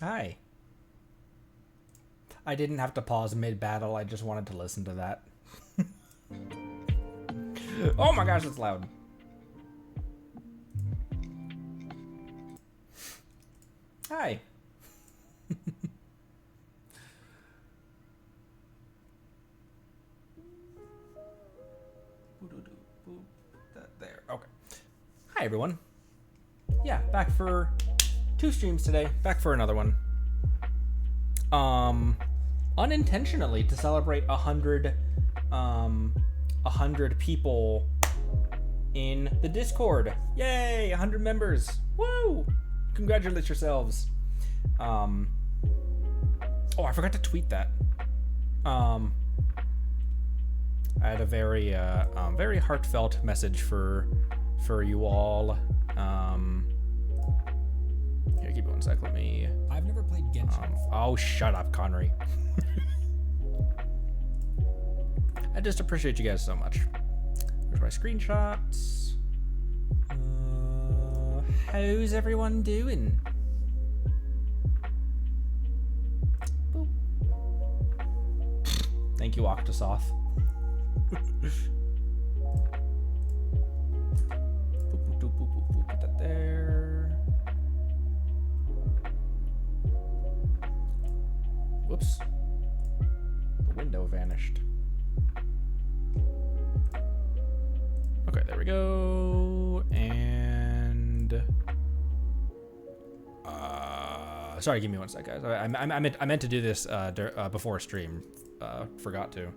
Hi. I didn't have to pause mid-battle, I just wanted to listen to that. Oh my gosh, it's loud. Hi. There, okay. Hi everyone. Yeah, back for 2 streams today. Back for another one. Unintentionally to celebrate 100 people in the Discord. Yay, 100 members. Woo! Congratulate yourselves. Oh, I forgot to tweet that. I had a very very heartfelt message for you all. Here, give me 1 sec. Let me. I've never played Genshin. Oh, shut up, Connery. I just appreciate you guys so much. There's my screenshots. How's everyone doing? Boop. Thank you, Octosoth. Put that there. Whoops. The window vanished. Okay, there we go. And sorry, give me 1 sec, guys. I meant to do this before stream. Forgot to.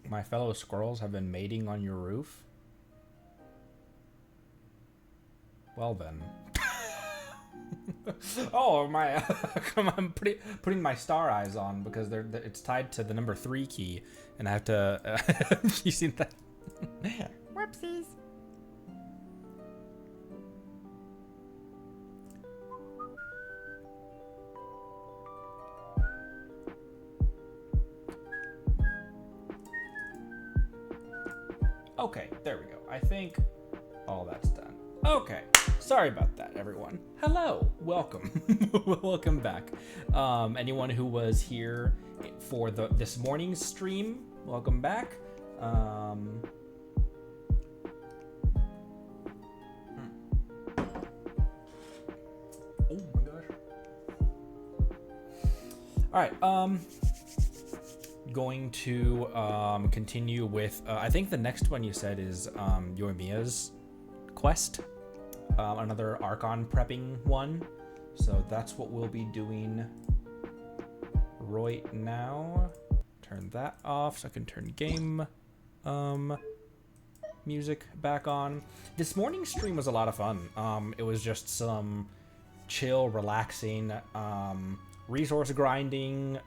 My fellow squirrels have been mating on your roof? Well then. Oh, my! I'm putting my star eyes on because it's tied to the number 3 key, and I have to. You seen that? Whoopsies. Okay, there we go. I think all that's done. Okay, sorry about that, everyone. Hello, welcome, welcome back. Anyone who was here for this morning's stream, welcome back. Oh my gosh. All right. Going to continue with I think the next one you said is Yoimiya's quest, another archon prepping one, so that's what we'll be doing right now. Turn that off so I can turn game music back on. This morning's stream was a lot of fun. It was just some chill, relaxing resource grinding,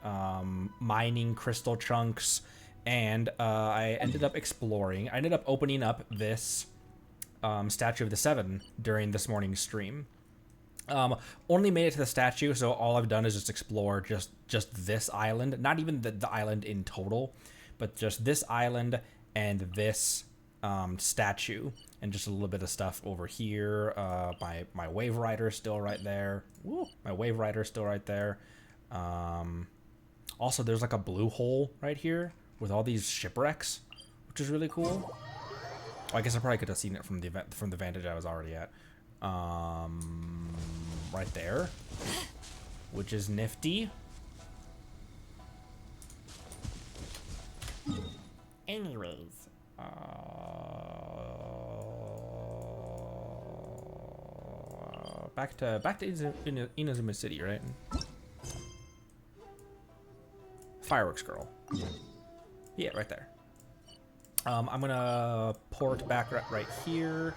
mining crystal chunks, and I ended up exploring. I ended up opening up this statue of the 7 during this morning's stream. Only made it to the statue, so all I've done is just explore just this island, not even the island in total, but just this island and this statue, and just a little bit of stuff over here. My wave rider is still right there. Woo, my wave rider is still right there. Also, there's like a blue hole right here with all these shipwrecks, which is really cool. Oh, I guess I probably could have seen it from the vantage I was already at. Right there, which is nifty. Anyways, back to Inazuma City, right? Fireworks girl. Yeah, right there. I'm gonna port back right here.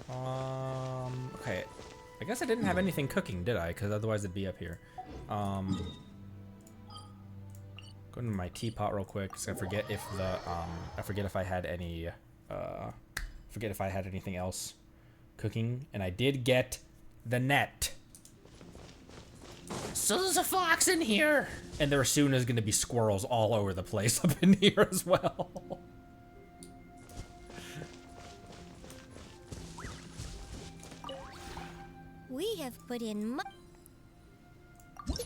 Okay. I guess I didn't have anything cooking, did I? Because otherwise it'd be up here. Go into my teapot real quick, because I forget if the I forget if I had any forget if I had anything else cooking, and I did get the net. So there's a fox in here, and there soon is going to be squirrels all over the place up in here as well. We have put in Boop.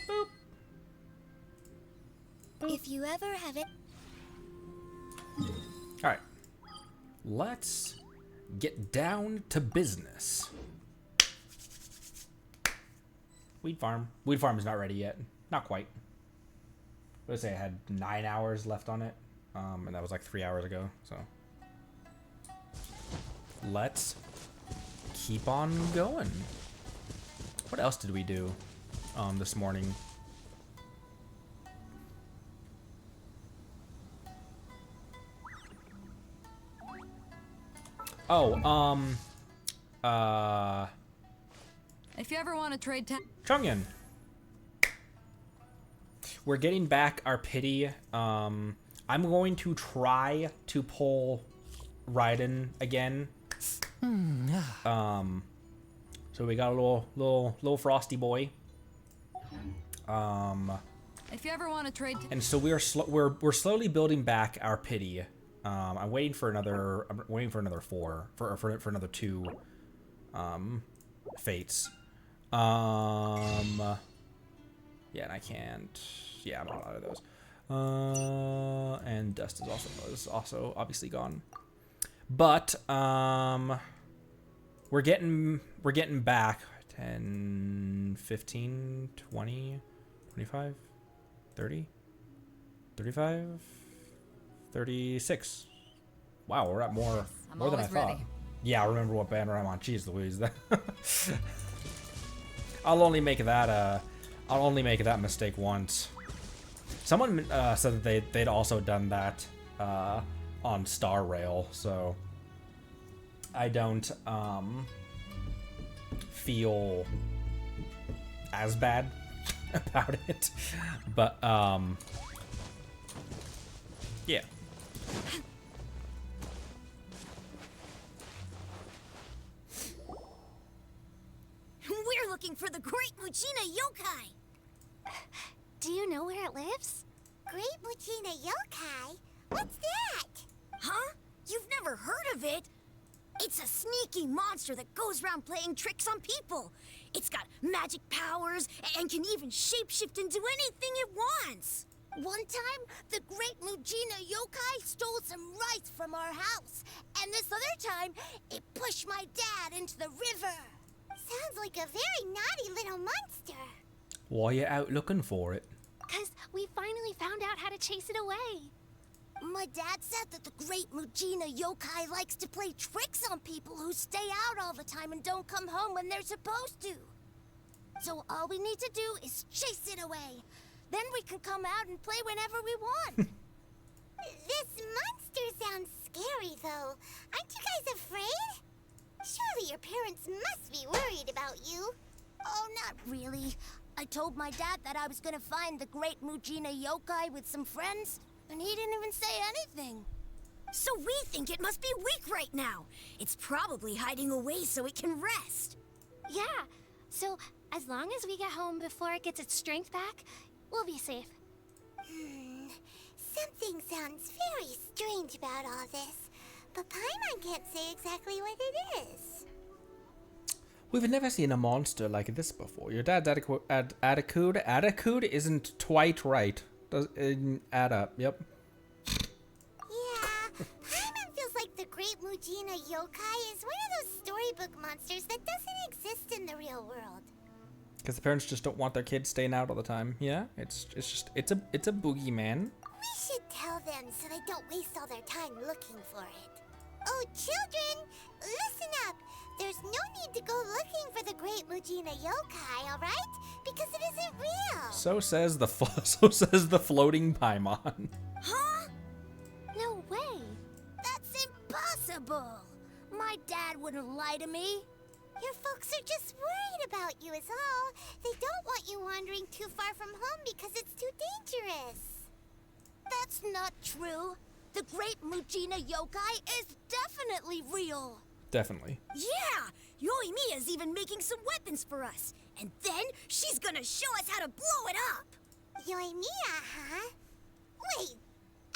Boop. If you ever have it. All right, let's get down to business. Weed farm. Weed farm is not ready yet. Not quite. Let's say I had 9 hours left on it, and that was like 3 hours ago. So let's keep on going. What else did we do this morning? Oh, If you ever want to trade Chungin. We're getting back our pity. I'm going to try to pull Raiden again. So we got a little frosty boy. If you ever want to trade And so we're slowly building back our pity. I'm waiting for another 4 for another 2 fates. Yeah, and I can't. Yeah, I'm not out of those. And dust is also obviously gone. But we're getting back 10, 15, 20, 25, 30, 35, 36. Wow, we're at more than I always thought. ready. Yeah, I remember what banner I'm on. Jeez Louise. I'll only make that mistake once. Someone said that they'd also done that on Star Rail, so I don't feel as bad about it. But yeah. We're looking for the great Mujina Yokai. Do you know where it lives? Great Mujina Yokai? What's that? Huh? You've never heard of it? It's a sneaky monster that goes around playing tricks on people. It's got magic powers and can even shapeshift into anything it wants. One time, the great Mujina Yokai stole some rice from our house. And this other time, it pushed my dad into the river. Sounds like a very naughty little monster. Why are you out looking for it? 'Cause we finally found out how to chase it away. My dad said that the great Mujina Yokai likes to play tricks on people who stay out all the time and don't come home when they're supposed to. So all we need to do is chase it away. Then we can come out and play whenever we want. This monster sounds scary, though. Aren't you guys afraid? Surely your parents must be worried about you. Oh, not really. I told my dad that I was gonna find the great Mujina Yokai with some friends, and he didn't even say anything. So we think it must be weak right now. It's probably hiding away so it can rest. Yeah, so as long as we get home before it gets its strength back, we'll be safe. Something sounds very strange about all this, but Paimon can't say exactly what it is. We've never seen a monster like this before. Your dad's attitude isn't quite right. Doesn't add up. Yep. Yeah, Paimon feels like the great Mujina Yokai is one of those storybook monsters that doesn't exist in the real world. Because the parents just don't want their kids staying out all the time. Yeah, it's a boogeyman. We should tell them so they don't waste all their time looking for it. Oh, children, listen up. There's no need to go looking for the great Mujina Yokai, all right? Because it isn't real. So says the floating Paimon. Huh? No way. That's impossible. My dad wouldn't lie to me. Your folks are just worried about you is all. They don't want you wandering too far from home because it's too dangerous. That's not true. The great Mujina Yokai is definitely real. Definitely. Yeah! Yoimiya's even making some weapons for us. And then she's gonna show us how to blow it up! Yoimiya, huh? Wait,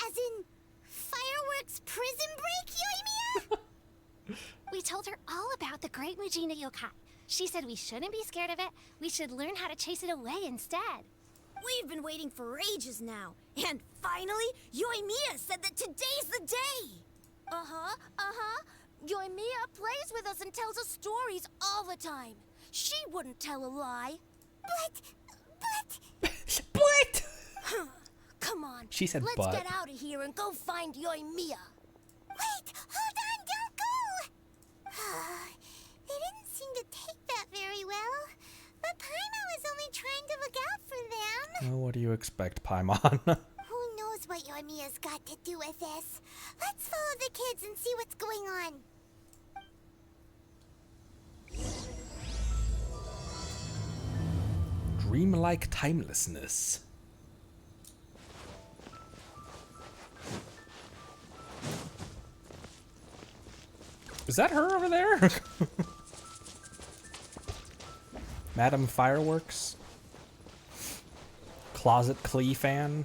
as in fireworks prison break, Yoimiya? We told her all about the great Mujina Yokai. She said we shouldn't be scared of it. We should learn how to chase it away instead. We've been waiting for ages now. And finally, Yoimiya said that today's the day! Uh-huh. Yoimiya plays with us and tells us stories all the time. She wouldn't tell a lie. But... What? Come on. She said Let's but. get out of here and go find Yoimiya. Wait, hold on, don't go! They didn't seem to take that very well. But Paimon was only trying to look out for them. Well, what do you expect, Paimon? Who knows what Yoimiya's got to do with this? Let's follow the kids and see what's going on. Dreamlike timelessness. Is that her over there? Madam Fireworks? Closet Klee fan?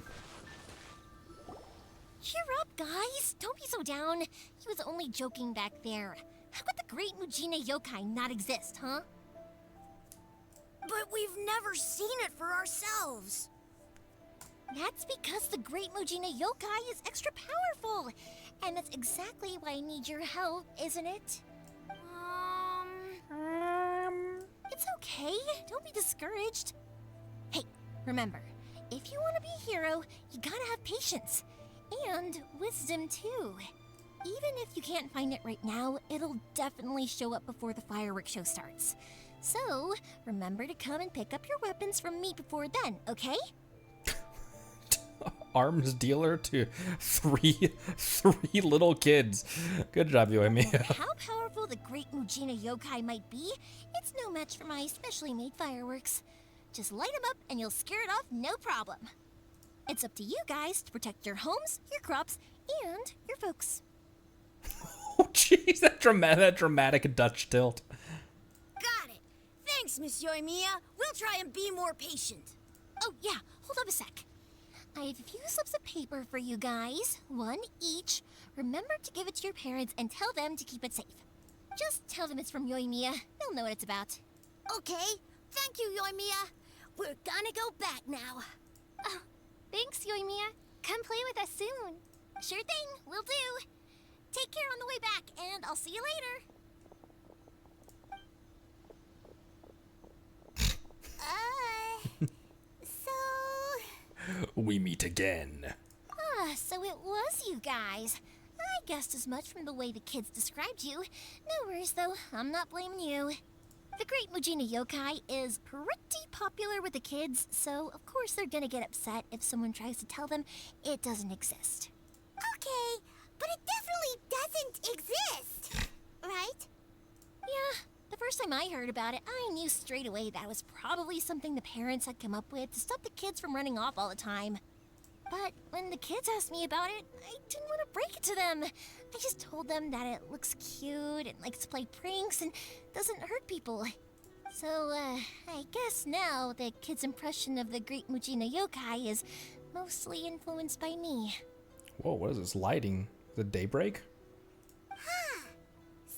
Cheer up, guys. Don't be so down. He was only joking back there. How could the great Mujina Yokai not exist, huh? But we've never seen it for ourselves. That's because the great Mujina Yokai is extra powerful. And that's exactly why I need your help, isn't it? It's okay. Don't be discouraged. Hey, remember, if you want to be a hero, you gotta have patience. And wisdom, too. Even if you can't find it right now, it'll definitely show up before the fireworks show starts. So, remember to come and pick up your weapons from me before then, okay? Arms dealer to three little kids. Good job, Yoimiya. How powerful the great Mujina Yokai might be, it's no match for my specially made fireworks. Just light them up and you'll scare it off no problem. It's up to you guys to protect your homes, your crops, and your folks. Oh, jeez, that dramatic Dutch tilt. Got it. Thanks, Miss Yoimiya. We'll try and be more patient. Oh, yeah, hold up a sec. I have a few slips of paper for you guys, one each. Remember to give it to your parents and tell them to keep it safe. Just tell them it's from Yoimiya. They'll know what it's about. Okay. Thank you, Yoimiya. We're gonna go back now. Oh, thanks, Yoimiya. Come play with us soon. Sure thing, will do. Take care on the way back, and I'll see you later. We meet again. So it was you guys. I guessed as much from the way the kids described you. No worries, though. I'm not blaming you. The great Mujina Yokai is pretty popular with the kids, so of course they're gonna get upset if someone tries to tell them it doesn't exist. Okay, but it definitely doesn't exist, right? Yeah, the first time I heard about it, I knew straight away that was probably something the parents had come up with to stop the kids from running off all the time. But when the kids asked me about it, I didn't want to break it to them. I just told them that it looks cute and likes to play pranks and doesn't hurt people. So, I guess now the kids' impression of the great Mujina Yokai is mostly influenced by me. Whoa, what is this lighting? The daybreak? Huh.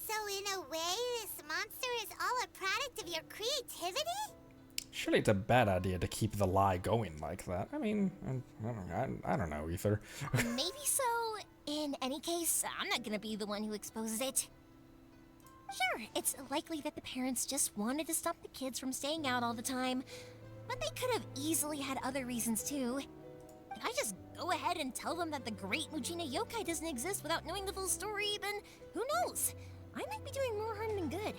So in a way, this monster is all a product of your creativity? Surely it's a bad idea to keep the lie going like that. I mean, I don't know either. Maybe so. In any case, I'm not gonna be the one who exposes it. Sure, it's likely that the parents just wanted to stop the kids from staying out all the time, but they could have easily had other reasons too. If I just go ahead and tell them that the great Mujina Yokai doesn't exist without knowing the full story, then who knows? I might be doing more harm than good.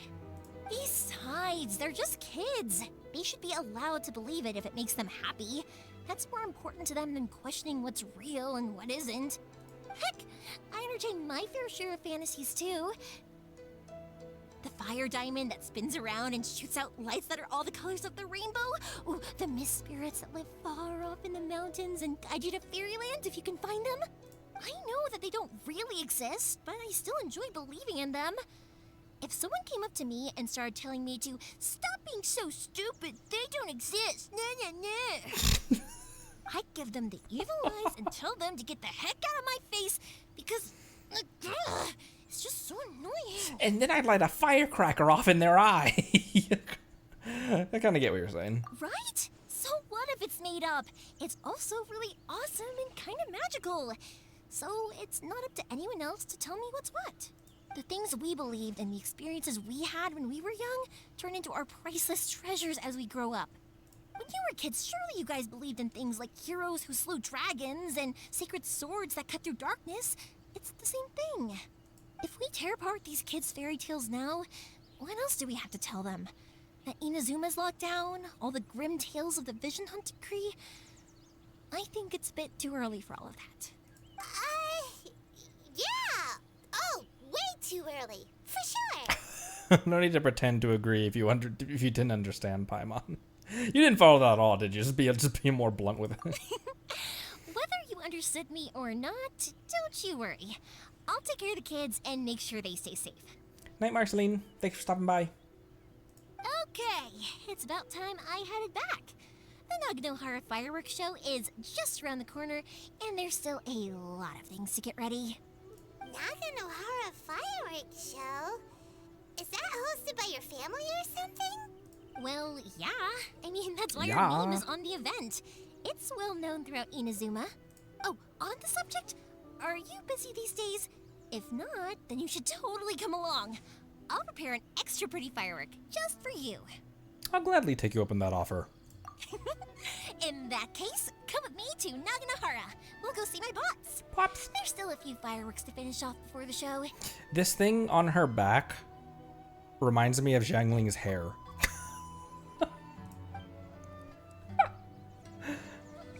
Besides, they're just kids. They should be allowed to believe it if it makes them happy. That's more important to them than questioning what's real and what isn't. Heck, I entertain my fair share of fantasies too. The fire diamond that spins around and shoots out lights that are all the colors of the rainbow. Ooh, the mist spirits that live far off in the mountains and guide you to fairyland if you can find them. I know that they don't really exist, but I still enjoy believing in them. If someone came up to me and started telling me to stop being so stupid, they don't exist, nah, nah, nah. I'd give them the evil eyes and tell them to get the heck out of my face because it's just so annoying. And then I'd light a firecracker off in their eye. I kind of get what you're saying. Right? So what if it's made up? It's also really awesome and kind of magical. So it's not up to anyone else to tell me what's what. The things we believed and the experiences we had when we were young turn into our priceless treasures as we grow up. When you were kids, surely you guys believed in things like heroes who slew dragons and sacred swords that cut through darkness. It's the same thing. If we tear apart these kids' fairy tales now, what else do we have to tell them? That Inazuma's locked down? All the grim tales of the Vision Hunt decree? I think it's a bit too early for all of that. Yeah! Oh, way too early. For sure. No need to pretend to agree if you didn't understand, Paimon. You didn't follow that at all, did you? Just be more blunt with it. Whether you understood me or not, don't you worry. I'll take care of the kids and make sure they stay safe. Night, Marceline. Thanks for stopping by. Okay, it's about time I headed back. The Naganohara fireworks show is just around the corner, and there's still a lot of things to get ready. Naganohara fireworks show? Is that hosted by your family or something? Well, yeah. I mean, that's why Yeah. our name is on the event. It's well known throughout Inazuma. Oh, on the subject, are you busy these days? If not, then you should totally come along. I'll prepare an extra pretty firework just for you. I'll gladly take you up on that offer. In that case, come with me to Naganohara. We'll go see my bots. Pops. There's still a few fireworks to finish off before the show. This thing on her back reminds me of Xiangling's hair.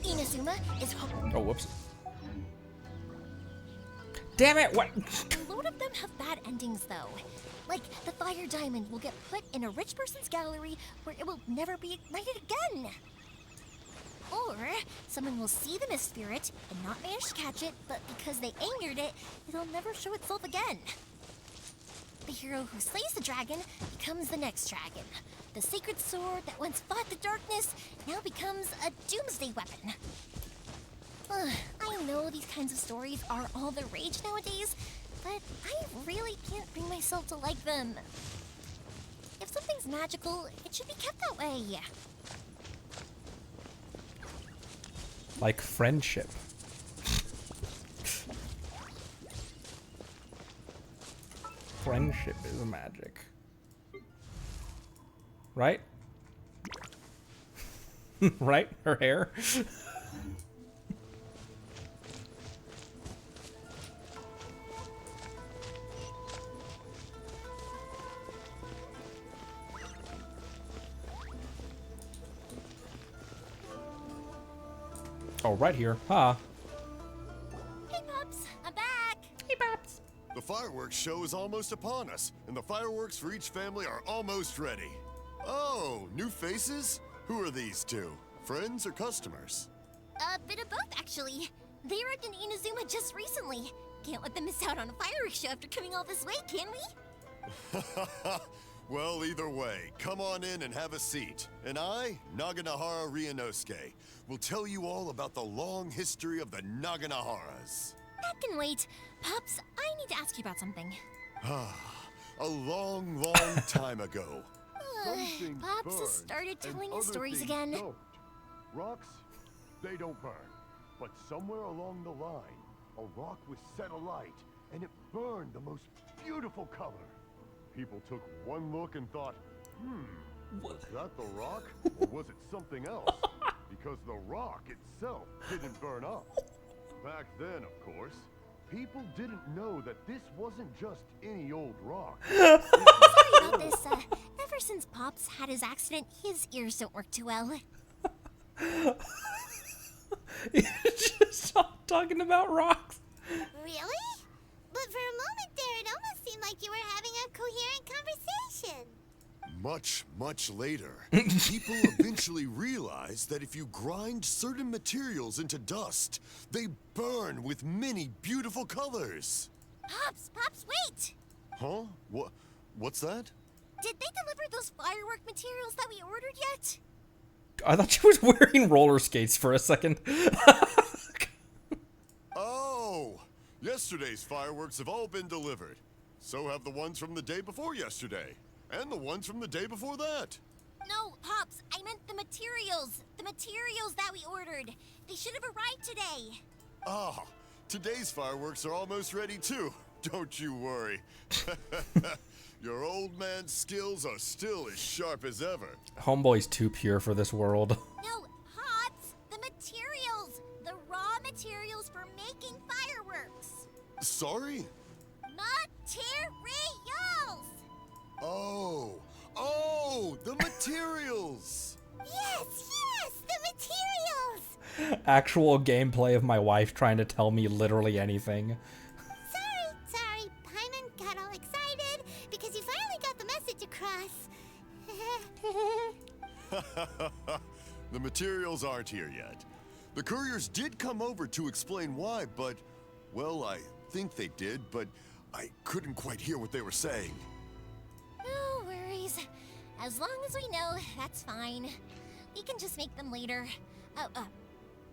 Inazuma is home. Oh, whoops. Damn it, what? A load of them have bad endings, though. Like, the fire diamond will get put in a rich person's gallery where it will never be ignited again. Or, someone will see the mist spirit and not manage to catch it, but because they angered it, it'll never show itself again. The hero who slays the dragon becomes the next dragon. The sacred sword that once fought the darkness now becomes a doomsday weapon. I know these kinds of stories are all the rage nowadays, but I really can't bring myself to like them. If something's magical, it should be kept that way. Like friendship. Friendship is magic. Right? Right? Her hair? Oh, right here. Huh. Hey, Pops, I'm back. Hey, Pops. The fireworks show is almost upon us, and the fireworks for each family are almost ready. Oh, new faces? Who are these two? Friends or customers? A bit of both, actually. They arrived in Inazuma just recently. Can't let them miss out on a fireworks show after coming all this way, can we? Well, either way, come on in and have a seat. And I, Naganohara Ryunosuke, will tell you all about the long history of the Naganoharas. That can wait. Pops, I need to ask you about something. A long, long time ago. Pops has started telling his stories again. Don't. Rocks, they don't burn. But somewhere along the line, a rock was set alight, and it burned the most beautiful color. People took one look and thought, was that the rock, or was it something else? Because the rock itself didn't burn up. Back then, of course, people didn't know that this wasn't just any old rock. Sorry about this. Ever since Pops had his accident, his ears don't work too well. You just stopped talking about rocks. Really? But for a moment there, it almost seemed seemed like you were having a coherent conversation. Much, much later, people eventually realized that if you grind certain materials into dust, they burn with many beautiful colors. Pops, wait! Huh? What's that? Did they deliver those firework materials that we ordered yet? I thought she was wearing roller skates for a second. Oh! Yesterday's fireworks have all been delivered. So have the ones from the day before yesterday. And the ones from the day before that. No, Pops, I meant the materials. The materials that we ordered. They should have arrived today. Ah, today's fireworks are almost ready too. Don't you worry. Your old man's skills are still as sharp as ever. Homeboy's too pure for this world. No, Pops, the materials. The raw materials for making fireworks. Sorry? Materials! Oh, the materials! Yes, the materials! Actual gameplay of my wife trying to tell me literally anything. Sorry, Paimon got all excited because you finally got the message across. The materials aren't here yet. The couriers did come over to explain why, but, well, I think they did, but I couldn't quite hear what they were saying. No worries. As long as we know, that's fine. We can just make them later.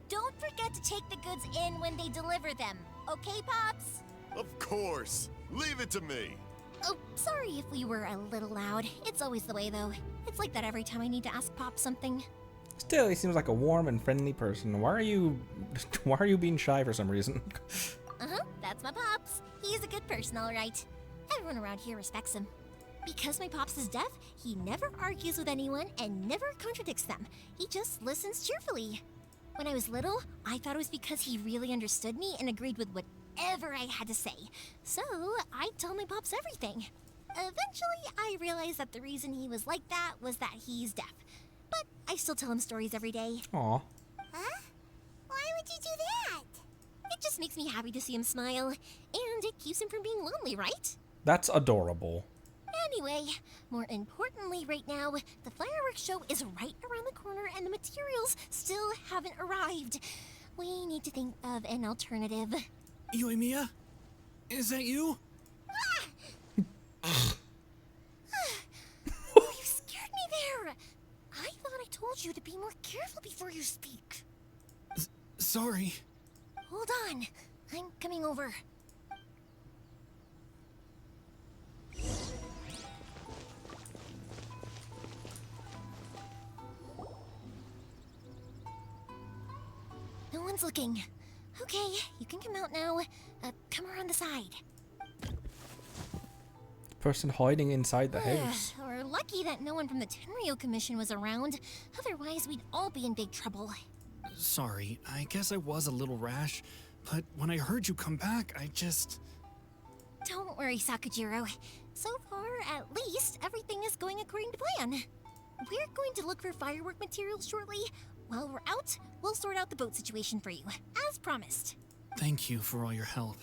Don't forget to take the goods in when they deliver them. Okay, Pops? Of course. Leave it to me. Oh, sorry if we were a little loud. It's always the way, though. It's like that every time I need to ask Pop something. Still, he seems like a warm and friendly person. Why are you being shy for some reason? That's my Pops. He's a good person, all right. Everyone around here respects him. Because my Pops is deaf, he never argues with anyone and never contradicts them. He just listens cheerfully. When I was little, I thought it was because he really understood me and agreed with whatever I had to say. So, I'd tell my Pops everything. Eventually, I realized that the reason he was like that was that he's deaf. But I still tell him stories every day. Aw. Huh? Why would you do that? It just makes me happy to see him smile, and it keeps him from being lonely, right? That's adorable. Anyway, more importantly right now, the fireworks show is right around the corner and the materials still haven't arrived. We need to think of an alternative. Yoimiya? Is that you? Oh, you scared me there! I thought I told you to be more careful before you speak. Sorry. Hold on, I'm coming over. No one's looking. Okay, you can come out now. Come around the side. Person hiding inside the house. We're lucky that no one from the Tenryou Commission was around. Otherwise, we'd all be in big trouble. Sorry, I guess I was a little rash, but when I heard you come back, I just... Don't worry, Sakujirou. So far, at least, everything is going according to plan. We're going to look for firework materials shortly. While we're out, we'll sort out the boat situation for you, as promised. Thank you for all your help.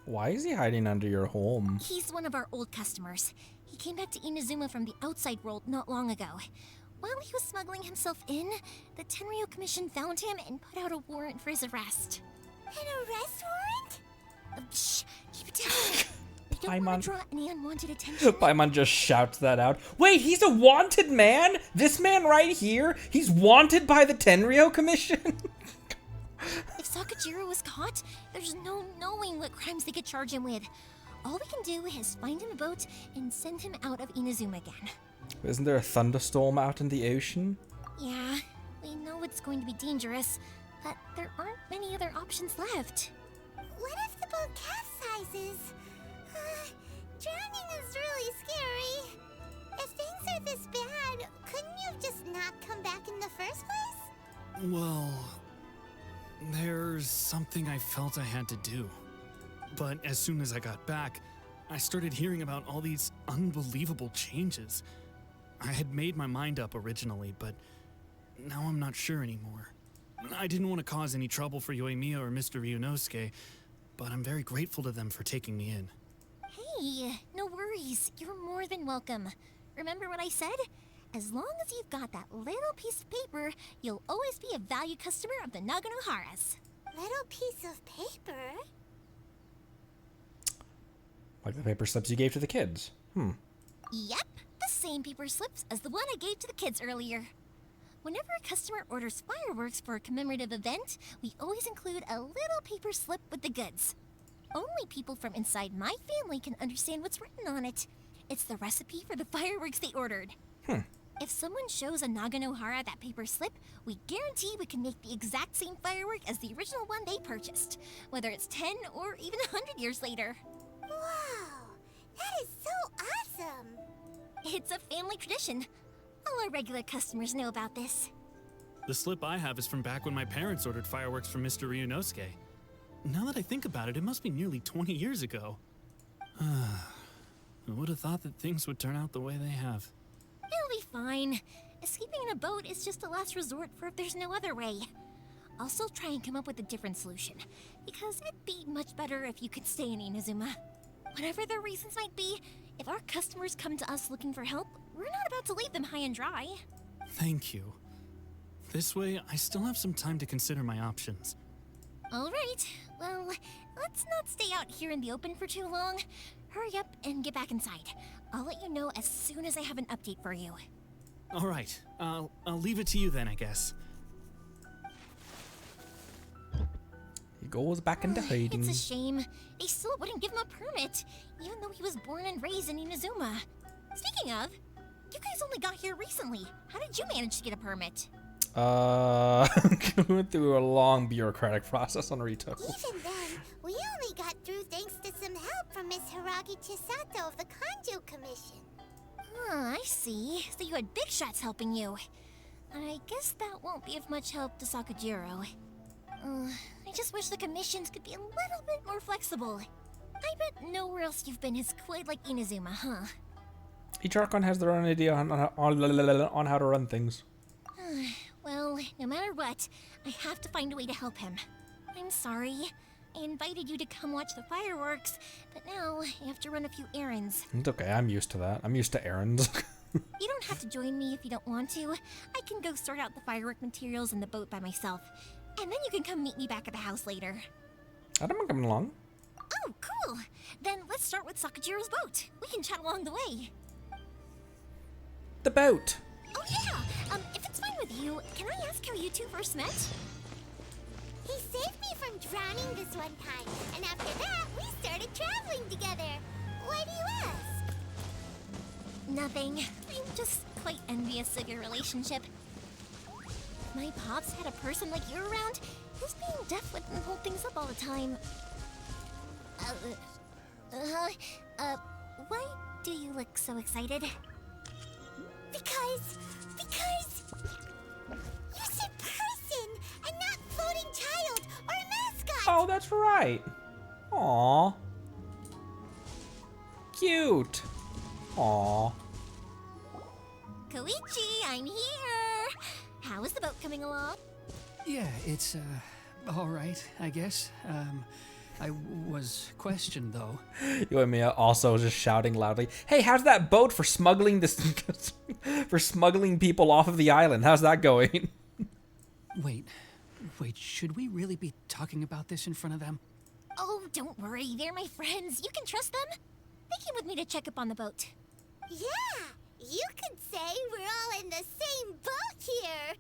Why is he hiding under your home? He's one of our old customers. He came back to Inazuma from the outside world not long ago. While he was smuggling himself in, the Tenryou Commission found him and put out a warrant for his arrest. An arrest warrant? Shh, keep it down. We don't want to draw any unwanted attention. Paimon just shouts that out. Wait, he's a wanted man? This man right here? He's wanted by the Tenryou Commission? If Sakujirou was caught, there's no knowing what crimes they could charge him with. All we can do is find him a boat and send him out of Inazuma again. Isn't there a thunderstorm out in the ocean? Yeah, we know it's going to be dangerous, but there aren't many other options left. What if the boat capsizes? Drowning is really scary. If things are this bad, couldn't you have just not come back in the first place? Well, there's something I felt I had to do. But as soon as I got back, I started hearing about all these unbelievable changes. I had made my mind up originally, but now I'm not sure anymore. I didn't want to cause any trouble for Yoimiya or Mr. Ryunosuke, but I'm very grateful to them for taking me in. Hey, worries. You're more than welcome. Remember what I said? As long as you've got that little piece of paper, you'll always be a valued customer of the Naganoharas. Little piece of paper? Like the paper slips you gave to the kids. Yep, the same paper slips as the one I gave to the kids earlier. Whenever a customer orders fireworks for a commemorative event, we always include a little paper slip with the goods. Only people from inside my family can understand what's written on it. It's the recipe for the fireworks they ordered. If someone shows a Naganohara that paper slip, we guarantee we can make the exact same firework as the original one they purchased, whether it's 10 or even 100 years later. Wow, that is so awesome. It's a family tradition. All our regular customers know about this. The slip I have is from back when my parents ordered fireworks from Mr. Ryunosuke. Now that I think about it, it must be nearly 20 years ago. I would have thought that things would turn out the way they have. It'll be fine. Escaping in a boat is just a last resort for if there's no other way. I'll still try and come up with a different solution, because it'd be much better if you could stay in Inazuma. Whatever their reasons might be, if our customers come to us looking for help, we're not about to leave them high and dry. Thank you. This way, I still have some time to consider my options. All right, well, let's not stay out here in the open for too long. Hurry up and get back inside. I'll let you know as soon as I have an update for you. All right, I'll leave it to you then, I guess. He goes back into hiding. It's a shame. They still wouldn't give him a permit, even though he was born and raised in Inazuma. Speaking of, you guys only got here recently. How did you manage to get a permit? We went through a long bureaucratic process on Rito. Even then, we only got through thanks to some help from Miss Hiragi Chisato of the Kanjo Commission. I see. So you had big shots helping you. I guess that won't be of much help to Sakujirou. I just wish the commissions could be a little bit more flexible. I bet nowhere else you've been is quite like Inazuma, huh? Each archon has their own idea on how to run things. Well, no matter what, I have to find a way to help him. I'm sorry. I invited you to come watch the fireworks, but now I have to run a few errands. It's okay, I'm used to that. I'm used to errands. You don't have to join me if you don't want to. I can go sort out the firework materials in the boat by myself. And then you can come meet me back at the house later. I don't mind coming along. Oh, cool! Then let's start with Sakujirou's boat. We can chat along the way. The boat! Oh yeah! If it's fine with you, can I ask how you two first met? He saved me from drowning this one time, and after that, we started traveling together. Why do you ask? Nothing. I'm just quite envious of your relationship. If my pops had a person like you around, his being deaf wouldn't hold things up all the time. Why do you look so excited? Because you said person and not floating child or a mascot. Oh, that's right. Aww. Cute. Aww. Koichi, I'm here! How is the boat coming along? Yeah, it's, all right, I guess. I was questioned, though. Yoimiya also just shouting loudly, "Hey, how's that boat for smuggling this for smuggling people off of the island? How's that going?" Wait, should we really be talking about this in front of them? Oh, don't worry, they're my friends. You can trust them. They came with me to check up on the boat. Yeah, you could say we're all in the same boat here.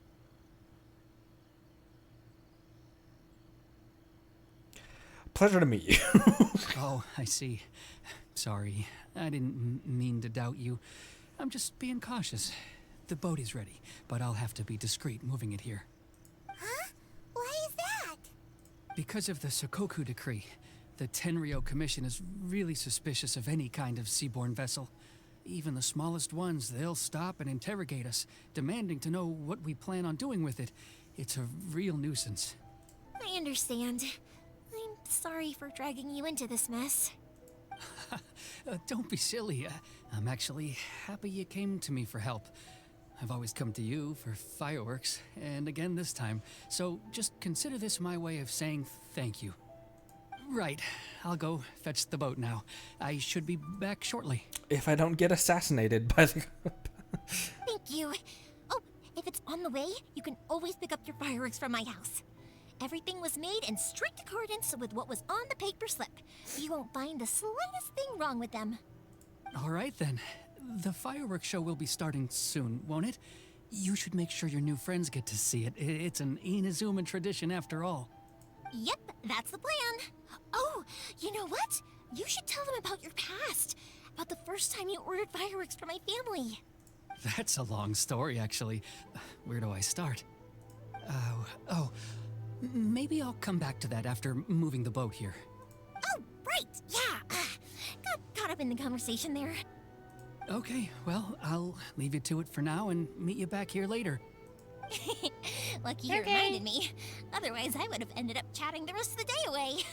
Pleasure to meet you. Oh, I see. Sorry, I didn't mean to doubt you. I'm just being cautious. The boat is ready, but I'll have to be discreet moving it here. Huh? Why is that? Because of the Sokoku decree, the Tenryou Commission is really suspicious of any kind of seaborne vessel. Even the smallest ones, they'll stop and interrogate us, demanding to know what we plan on doing with it. It's a real nuisance. I understand. I'm sorry for dragging you into this mess. Don't be silly. I'm actually happy you came to me for help. I've always come to you for fireworks, and again this time. So just consider this my way of saying thank you. Right. I'll go fetch the boat now. I should be back shortly. If I don't get assassinated by the... Thank you. Oh, if it's on the way, you can always pick up your fireworks from my house. Everything was made in strict accordance with what was on the paper slip. You won't find the slightest thing wrong with them. All right, then. The fireworks show will be starting soon, won't it? You should make sure your new friends get to see it. It's an Inazuman tradition after all. Yep, that's the plan. Oh, you know what? You should tell them about your past. About the first time you ordered fireworks for my family. That's a long story, actually. Where do I start? Maybe I'll come back to that after moving the boat here. Oh, right, yeah. Got caught up in the conversation there. Okay, well, I'll leave you to it for now and meet you back here later. Lucky you reminded me. Otherwise, I would have ended up chatting the rest of the day away.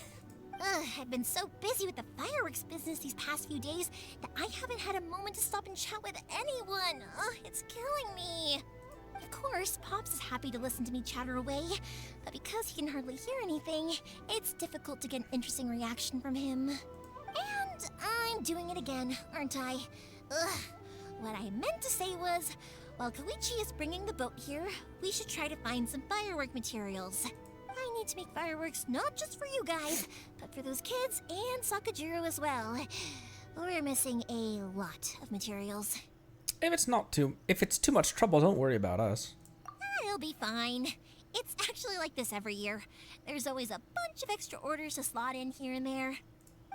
I've been so busy with the fireworks business these past few days that I haven't had a moment to stop and chat with anyone. It's killing me. Of course, Pops is happy to listen to me chatter away, but because he can hardly hear anything, it's difficult to get an interesting reaction from him. And I'm doing it again, aren't I? What I meant to say was, while Koichi is bringing the boat here, we should try to find some firework materials. I need to make fireworks not just for you guys, but for those kids and Sakujirou as well. We're missing a lot of materials. If it's too much trouble, don't worry about us. It'll be fine. It's actually like this every year. There's always a bunch of extra orders to slot in here and there.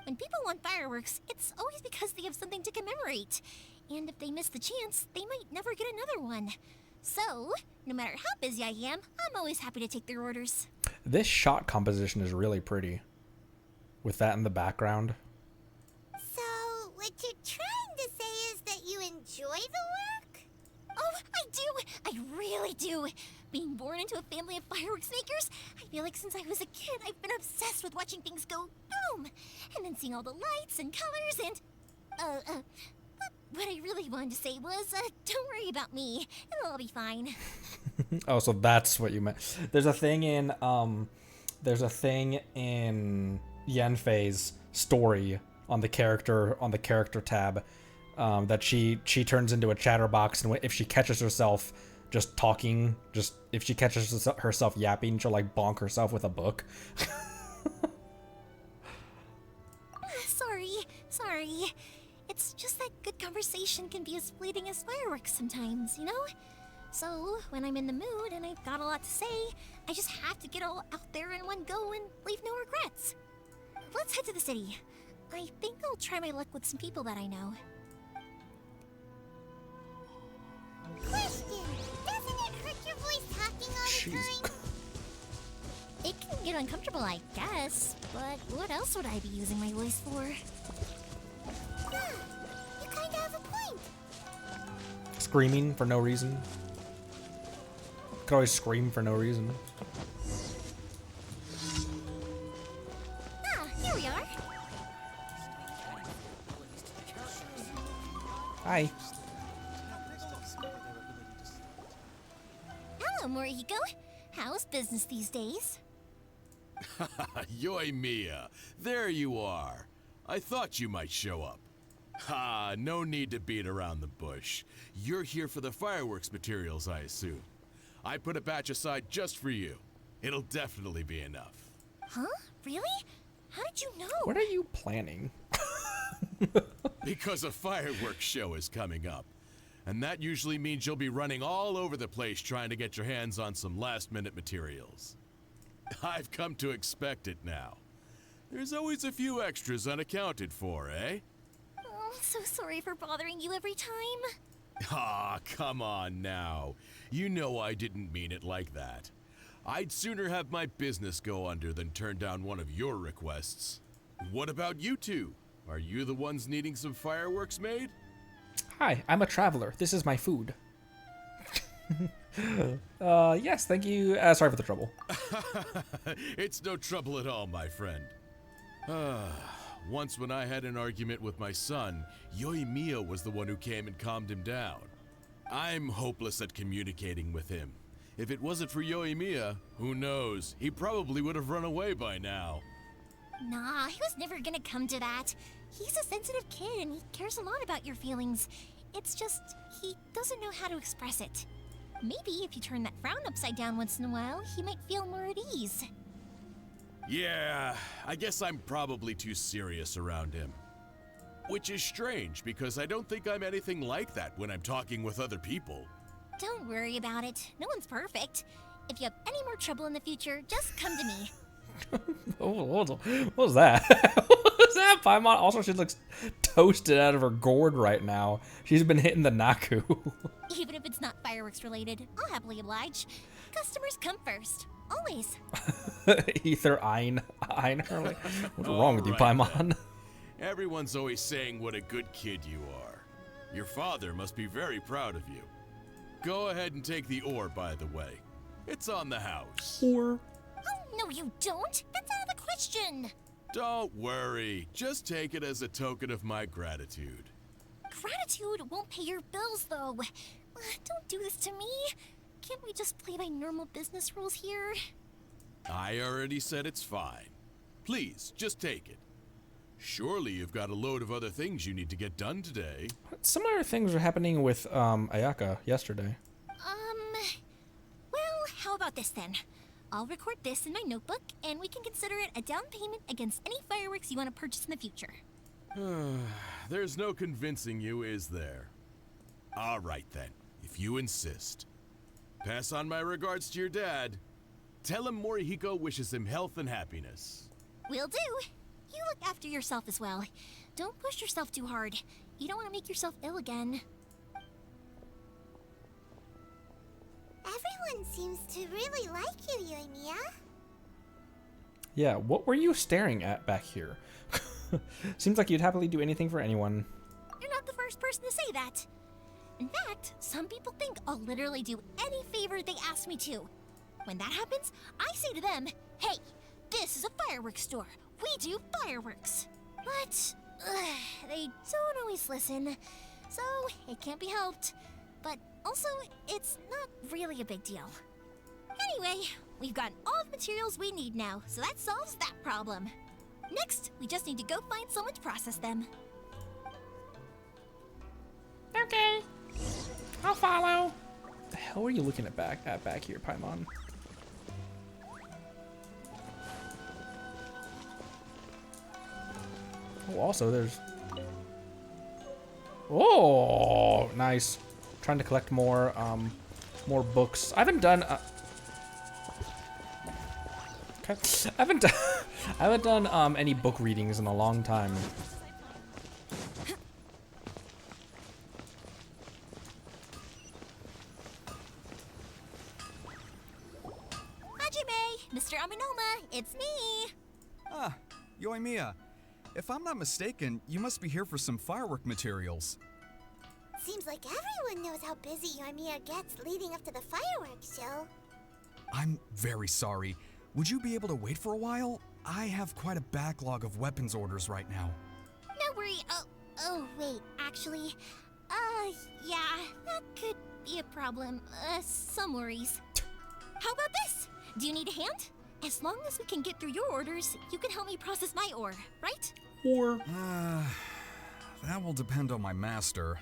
When people want fireworks, it's always because they have something to commemorate. And if they miss the chance, they might never get another one. So, no matter how busy I am, I'm always happy to take their orders. This shot composition is really pretty. With that in the background. So, what you're trying to say is that you enjoy the work? Oh, I do! I really do! Being born into a family of fireworks makers, I feel like since I was a kid, I've been obsessed with watching things go boom! And then seeing all the lights and colors and... What I really wanted to say was, don't worry about me. It'll all be fine. Oh, so that's what you meant. There's a thing in Yanfei's story on the character tab that she turns into a chatterbox, and if she catches herself just talking, if she catches herself yapping, she'll like bonk herself with a book. Sorry. It's just that good conversation can be as fleeting as fireworks sometimes, you know? So, when I'm in the mood and I've got a lot to say, I just have to get all out there in one go and leave no regrets. Let's head to the city. I think I'll try my luck with some people that I know. Question! Doesn't it hurt your voice talking all the time? It can get uncomfortable, I guess, but what else would I be using my voice for? You kinda have a point. Screaming for no reason. Could always scream for no reason. Here we are. Hi. Hello, Morihiko. How's business these days? Yoimiya, there you are. I thought you might show up. Ha, no need to beat around the bush. You're here for the fireworks materials, I assume. I put a batch aside just for you. It'll definitely be enough. Huh? Really? How did you know? What are you planning? Because a fireworks show is coming up. And that usually means you'll be running all over the place trying to get your hands on some last-minute materials. I've come to expect it now. There's always a few extras unaccounted for, eh? Oh, I'm so sorry for bothering you every time. Ah, come on now. You know I didn't mean it like that. I'd sooner have my business go under than turn down one of your requests. What about you two? Are you the ones needing some fireworks made? Hi, I'm a traveler. This is my food. Yes, thank you. Sorry for the trouble. It's no trouble at all, my friend. Once when I had an argument with my son, Yoimiya was the one who came and calmed him down. I'm hopeless at communicating with him. If it wasn't for Yoimiya, who knows, he probably would have run away by now. Nah, he was never gonna come to that. He's a sensitive kid and he cares a lot about your feelings. It's just, he doesn't know how to express it. Maybe if you turn that frown upside down once in a while, he might feel more at ease. Yeah, I guess I'm probably too serious around him. Which is strange, because I don't think I'm anything like that when I'm talking with other people. Don't worry about it. No one's perfect. If you have any more trouble in the future, just come to me. What was that? What was that? Paimon also, she looks toasted out of her gourd right now. She's been hitting the Naku. Even if it's not fireworks related, I'll happily oblige. Customers come first. Always. Ether eyeing her like, what's wrong with you, Paimon? Then. Everyone's always saying what a good kid you are. Your father must be very proud of you. Go ahead and take the ore, by the way. It's on the house. Or Oh, no you don't. That's out of the question. Don't worry. Just take it as a token of my gratitude. Gratitude won't pay your bills, though. Don't do this to me. Can't we just play by normal business rules here? I already said it's fine. Please, just take it. Surely you've got a load of other things you need to get done today. similar things were happening with Ayaka yesterday. Well, how about this then? I'll record this in my notebook, and we can consider it a down payment against any fireworks you want to purchase in the future. There's no convincing you, is there? All right then, if you insist. Pass on my regards to your dad. Tell him Morihiko wishes him health and happiness. Will do. You look after yourself as well. Don't push yourself too hard. You don't want to make yourself ill again. Everyone seems to really like you, Yoimiya. Yeah, what were you staring at back here? Seems like you'd happily do anything for anyone. You're not the first person to say that. In fact, some people think I'll literally do any favor they ask me to. When that happens, I say to them, hey, this is a fireworks store. We do fireworks. But they don't always listen, so it can't be helped. But also, it's not really a big deal. Anyway, we've got all the materials we need now, so that solves that problem. Next, we just need to go find someone to process them. Okay, I'll follow. The hell are you looking at back here, Paimon? Oh, also there's. Oh, nice. Trying to collect more books. I haven't done. Okay. I haven't done any book readings in a long time. Hajime, Mr. Aminoma, it's me. Ah, Yoimiya. If I'm not mistaken, you must be here for some firework materials. Seems like everyone knows how busy Yoimiya gets leading up to the fireworks show. I'm very sorry. Would you be able to wait for a while? I have quite a backlog of weapons orders right now. No worry. Oh, wait, actually, yeah, that could be a problem. Some worries. How about this? Do you need a hand? As long as we can get through your orders, you can help me process my ore, right? Or That will depend on my master.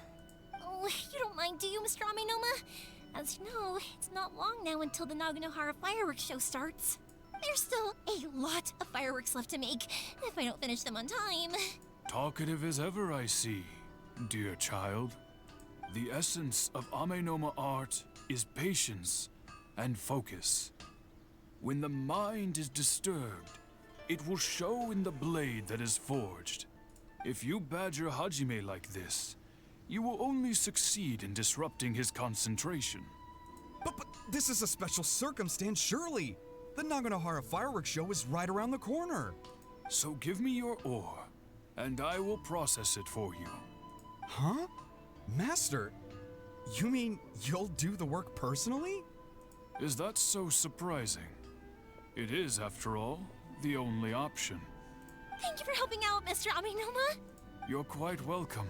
Oh, you don't mind, do you, Mr. Aminoma? As you know, it's not long now until the Naganohara fireworks show starts. There's still a lot of fireworks left to make, if I don't finish them on time. Talkative as ever, I see, dear child. The essence of Amenoma art is patience and focus. When the mind is disturbed, it will show in the blade that is forged. If you badger Hajime like this, you will only succeed in disrupting his concentration. But this is a special circumstance, surely. The Naganohara fireworks show is right around the corner. So give me your ore, and I will process it for you. Huh? Master, you mean you'll do the work personally? Is that so surprising? It is, after all, the only option. Thank you for helping out, Mr. Aminoma. You're quite welcome.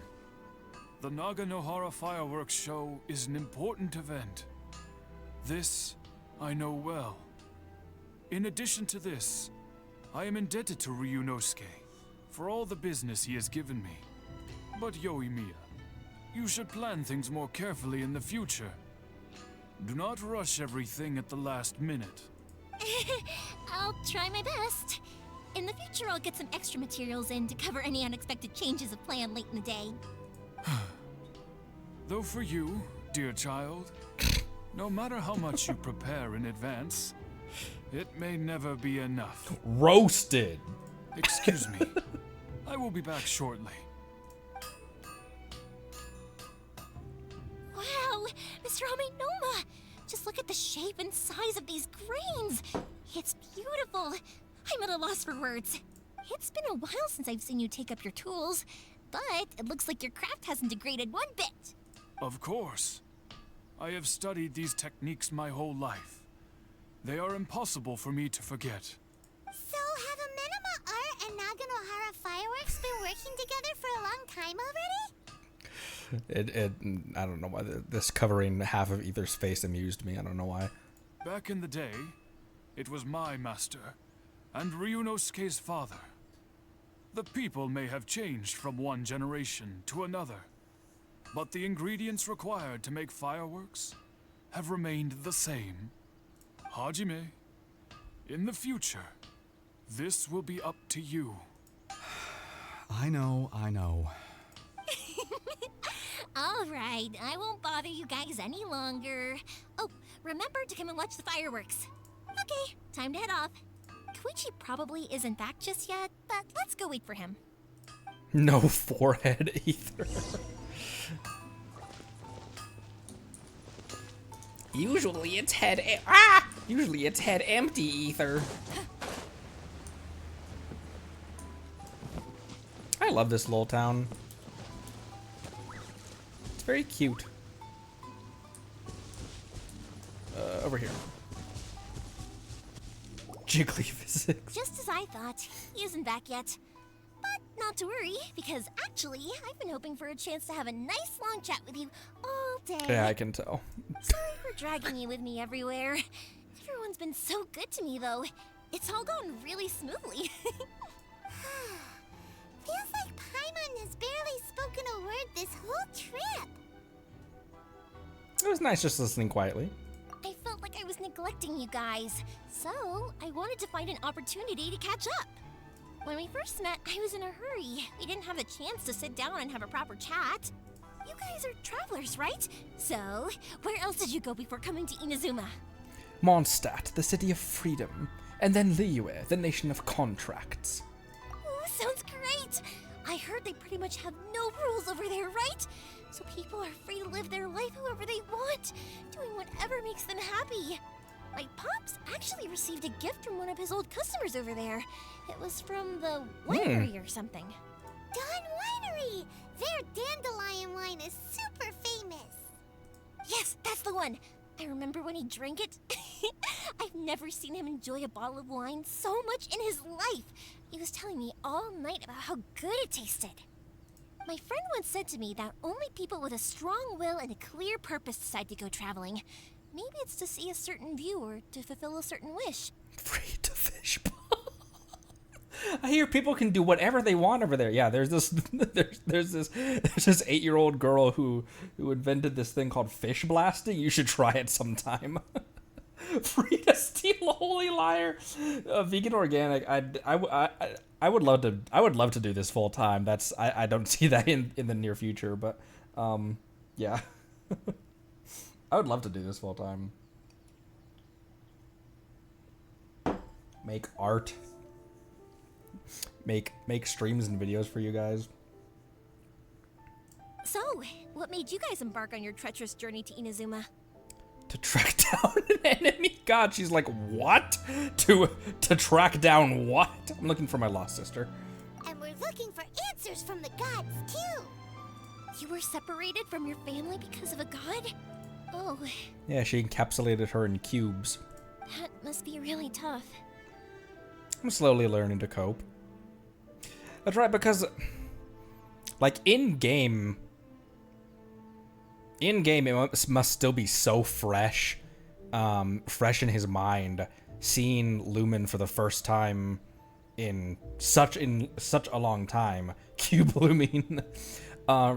The Naganohara fireworks show is an important event. This I know well. In addition to this, I am indebted to Ryunosuke for all the business he has given me. But Yoimiya, you should plan things more carefully in the future. Do not rush everything at the last minute. I'll try my best. In the future, I'll get some extra materials in to cover any unexpected changes of plan late in the day. Though for you, dear child, no matter how much you prepare in advance, it may never be enough. Roasted. Excuse me. I will be back shortly. Wow, Mr. Amenoma! Just look at the shape and size of these grains. It's beautiful. I'm at a loss for words. It's been a while since I've seen you take up your tools, but it looks like your craft hasn't degraded one bit. Of course. I have studied these techniques my whole life. They are impossible for me to forget. So, have Amenoma Art and Naganohara Fireworks been working together for a long time already? I don't know why this covering half of Ether's face amused me. I don't know why. Back in the day, it was my master, and Ryunosuke's father. The people may have changed from one generation to another, but the ingredients required to make fireworks have remained the same. Hajime, in the future, this will be up to you. I know. All right, I won't bother you guys any longer. Oh, remember to come and watch the fireworks. Okay, time to head off. Koichi probably isn't back just yet, but let's go wait for him. No forehead either. Usually it's head empty, Ether. I love this little town. It's very cute. Over here. Jiggly physics. Just as I thought, he isn't back yet. But not to worry, because actually, I've been hoping for a chance to have a nice long chat with you all day. Yeah, I can tell. Sorry for dragging you with me everywhere. Everyone's been so good to me, though. It's all gone really smoothly. Feels like Paimon has barely spoken a word this whole trip. It was nice just listening quietly. I felt like I was neglecting you guys, so I wanted to find an opportunity to catch up. When we first met, I was in a hurry. We didn't have a chance to sit down and have a proper chat. You guys are travelers, right? So, where else did you go before coming to Inazuma? Mondstadt, the city of freedom, and then Liyue, the nation of contracts. Ooh, sounds great! I heard they pretty much have no rules over there, right? So people are free to live their life however they want, doing whatever makes them happy. My pops actually received a gift from one of his old customers over there. It was from the winery or something. Dawn Winery! Their dandelion wine is super famous. Yes, that's the one. I remember when he drank it. I've never seen him enjoy a bottle of wine so much in his life. He was telling me all night about how good it tasted. My friend once said to me that only people with a strong will and a clear purpose decide to go traveling. Maybe it's to see a certain view or to fulfill a certain wish. Free to fish. I hear people can do whatever they want over there. Yeah, there's this there's this 8-year-old girl who invented this thing called fish blasting. You should try it sometime. Free to steal, holy liar. Vegan organic. I would love to do this full time. That's I don't see that in the near future, but yeah. I would love to do this full time. Make art. Make streams and videos for you guys. So, what made you guys embark on your treacherous journey to Inazuma? To track down an enemy? God, she's like, what? To track down what? I'm looking for my lost sister. And we're looking for answers from the gods, too. You were separated from your family because of a god? Oh. Yeah, she encapsulated her in cubes. That must be really tough. I'm slowly learning to cope. That's right, because, like, in-game, it must still be so fresh, fresh in his mind, seeing Lumen for the first time, in such a long time. Q blooming.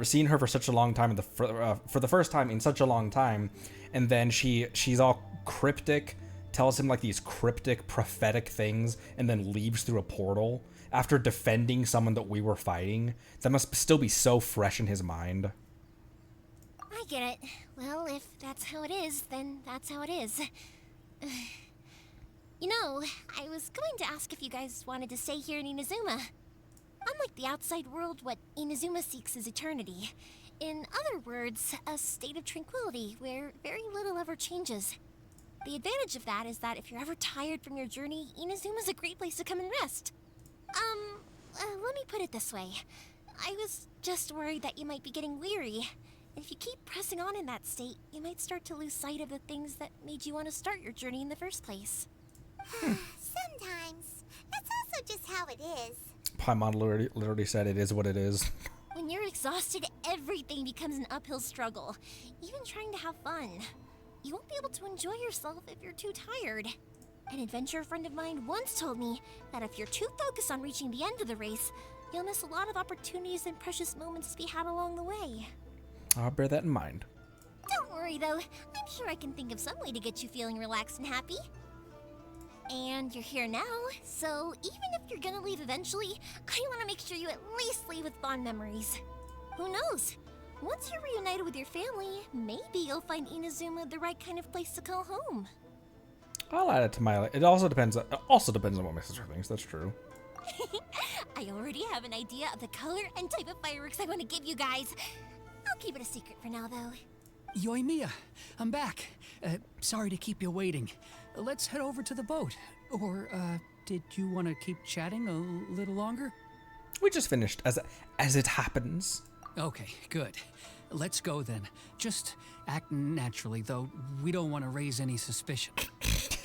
Seeing her for such a long time for the first time in such a long time, and then she's all cryptic, tells him like these cryptic prophetic things, and then leaves through a portal after defending someone that we were fighting. That must still be so fresh in his mind. I get it. Well, if that's how it is, then that's how it is. You know, I was going to ask if you guys wanted to stay here in Inazuma. Unlike the outside world, what Inazuma seeks is eternity. In other words, a state of tranquility where very little ever changes. The advantage of that is that if you're ever tired from your journey, Inazuma's a great place to come and rest. Let me put it this way. I was just worried that you might be getting weary. And if you keep pressing on in that state, you might start to lose sight of the things that made you want to start your journey in the first place. Sometimes. That's also just how it is. Paimon literally said it is what it is. When you're exhausted, everything becomes an uphill struggle. Even trying to have fun. You won't be able to enjoy yourself if you're too tired. An adventurer friend of mine once told me that if you're too focused on reaching the end of the race, you'll miss a lot of opportunities and precious moments to be had along the way. I'll bear that in mind. Don't worry though, I'm sure I can think of some way to get you feeling relaxed and happy. And you're here now, so even if you're gonna leave eventually, I want to make sure you at least leave with fond memories. Who knows? Once you're reunited with your family, maybe you'll find Inazuma the right kind of place to call home. I'll add it to my. It also depends on what my sister thinks. That's true. I already have an idea of the color and type of fireworks I want to give you guys. I'll keep it a secret for now, though. Yoimiya, I'm back. Sorry to keep you waiting. Let's head over to the boat. Or, did you want to keep chatting a little longer? We just finished, as it happens. Okay, good. Let's go then. Just act naturally, though. We don't want to raise any suspicion.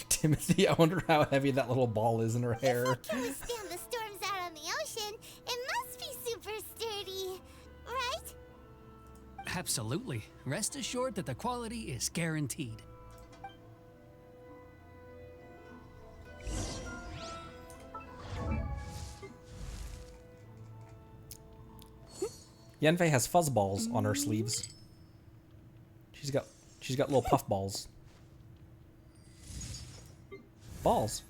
Timothy, I wonder how heavy that little ball is in her hair. If I can withstand the storms out on the ocean, it must be super sturdy, right? Absolutely. Rest assured that the quality is guaranteed. Yanfei has fuzzballs on her sleeves. She's got little puff balls. Balls.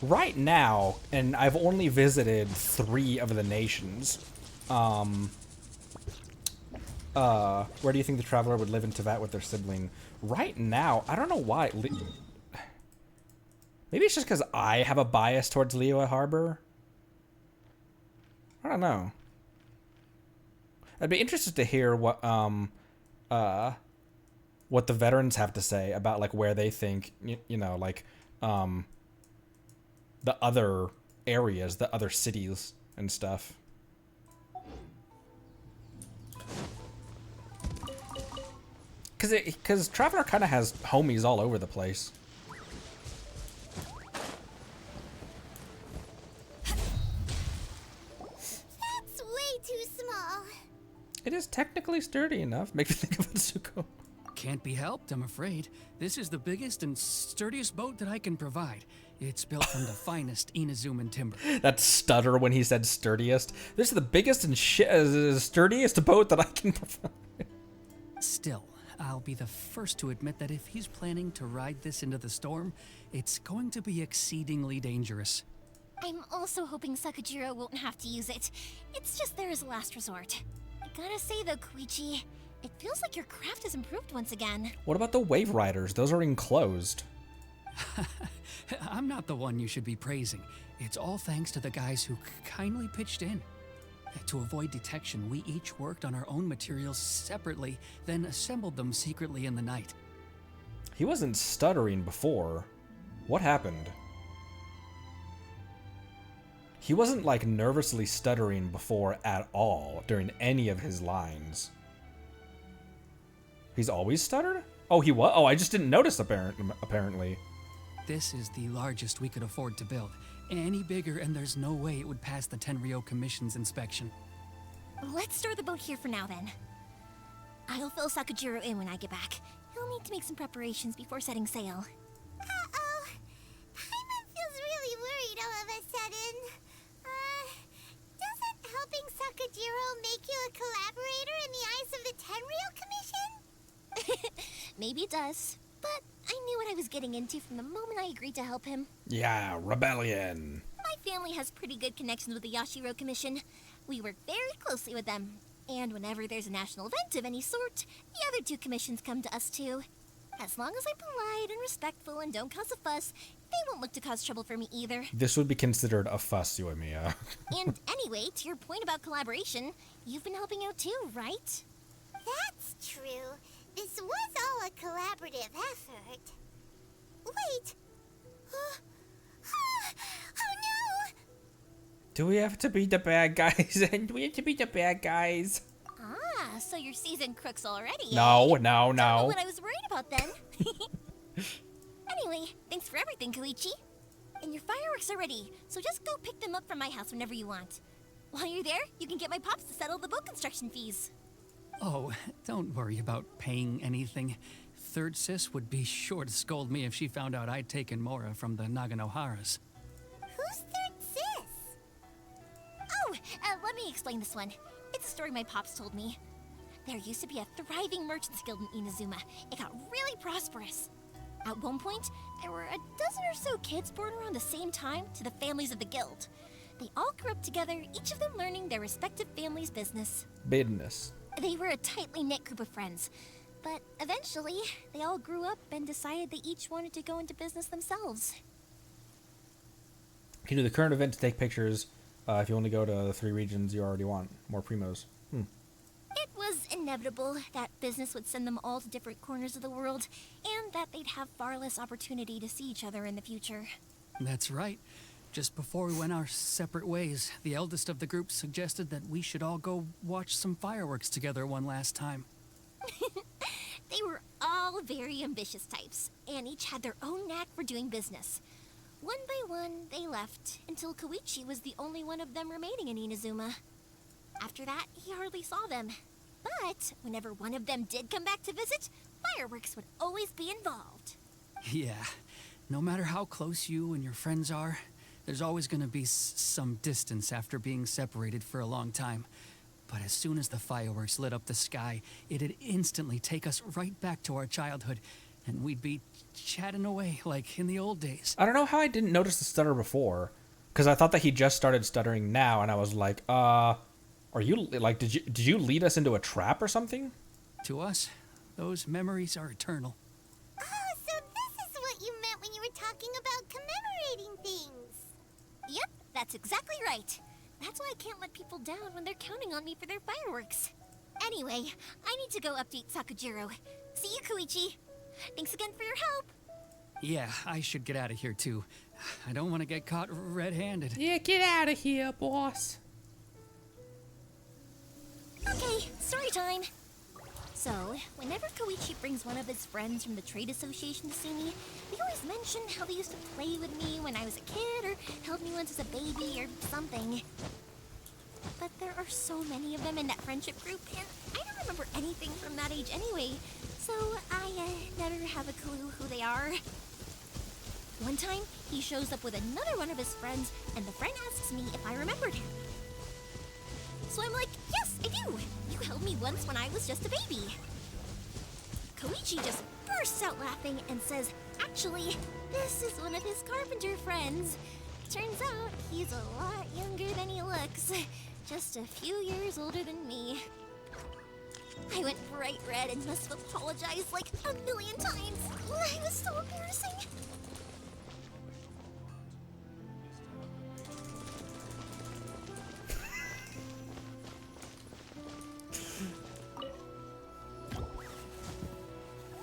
Right now, and I've only visited 3 of the nations. Where do you think the traveler would live in Tibet with their sibling? Right now, I don't know why. Maybe it's just because I have a bias towards Liyue Harbor. I don't know. I'd be interested to hear what the veterans have to say about like where they think you know like the other areas, the other cities and stuff. Because Traveler kind of has homies all over the place. That's way too small. It is technically sturdy enough. Makes me think of Atsuko. Can't be helped, I'm afraid. This is the biggest and sturdiest boat that I can provide. It's built from the finest Inazuman timber. That stutter when he said sturdiest. This is the biggest and sturdiest boat that I can provide. Still, I'll be the first to admit that if he's planning to ride this into the storm, it's going to be exceedingly dangerous. I'm also hoping Sakujirou won't have to use it. It's just there as a last resort. I gotta say though, Koichi, it feels like your craft has improved once again. What about the wave riders? Those are enclosed. I'm not the one you should be praising. It's all thanks to the guys who kindly pitched in. To avoid detection, we each worked on our own materials separately, then assembled them secretly in the night. He wasn't stuttering before. What happened? He wasn't like nervously stuttering before at all during any of his lines. He's always stuttered? Oh, he was? Oh, I just didn't notice apparently. This is the largest we could afford to build. Any bigger and there's no way it would pass the Tenryou Commission's inspection. Let's store the boat here for now then. I'll fill Sakujirou in when I get back. He'll need to make some preparations before setting sail. Uh-oh. Paimon feels really worried all of a sudden. Doesn't helping Sakujirou make you a collaborator in the eyes of the Tenryou Commission? Maybe it does, but I knew what I was getting into from the moment I agreed to help him. Yeah, rebellion. My family has pretty good connections with the Yashiro Commission. We work very closely with them. And whenever there's a national event of any sort, the other two commissions come to us too. As long as I'm polite and respectful and don't cause a fuss, they won't look to cause trouble for me either. This would be considered a fuss, Yoimiya. And anyway, to your point about collaboration, you've been helping out too, right? That's true. This was all a collaborative effort. Wait. Oh no! Do we have to be the bad guys? And do we have to be the bad guys? Ah, so you're seasoned crooks already, No, eh? no, Don't know no. what I was worried about then. Anyway, thanks for everything, Koichi. And your fireworks are ready, so just go pick them up from my house whenever you want. While you're there, you can get my pops to settle the boat construction fees. Oh, don't worry about paying anything. Third Sis would be sure to scold me if she found out I'd taken Mora from the Naganoharas. Who's Third Sis? Oh, let me explain this one. It's a story my pops told me. There used to be a thriving merchants guild in Inazuma. It got really prosperous. At one point, there were a dozen or so kids born around the same time to the families of the guild. They all grew up together, each of them learning their respective family's business. Business. They were a tightly knit group of friends. But eventually, they all grew up and decided they each wanted to go into business themselves. You can do the current event to take pictures if you want to go to the 3 regions you already want. More primos. It was inevitable that business would send them all to different corners of the world, and that they'd have far less opportunity to see each other in the future. That's right. Just before we went our separate ways, the eldest of the group suggested that we should all go watch some fireworks together one last time. They were all very ambitious types, and each had their own knack for doing business. One by one, they left, until Koichi was the only one of them remaining in Inazuma. After that, he hardly saw them. But whenever one of them did come back to visit, fireworks would always be involved. Yeah, no matter how close you and your friends are, there's always going to be some distance after being separated for a long time. But as soon as the fireworks lit up the sky, it'd instantly take us right back to our childhood, and we'd be chatting away like in the old days. I don't know how I didn't notice the stutter before, because I thought that he just started stuttering now, and I was like, are you, like, did you lead us into a trap or something? To us, those memories are eternal. Oh, so this is what you meant when you were talking about commemorating things. Yep, that's exactly right. That's why I can't let people down when they're counting on me for their fireworks. Anyway, I need to go update Sakujirou. See you, Koichi. Thanks again for your help. Yeah, I should get out of here too. I don't want to get caught red-handed. Yeah, get out of here, boss. Okay, story time. So, whenever Koichi brings one of his friends from the trade association to see me, they always mention how they used to play with me when I was a kid, or held me once as a baby, or something. But there are so many of them in that friendship group, and I don't remember anything from that age anyway, so I never have a clue who they are. One time, he shows up with another one of his friends, and the friend asks me if I remembered him. So I'm like, yes, I do. You held me once when I was just a baby. Koichi just bursts out laughing and says, actually, this is one of his carpenter friends. Turns out he's a lot younger than he looks. Just a few years older than me. I went bright red and must have apologized like a million times. I was so embarrassing.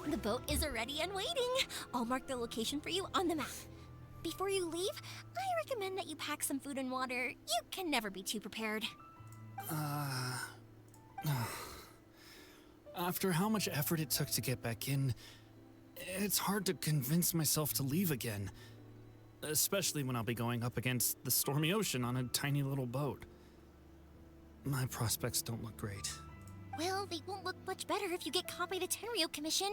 The boat is ready and waiting. I'll mark the location for you on the map. Before you leave, I recommend that you pack some food and water. You can never be too prepared. After how much effort it took to get back in, it's hard to convince myself to leave again. Especially when I'll be going up against the stormy ocean on a tiny little boat. My prospects don't look great. Well, they won't look much better if you get caught by the Tenryou Commission.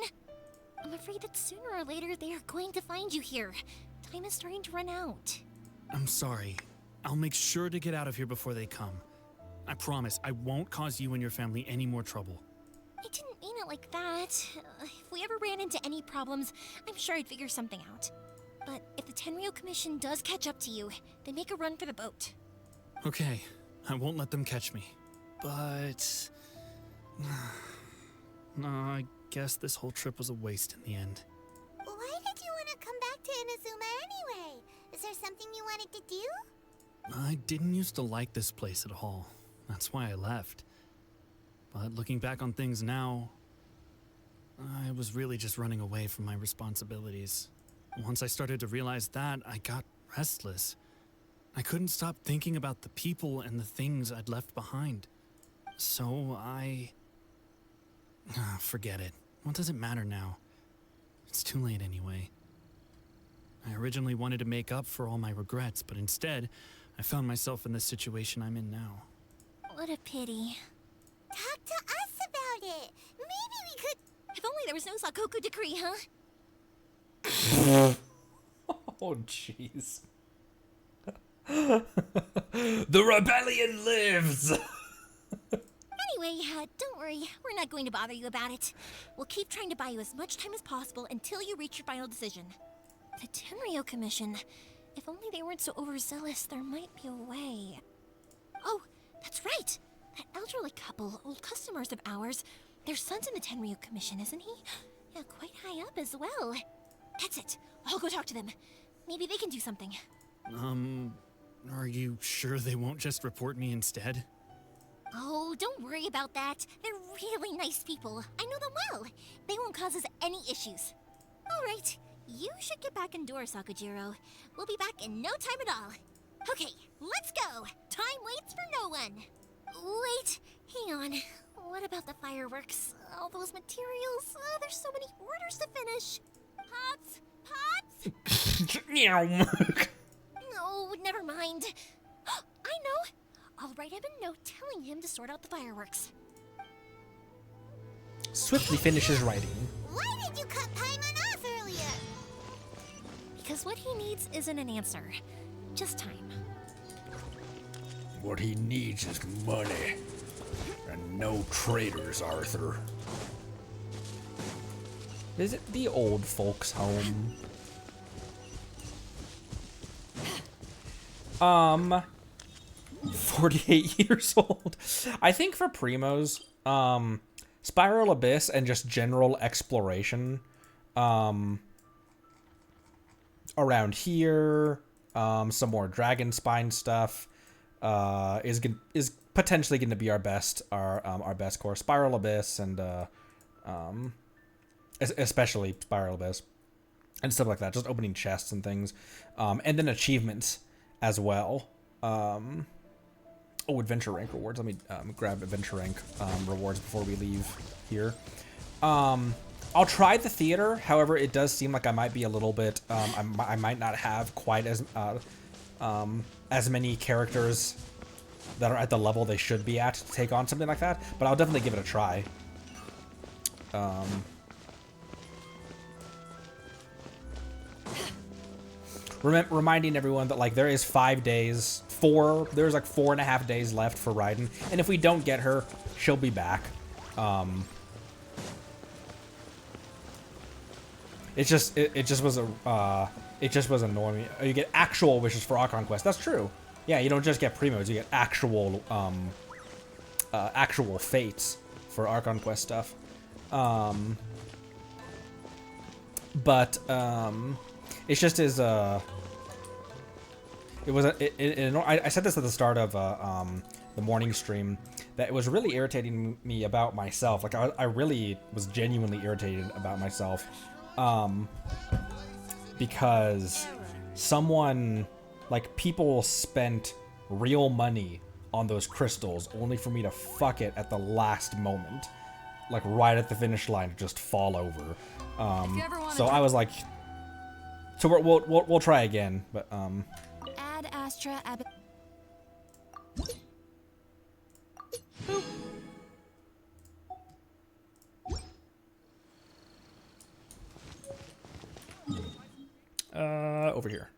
I'm afraid that sooner or later they are going to find you here. Time is starting to run out. I'm sorry. I'll make sure to get out of here before they come. I promise I won't cause you and your family any more trouble. I didn't mean it like that. If we ever ran into any problems, I'm sure I'd figure something out. But if the Tenryou Commission does catch up to you, they make a run for the boat. Okay, I won't let them catch me. But... no, I guess this whole trip was a waste in the end. Why did you want to come back to Inazuma anyway? Is there something you wanted to do? I didn't used to like this place at all. That's why I left. But looking back on things now, I was really just running away from my responsibilities. Once I started to realize that, I got restless. I couldn't stop thinking about the people and the things I'd left behind. So forget it. What does it matter now? It's too late anyway. I originally wanted to make up for all my regrets, but instead, I found myself in the situation I'm in now. What a pity. Talk to us about it. Maybe we could... If only there was no Sakoku decree, huh? Oh, jeez. The rebellion lives! Anyway, don't worry. We're not going to bother you about it. We'll keep trying to buy you as much time as possible until you reach your final decision. The Tenryou Commission. If only they weren't so overzealous, there might be a way. Oh, that's right! That elderly couple, old customers of ours, their son's in the Tenryou Commission, isn't he? Yeah, quite high up as well. That's it. I'll go talk to them. Maybe they can do something. Are you sure they won't just report me instead? Oh, don't worry about that. They're really nice people. I know them well. They won't cause us any issues. All right. You should get back indoors, Sakujirou. We'll be back in no time at all. Okay, let's go. Time waits for no one. Wait, hang on. What about the fireworks? All those materials? There's so many orders to finish. Pops? Pops? No, never mind. I know. I'll write him a note telling him to sort out the fireworks. Swiftly finishes writing. Why did you cut Paimon off earlier? Because what he needs isn't an answer, just time. What he needs is money. And no traitors, Arthur. Visit the old folks' home. 48 years old. I think for primos, Spiral Abyss and just general exploration around here, some more Dragon Spine stuff is potentially going to be our best course. Spiral Abyss and especially Spiral Abyss and stuff like that, just opening chests and things, and then achievements as well. Adventure rank rewards. Let me grab adventure rank rewards before we leave here. I'll try the theater. However, it does seem like I might be a little bit. I might not have quite as many characters that are at the level they should be at to take on something like that. But I'll definitely give it a try. Reminding everyone that like there is 5 days. There's like 4.5 days left for Raiden, and if we don't get her, she'll be back. It just was annoying. You get actual wishes for Archon Quest. That's true. Yeah, you don't just get primos. You get actual actual fates for Archon Quest stuff. But it's just as I said this at the start of the morning stream, that it was really irritating me about myself. Like I really was genuinely irritated about myself, because people spent real money on those crystals only for me to fuck it at the last moment, like right at the finish line, to just fall over. So I was like, so we'll try again, but Ad Astra Ab. over here.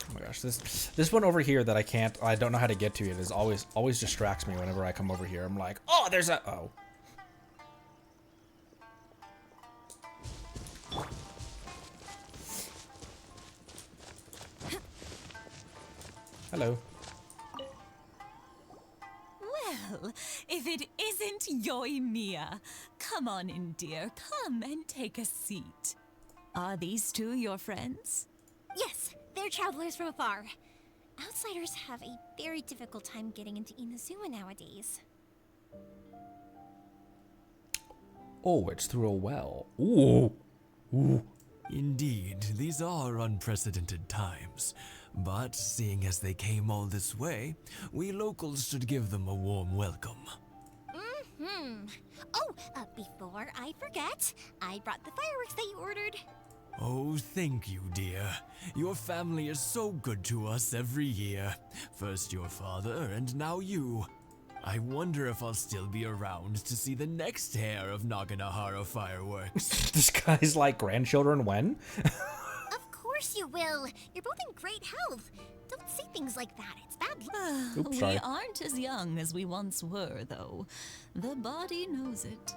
Oh my gosh, this one over here that I don't know how to get to it is always distracts me whenever I come over here. I'm like, oh, there's a oh. Hello. Well, if it isn't Yoimiya. Come on in, dear. Come and take a seat. Are these two your friends? Yes, they're travelers from afar. Outsiders have a very difficult time getting into Inazuma nowadays. Oh, it's through a well. Ooh. Ooh. Indeed, these are unprecedented times. But seeing as they came all this way, we locals should give them a warm welcome. Oh, before I forget, I brought the fireworks that you ordered. Oh, thank you, dear. Your family is so good to us every year. First your father, and now you. I wonder if I'll still be around to see the next hair of Naganohara fireworks. This guy's like grandchildren when? Of course you will. You're both in great health. Don't say things like that. It's bad luck. Oops, We sorry. aren't as young as we once were, though. The body knows it.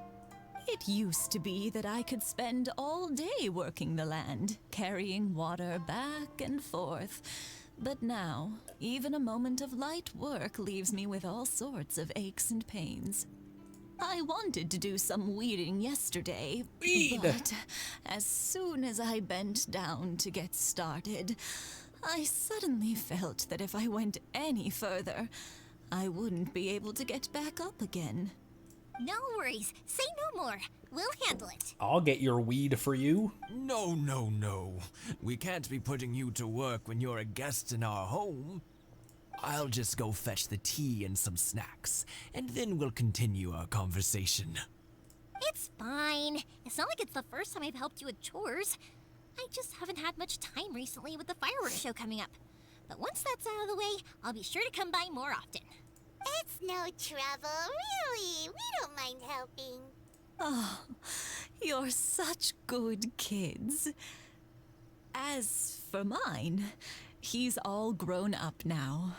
It used to be that I could spend all day working the land, carrying water back and forth. But now, even a moment of light work leaves me with all sorts of aches and pains. I wanted to do some weeding yesterday, but as soon as I bent down to get started, I suddenly felt that if I went any further, I wouldn't be able to get back up again. No worries. Say no more. We'll handle it. I'll get your weed for you. No, no, no. We can't be putting you to work when you're a guest in our home. I'll just go fetch the tea and some snacks, and then we'll continue our conversation. It's fine. It's not like it's the first time I've helped you with chores. I just haven't had much time recently with the fireworks show coming up. But once that's out of the way, I'll be sure to come by more often. It's no trouble, really. We don't mind helping. Oh, you're such good kids. As for mine, he's all grown up now.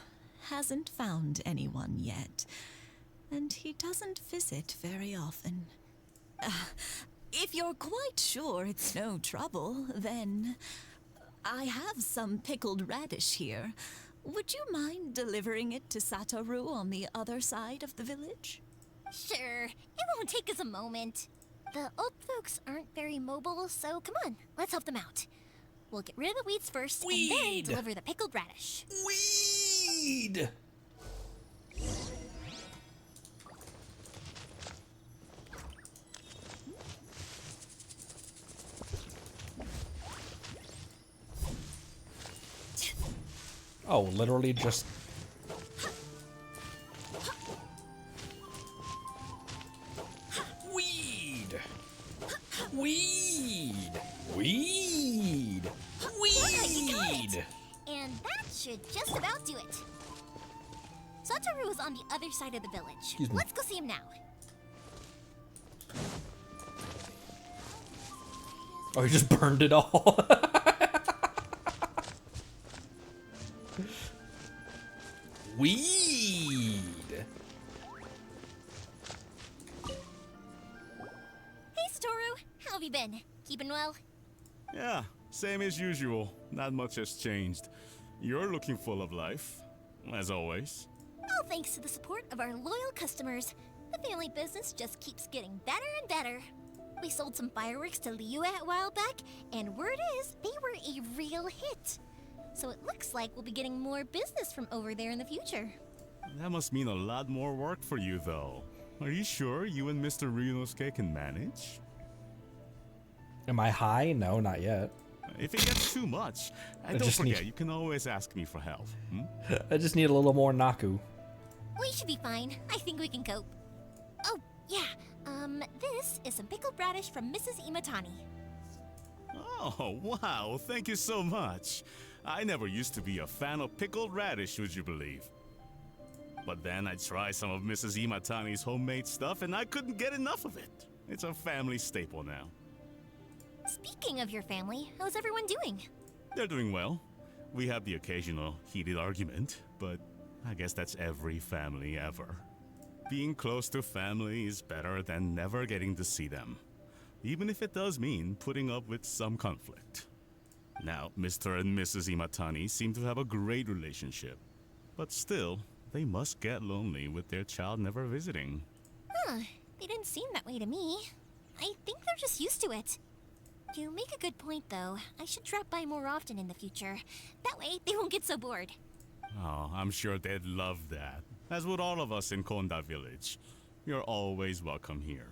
Hasn't found anyone yet. And he doesn't visit very often. If you're quite sure it's no trouble, then I have some pickled radish here. Would you mind delivering it to Satoru on the other side of the village? Sure. It won't take us a moment. The old folks aren't very mobile, so come on, let's help them out. We'll get rid of the weeds first, and then deliver the pickled radish. Weed! Oh, literally just... Weed! Weed! Weed! Yeah, you got Weed! it. And that should just about do it. Satoru is on the other side of the village. Excuse me. Let's go see him now. Oh, he just burned it all. Weed! Hey, Satoru. How have you been? Keeping well? Yeah, same as usual. Not much has changed. You're looking full of life, as always. All thanks to the support of our loyal customers. The family business just keeps getting better and better. We sold some fireworks to Liyue a while back, and word is they were a real hit. So it looks like we'll be getting more business from over there in the future. That must mean a lot more work for you, though. Are you sure you and Mr. Ryunosuke can manage? Am I high? No, not yet. If it gets too much, don't just forget, you can always ask me for help. I just need a little more Naku. We should be fine. I think we can cope. Oh, yeah. This is some pickled radish from Mrs. Imatani. Oh, wow, thank you so much. I never used to be a fan of pickled radish, would you believe? But then I tried some of Mrs. Imatani's homemade stuff and I couldn't get enough of it. It's a family staple now. Speaking of your family, how's everyone doing? They're doing well. We have the occasional heated argument, but I guess that's every family ever. Being close to family is better than never getting to see them, even if it does mean putting up with some conflict. Now, Mr. and Mrs. Imatani seem to have a great relationship, but still, they must get lonely with their child never visiting. Huh, they didn't seem that way to me. I think they're just used to it. You make a good point, though. I should drop by more often in the future. That way, they won't get so bored. Oh, I'm sure they'd love that, as would all of us in Konda Village. You're always welcome here.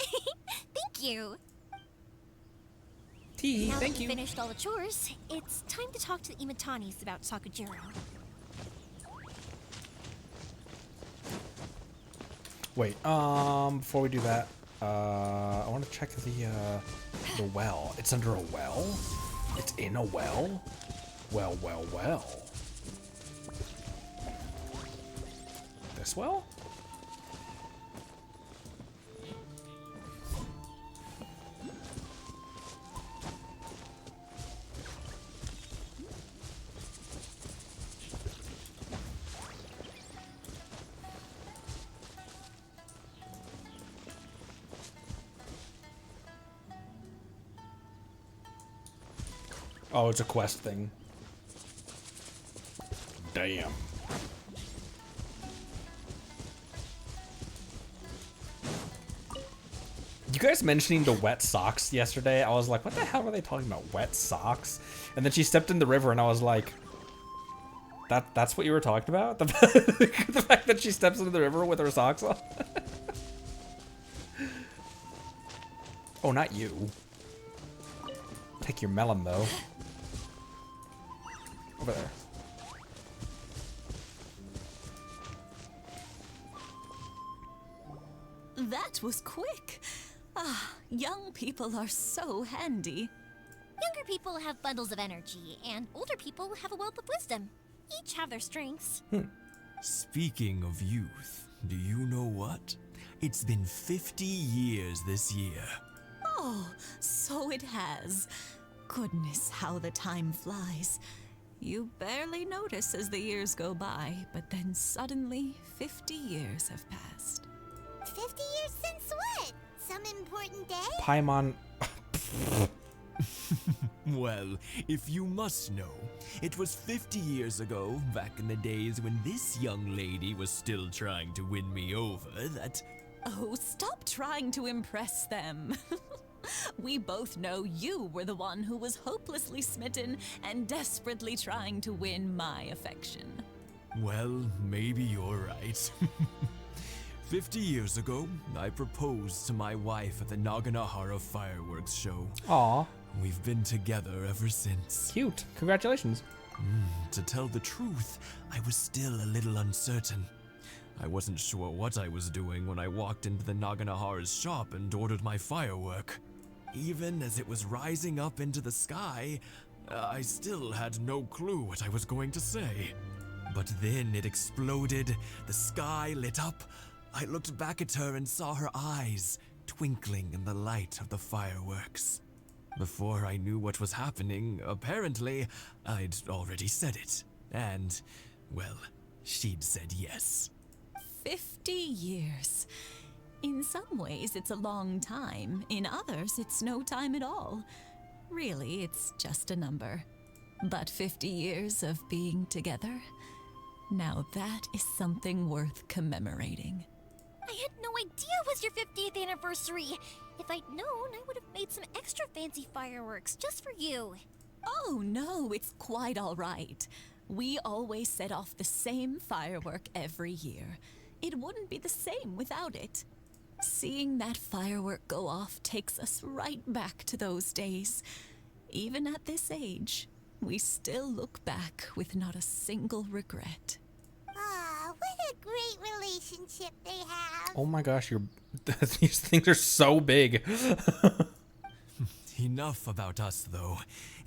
Thank you. Tee, now thank that you. we finished all the chores, it's time to talk to the Imatanis about Sakujirou. Wait, before we do that, I want to check the well. It's under a well? It's in a well? Well, well, well. This well? Oh, it's a quest thing. Damn. You guys mentioning the wet socks yesterday, I was like, what the hell are they talking about? Wet socks? And then she stepped in the river and I was like, that's what you were talking about? The fact that she steps into the river with her socks on? Oh, not you. Take your melon, though. Over there. That was quick. Ah, young people are so handy. Younger people have bundles of energy, and older people have a wealth of wisdom. Each have their strengths. Speaking of youth, do you know what? It's been 50 years this year. Oh, so it has. Goodness, how the time flies. You barely notice as the years go by, but then suddenly 50 years have passed. 50 years since what? Some important day? Paimon. Well, if you must know, it was 50 years ago, back in the days when this young lady was still trying to win me over, that... Oh, stop trying to impress them. We both know you were the one who was hopelessly smitten and desperately trying to win my affection. Well, maybe you're right. 50 years ago, I proposed to my wife at the Naganohara fireworks show. Aw. We've been together ever since. Cute. Congratulations. To tell the truth, I was still a little uncertain. I wasn't sure what I was doing when I walked into the Naganohara's shop and ordered my firework. Even as it was rising up into the sky, I still had no clue what I was going to say. But then it exploded, the sky lit up. I looked back at her and saw her eyes twinkling in the light of the fireworks. Before I knew what was happening, apparently, I'd already said it. And, well, she'd said yes. 50 years. In some ways, it's a long time. In others, it's no time at all. Really, it's just a number. But 50 years of being together? Now that is something worth commemorating. I had no idea it was your 50th anniversary. If I'd known, I would have made some extra fancy fireworks just for you. Oh no, it's quite all right. We always set off the same firework every year. It wouldn't be the same without it. Seeing that firework go off takes us right back to those days. Even at this age, we still look back with not a single regret. Ah, what a great relationship they have. Oh my gosh, these things are so big. Enough about us, though.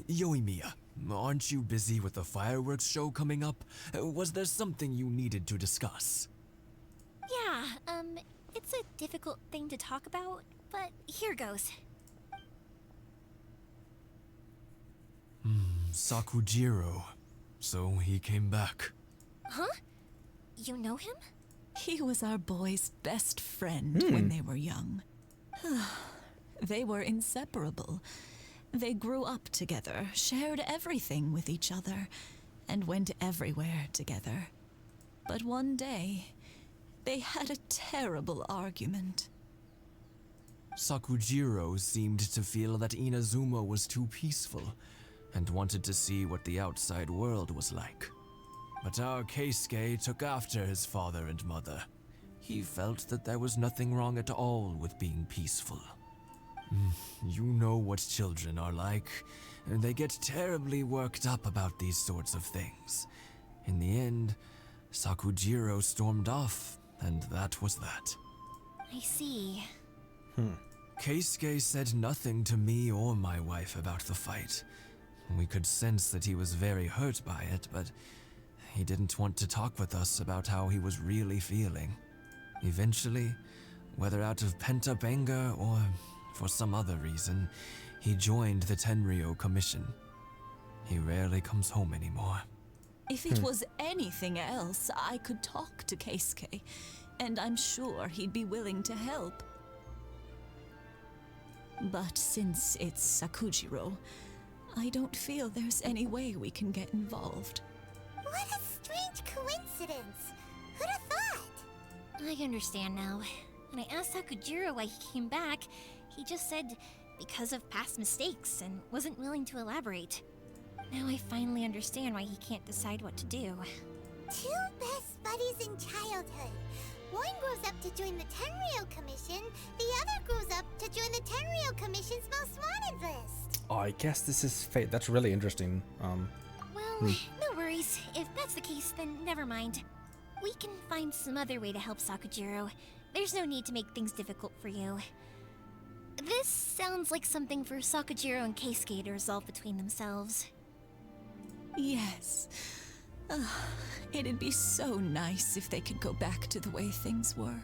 Yoimiya, Aren't you busy with the fireworks show coming up? Was there something you needed to discuss? Yeah, it's a difficult thing to talk about, but here goes. Sakujirou. So he came back. Huh? You know him? He was our boy's best friend when they were young. They were inseparable. They grew up together, shared everything with each other, and went everywhere together. But one day, they had a terrible argument. Sakujirou seemed to feel that Inazuma was too peaceful, and wanted to see what the outside world was like. But our Keisuke took after his father and mother. He felt that there was nothing wrong at all with being peaceful. You know what children are like. They get terribly worked up about these sorts of things. In the end, Sakujirou stormed off, and that was that. I see. Keisuke said nothing to me or my wife about the fight. We could sense that he was very hurt by it, but he didn't want to talk with us about how he was really feeling. Eventually, whether out of pent-up anger or for some other reason, he joined the Tenryou Commission. He rarely comes home anymore. If it was anything else, I could talk to Keisuke, and I'm sure he'd be willing to help. But since it's Sakujirou, I don't feel there's any way we can get involved. What a strange coincidence. Who'd have thought? I understand now. When I asked Sakujirou why he came back, he just said because of past mistakes and wasn't willing to elaborate. Now I finally understand why he can't decide what to do. Two best buddies in childhood. One grows up to join the Tenryou Commission, the other grows up to join the Tenryou Commission's most wanted list. Oh, I guess this is fate. That's really interesting. Well, no worries. If that's the case, then never mind. We can find some other way to help Sakujirou. There's no need to make things difficult for you. This sounds like something for Sakujirou and Keisuke to resolve between themselves. Yes. It'd be so nice if they could go back to the way things were.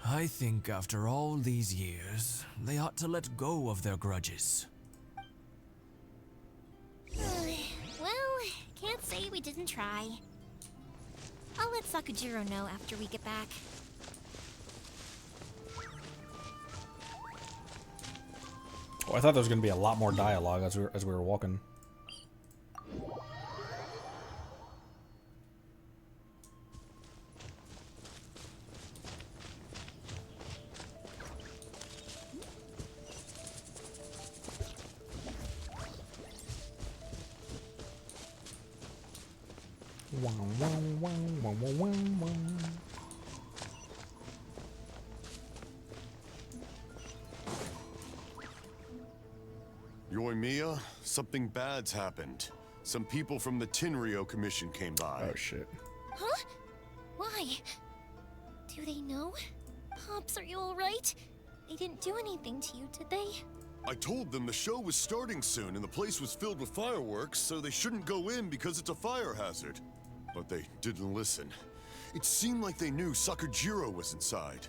I think after all these years, they ought to let go of their grudges. Well, can't say we didn't try. I'll let Sakujirou know after we get back. Oh, I thought there was going to be a lot more dialogue as we were walking. Yoimiya, something bad's happened. Some people from the Tenryou Commission came by. Oh shit. Huh? Why? Do they know? Pops, are you alright? They didn't do anything to you, did they? I told them the show was starting soon and the place was filled with fireworks, so they shouldn't go in because it's a fire hazard. But they didn't listen. It seemed like they knew Sakujirou was inside.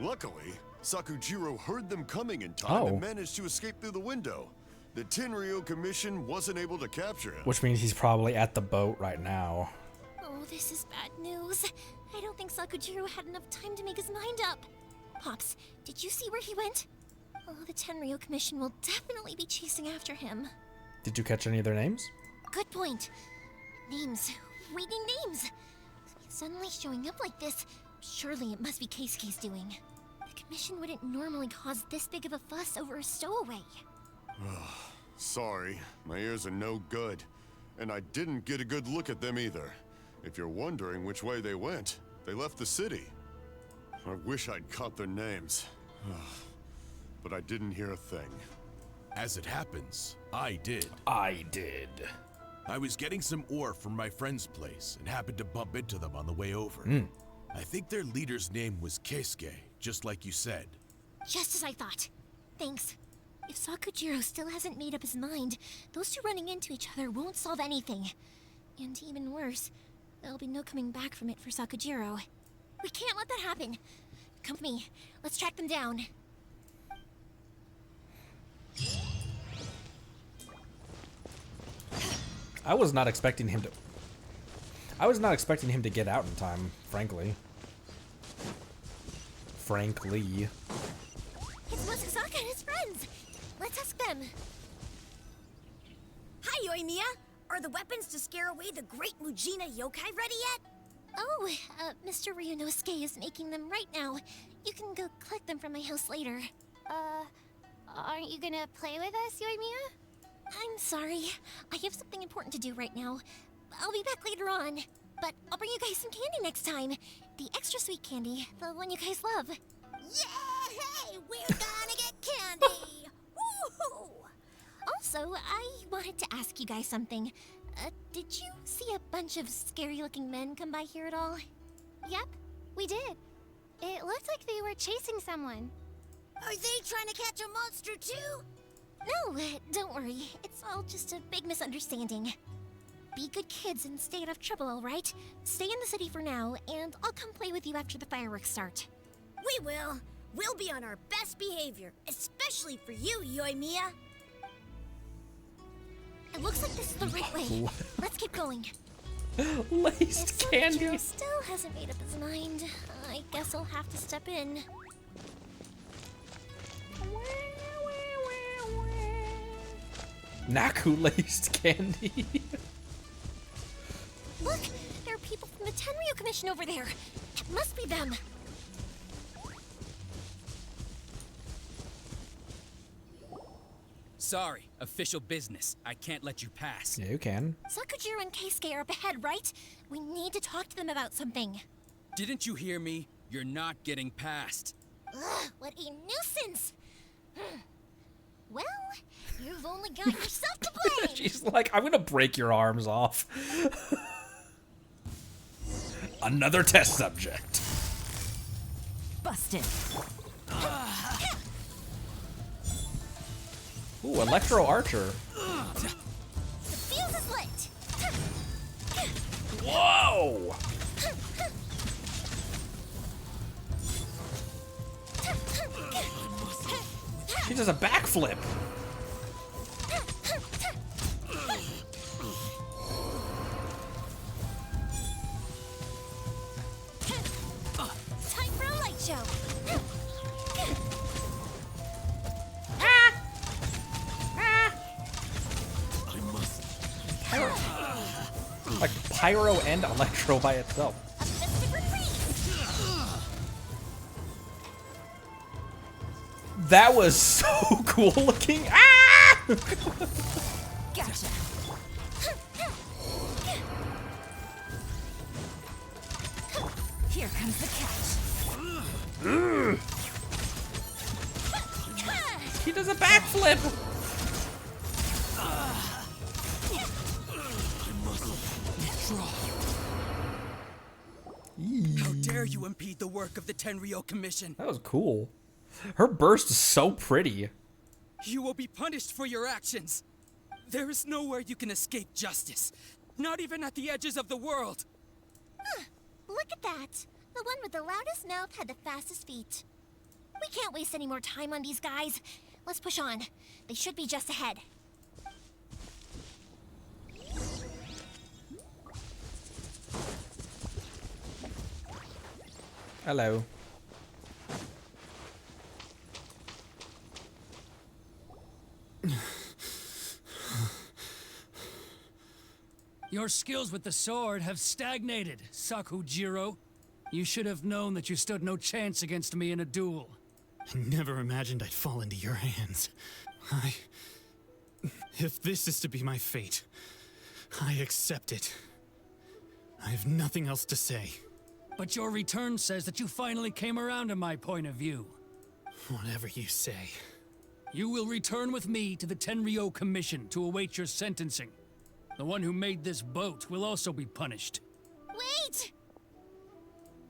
Luckily, Sakujirou heard them coming in time and managed to escape through the window. The Tenryou Commission wasn't able to capture him. Which means he's probably at the boat right now. Oh, this is bad news. I don't think Sakujirou had enough time to make his mind up. Pops, did you see where he went? Oh, the Tenryou Commission will definitely be chasing after him. Did you catch any of their names? Good point. Names. Reading names. Suddenly showing up like this, surely it must be Keisuke's doing. The Commission wouldn't normally cause this big of a fuss over a stowaway. Sorry, my ears are no good. And I didn't get a good look at them either. If you're wondering which way they went, they left the city. I wish I'd caught their names. But I didn't hear a thing. As it happens, I did. I did. I was getting some ore from my friend's place and happened to bump into them on the way over. I think their leader's name was Keisuke, just like you said. Just as I thought. Thanks. If Sakujirou still hasn't made up his mind, those two running into each other won't solve anything. And even worse, there'll be no coming back from it for Sakujirou. We can't let that happen. Come with me. Let's track them down. I was not expecting him to get out in time, frankly. It's Masasaka and his friends. Let's ask them. Hi, Yoimiya. Are the weapons to scare away the great Mujina Yokai ready yet? Oh, Mr. Ryunosuke is making them right now. You can go collect them from my house later. Aren't you gonna play with us, Yoimiya? I'm sorry. I have something important to do right now. I'll be back later on. But I'll bring you guys some candy next time. The extra sweet candy, the one you guys love. Yay! We're gonna get candy! Woohoo! Also, I wanted to ask you guys something. Did you see a bunch of scary-looking men come by here at all? Yep, we did. It looked like they were chasing someone. Are they trying to catch a monster too? No, don't worry. It's all just a big misunderstanding. Be good kids and stay out of trouble, alright? Stay in the city for now, and I'll come play with you after the fireworks start. We will. We'll be on our best behavior, especially for you, Yoimiya. It looks like this is the right way. Let's keep going. Laced candy. Sakujirou still hasn't made up his mind. I guess I'll have to step in. Naku laced candy. Look, there are people from the Tenryu Commission over there. It must be them. Sorry, official business. I can't let you pass. Yeah, you can. Sakujirou and Keisuke are up ahead, right? We need to talk to them about something. Didn't you hear me? You're not getting past. Ugh, what a nuisance! Well, you've only got yourself to blame! She's like, I'm gonna break your arms off. Another test subject. Busted. Ooh, Electro Archer. The fuse is lit! Whoa! She does a backflip. Time for a light show! Like Pyro and Electro by itself. That was so cool looking. Ah! Gotcha. Here comes the catch. He does a backflip. How dare you impede the work of the Tenryo Commission? That was cool. Her burst is so pretty. You will be punished for your actions. There is nowhere you can escape justice. Not even at the edges of the world. Look at that. The one with the loudest mouth had the fastest feet. We can't waste any more time on these guys. Let's push on. They should be just ahead. Hello. Your skills with the sword have stagnated, Sakujirou. You should have known that you stood no chance against me in a duel. I never imagined I'd fall into your hands. If this is to be my fate, I accept it. I have nothing else to say. But your return says that you finally came around to my point of view. Whatever you say. You will return with me to the Tenryo Commission to await your sentencing. The one who made this boat will also be punished. Wait!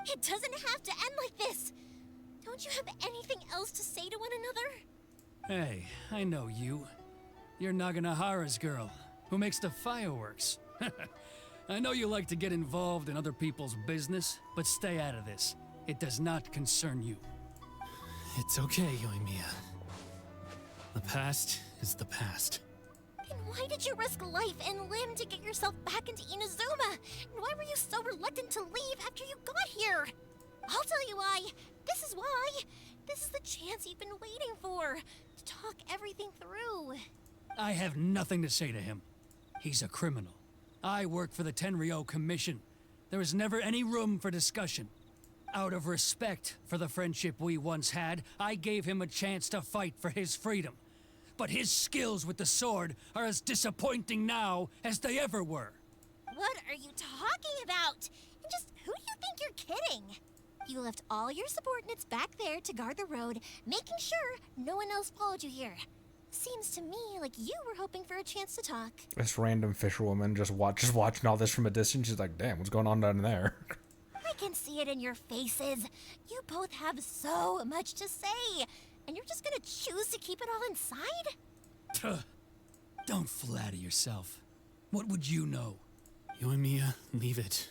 It doesn't have to end like this! Don't you have anything else to say to one another? Hey, I know you. You're Naganohara's girl, who makes the fireworks. I know you like to get involved in other people's business, but stay out of this. It does not concern you. It's okay, Yoimiya. The past is the past. Then why did you risk life and limb to get yourself back into Inazuma? And why were you so reluctant to leave after you got here? I'll tell you why. This is why. This is the chance you've been waiting for. To talk everything through. I have nothing to say to him. He's a criminal. I work for the Tenryou Commission. There is never any room for discussion. Out of respect for the friendship we once had, I gave him a chance to fight for his freedom. But his skills with the sword are as disappointing now as they ever were. What are you talking about? And just who do you think you're kidding? You left all your subordinates back there to guard the road, making sure no one else followed you here. Seems to me like you were hoping for a chance to talk. This random fisherwoman just watching all this from a distance. She's like, damn, what's going on down there? I can see it in your faces. You both have so much to say, and you're just gonna choose to keep it all inside? Don't flatter yourself. What would you know? Yoimiya, leave it.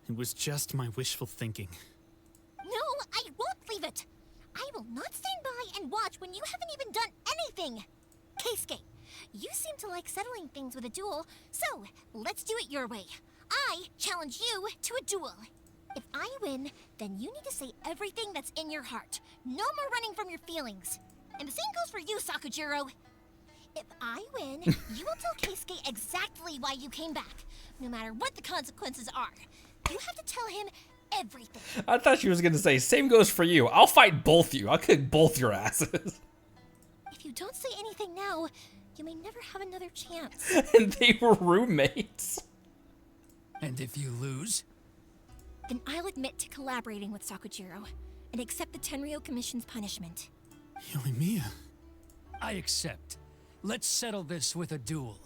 It was just my wishful thinking. No, I won't leave it. I will not stand by and watch when you haven't even done anything. Keisuke, you seem to like settling things with a duel, so let's do it your way. I challenge you to a duel. If I win, then you need to say everything that's in your heart. No more running from your feelings. And the same goes for you, Sakujirou. If I win, you will tell Keisuke exactly why you came back, no matter what the consequences are. You have to tell him everything. I thought she was going to say, same goes for you. I'll fight both you. I'll kick both your asses. If you don't say anything now, you may never have another chance. And they were roommates. And if you lose? Then I'll admit to collaborating with Sakujirou and accept the Tenryou Commission's punishment. Yoimiya. I accept. Let's settle this with a duel.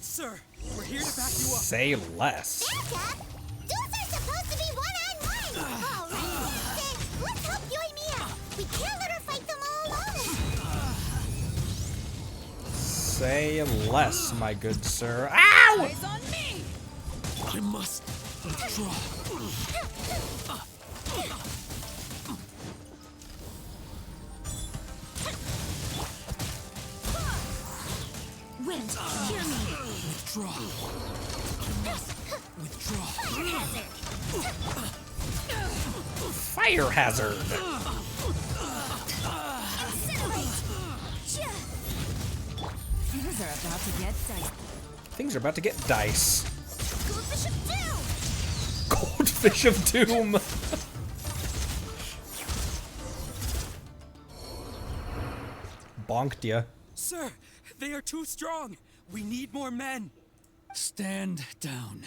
Sir, we're here to back you up. Say less. Backup? Duels are supposed to be one-on-one! All right, let's help Yoimiya! We can't let her fight them all alone! Say less, my good sir. Ow! Eyes on me! I must withdraw. Wind, hear me! Withdraw. Withdraw. Fire hazard. Things are about to get dicey. Things are about to get dice. Goldfish of Doom! Goldfish of Doom. Bonked ya. Sir, they are too strong. We need more men. Stand down.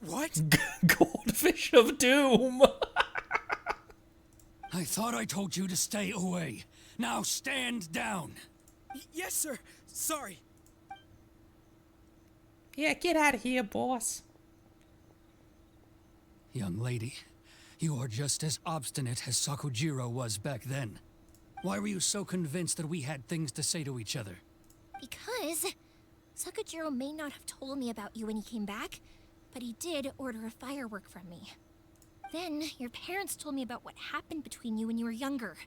What? Goldfish of Doom. I thought I told you to stay away. Now stand down. Yes, sir. Sorry. Yeah, get out of here, boss. Young lady, you are just as obstinate as Sakujirou was back then. Why were you so convinced that we had things to say to each other? Because Sakujirou may not have told me about you when he came back, but he did order a firework from me. Then your parents told me about what happened between you when you were younger.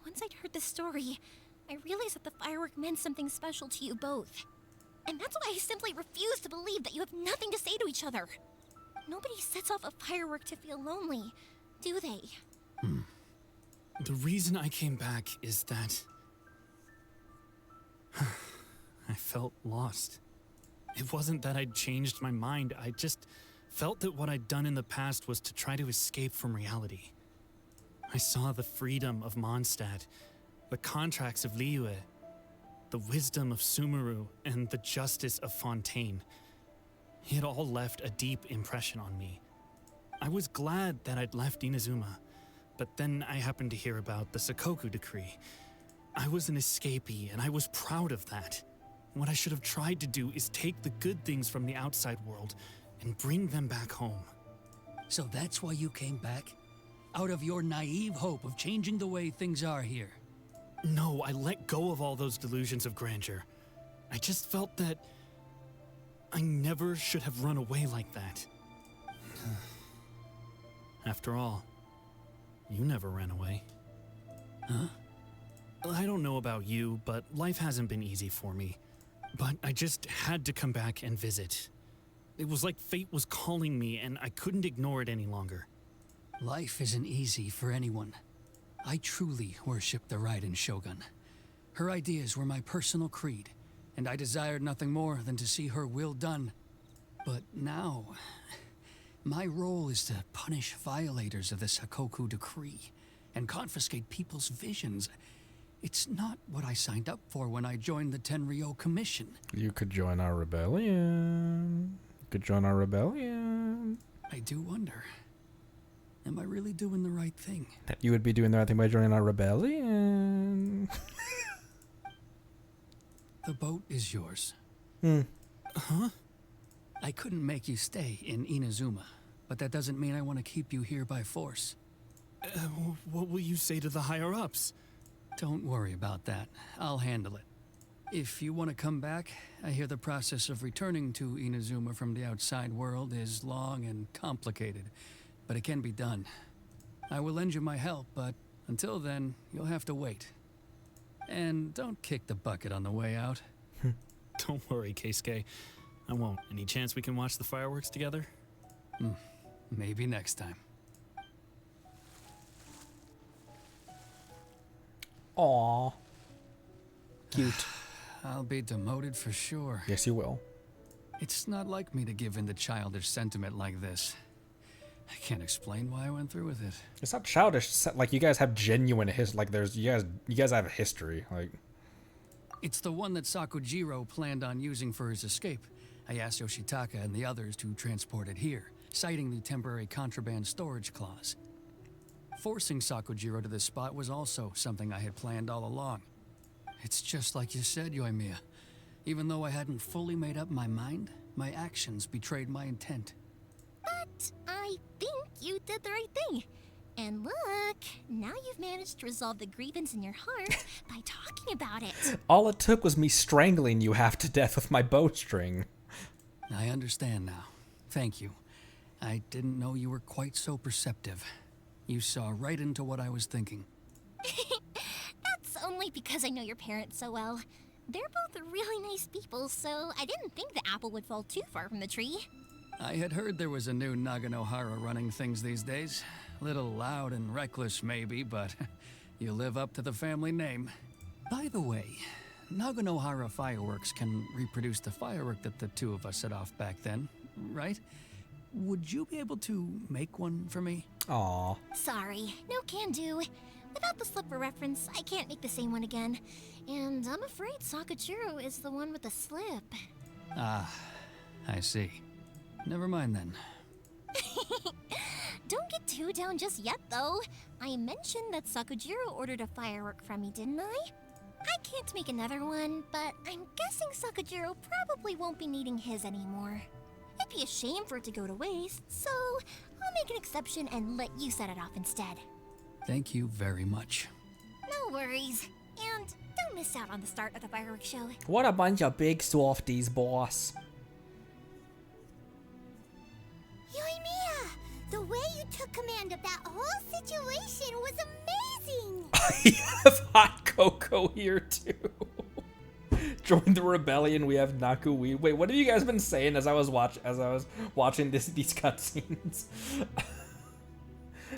Once I'd heard the story, I realized that the firework meant something special to you both. And that's why I simply refuse to believe that you have nothing to say to each other. Nobody sets off a firework to feel lonely, do they? The reason I came back is that I felt lost. It wasn't that I'd changed my mind, I just felt that what I'd done in the past was to try to escape from reality. I saw the freedom of Mondstadt, the contracts of Liyue, the wisdom of Sumeru, and the justice of Fontaine. It all left a deep impression on me. I was glad that I'd left Inazuma, but then I happened to hear about the Sakoku decree. I was an escapee, and I was proud of that. What I should have tried to do is take the good things from the outside world and bring them back home. So that's why you came back? out of your naive hope of changing the way things are here. No, I let go of all those delusions of grandeur. I just felt that I never should have run away like that. After all, you never ran away. Huh? I don't know about you, but life hasn't been easy for me. But I just had to come back and visit. It was like fate was calling me, and I couldn't ignore it any longer. Life isn't easy for anyone. I truly worship the Raiden Shogun. Her ideas were my personal creed, and I desired nothing more than to see her will done. But now, my role is to punish violators of the Sakoku decree and confiscate people's visions. It's not what I signed up for when I joined the Tenryou Commission. You could join our rebellion. You could join our rebellion. I do wonder, am I really doing the right thing? You would be doing the right thing by joining our rebellion. The boat is yours. Huh? I couldn't make you stay in Inazuma, but that doesn't mean I want to keep you here by force. What will you say to the higher-ups? Don't worry about that. I'll handle it. If you want to come back, I hear the process of returning to Inazuma from the outside world is long and complicated, but it can be done. I will lend you my help, but until then, you'll have to wait. And don't kick the bucket on the way out. Don't worry, Keisuke. I won't. Any chance we can watch the fireworks together? Maybe next time. Aww. Cute. I'll be demoted for sure. Yes, you will. It's not like me to give in to childish sentiment like this. I can't explain why I went through with it. It's not childish. Like, you guys have genuine like, you guys have a history. Like, it's the one that Sakujirou planned on using for his escape. I asked Yoshitaka and the others to transport it here, citing the temporary contraband storage clause. Forcing Sakujirou to this spot was also something I had planned all along. It's just like you said, Yoimiya. Even though I hadn't fully made up my mind, my actions betrayed my intent. But I think you did the right thing. And look, now you've managed to resolve the grievance in your heart by talking about it. all it took was me strangling you half to death with my bowstring. I understand now. Thank you. I didn't know you were quite so perceptive. You saw right into what I was thinking. That's only because I know your parents so well. They're both really nice people, so I didn't think the apple would fall too far from the tree. I had heard there was a new Naganohara running things these days. Little loud and reckless maybe, but you live up to the family name. By the way, Naganohara fireworks can reproduce the firework that the two of us set off back then, right? Would you be able to make one for me? Aww. Sorry, no can do. Without the slip for reference, I can't make the same one again. And I'm afraid Sakujirou is the one with the slip. Ah, I see. Never mind then. Don't get too down just yet, though. I mentioned that Sakujirou ordered a firework from me, didn't I? I can't make another one, but I'm guessing Sakujirou probably won't be needing his anymore. It'd be a shame for it to go to waste, so I'll make an exception and let you set it off instead. Thank you very much. No worries. And don't miss out on the start of the fireworks show. What a bunch of big softies, boss. Yoimiya, the way you took command of that whole situation was amazing! I have Hot Cocoa here, too. Join the rebellion, we have Nakui. Wait, what have you guys been saying as I was watching these cutscenes?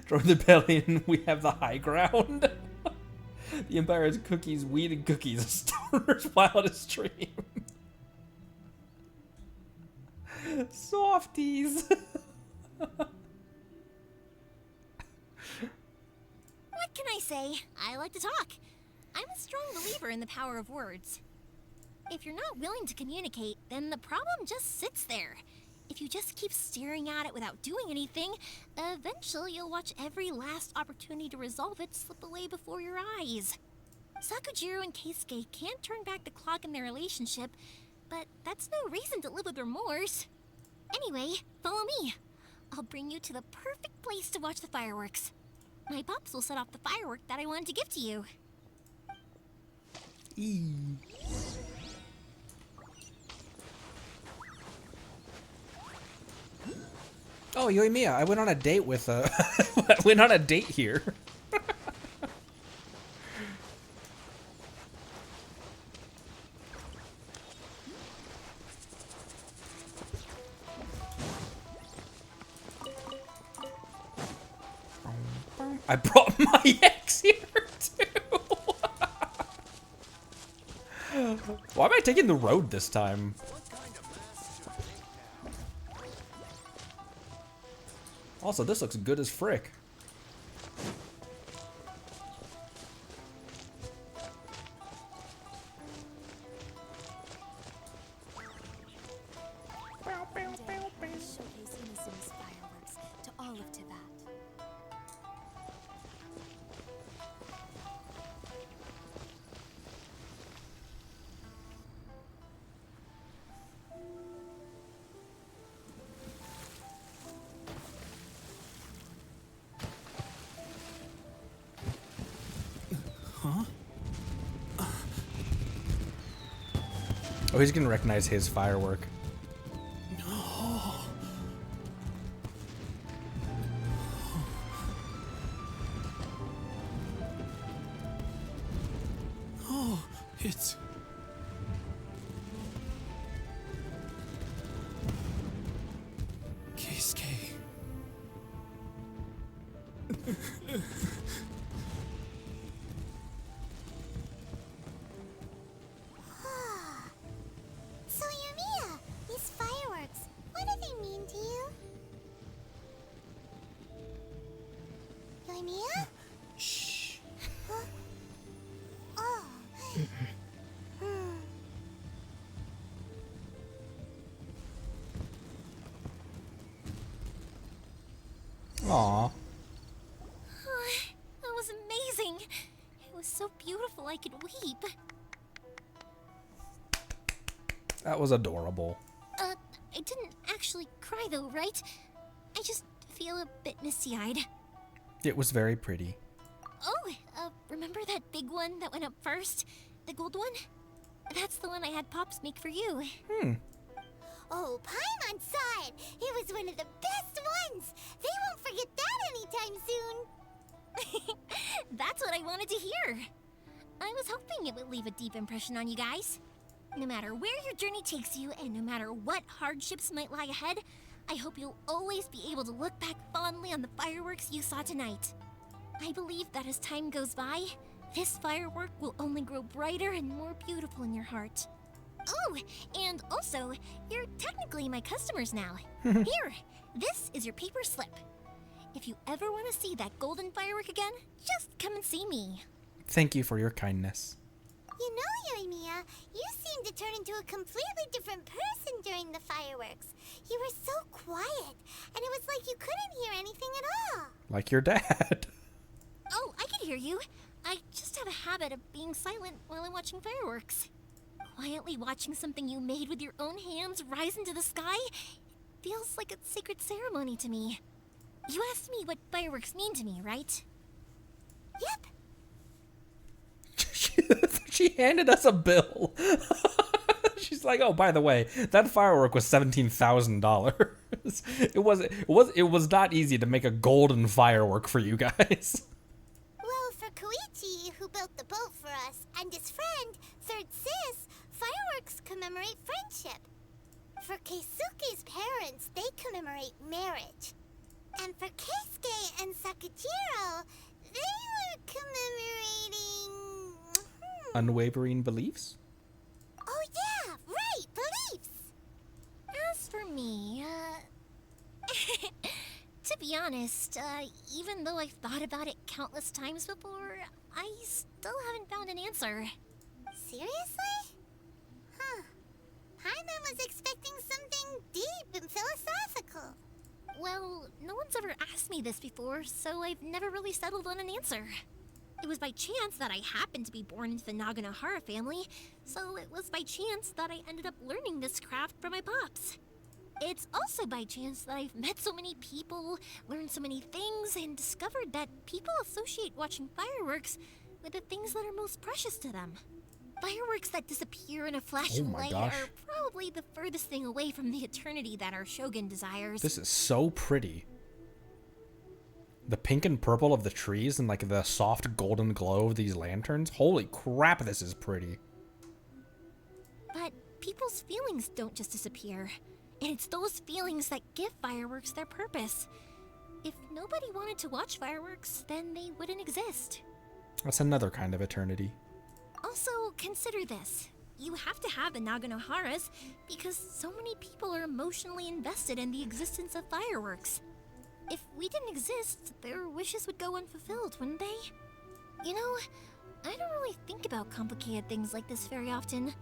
Join the rebellion, we have the high ground. The Empire has cookies, weed, and cookies. A stoner's wildest dream. Softies. What can I say? I like to talk. I'm a strong believer in the power of words. If you're not willing to communicate, then the problem just sits there. If you just keep staring at it without doing anything, eventually you'll watch every last opportunity to resolve it slip away before your eyes. Sakujirou and Keisuke can't turn back the clock in their relationship, but that's no reason to live with remorse. Anyway, follow me. I'll bring you to the perfect place to watch the fireworks. My pops will set off the firework that I wanted to give to you. Oh, Yoimiya, I went on a date with I went on a date here. I brought my ex here too. Why am I taking the road this time? Also, this looks good as frick. Showcase Innocence fireworks to all of Tibet. Huh? Oh, he's gonna recognize his firework. Oh, it's... Keisuke. So Yoimiya, these fireworks, what do they mean to you? Yoimiya? Shh. Huh? Oh. Aw. That was amazing. It was so beautiful I could weep. That was adorable. I didn't actually cry though, right? I just feel a bit misty-eyed. It was very pretty. Oh, remember that big one that went up first? The gold one? That's the one I had Pops make for you. Oh, Paimon saw it. It was one of the best ones. They won't forget that anytime soon. That's what I wanted to hear. I was hoping it would leave a deep impression on you guys. No matter where your journey takes you, and no matter what hardships might lie ahead, I hope you'll always be able to look back fondly on the fireworks you saw tonight. I believe that as time goes by, this firework will only grow brighter and more beautiful in your heart. Oh, and also, you're technically my customers now. Here, this is your paper slip. If you ever want to see that golden firework again, just come and see me. Thank you for your kindness. You know, Yoimiya, you seemed to turn into a completely different person during the fireworks. You were so quiet, and it was like you couldn't hear anything at all. Like your dad. Oh, I can hear you. I just have a habit of being silent while I'm watching fireworks. Quietly watching something you made with your own hands rise into the sky feels like a sacred ceremony to me. You asked me what fireworks mean to me, right? Yep. She handed us a bill. She's like, "Oh, by the way, that firework was $17,000. It was not easy to make a golden firework for you guys." Well, for Koichi, who built the boat for us, and his friend, Third Sis, fireworks commemorate friendship. For Keisuke's parents, they commemorate marriage. And for Keisuke and Sakujirou, they were commemorating... Unwavering beliefs? Oh yeah, right, beliefs! As for me, to be honest, even though I've thought about it countless times before, I still haven't found an answer. Seriously? Huh. Paimon was expecting something deep and philosophical. Well, no one's ever asked me this before, so I've never really settled on an answer. It was by chance that I happened to be born into the Naganohara family, so it was by chance that I ended up learning this craft from my pops. It's also by chance that I've met so many people, learned so many things, and discovered that people associate watching fireworks with the things that are most precious to them. Fireworks that disappear in a flash of light are probably the furthest thing away from the eternity that our shogun desires. This is so pretty. The pink and purple of the trees and like the soft golden glow of these lanterns. Holy crap, this is pretty. But people's feelings don't just disappear. And it's those feelings that give fireworks their purpose. If nobody wanted to watch fireworks, then they wouldn't exist. That's another kind of eternity. Also, consider this. You have to have the Naganoharas because so many people are emotionally invested in the existence of fireworks. If we didn't exist, their wishes would go unfulfilled, wouldn't they? You know, I don't really think about complicated things like this very often.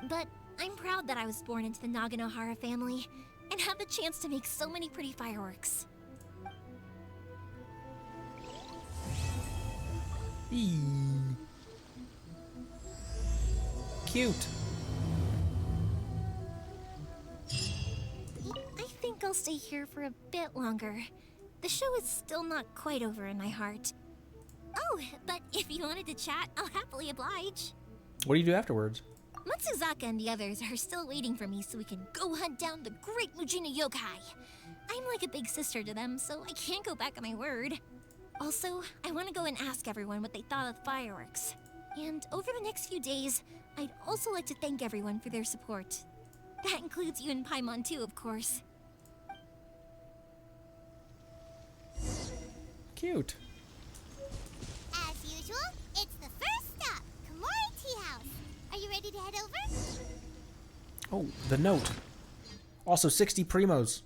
But I'm proud that I was born into the Naganohara family and have the chance to make so many pretty fireworks. Cute. I think I'll stay here for a bit longer. The show is still not quite over in my heart. Oh, but if you wanted to chat, I'll happily oblige. What do you do afterwards? Matsuzaka and the others are still waiting for me so we can go hunt down the great Mujina Yokai. I'm like a big sister to them, so I can't go back on my word. Also, I want to go and ask everyone what they thought of the fireworks. And over the next few days, I'd also like to thank everyone for their support. That includes you and Paimon too, of course. Cute. As usual, it's the first stop, Komori Tea House. Are you ready to head over? Oh, the note. Also 60 primos.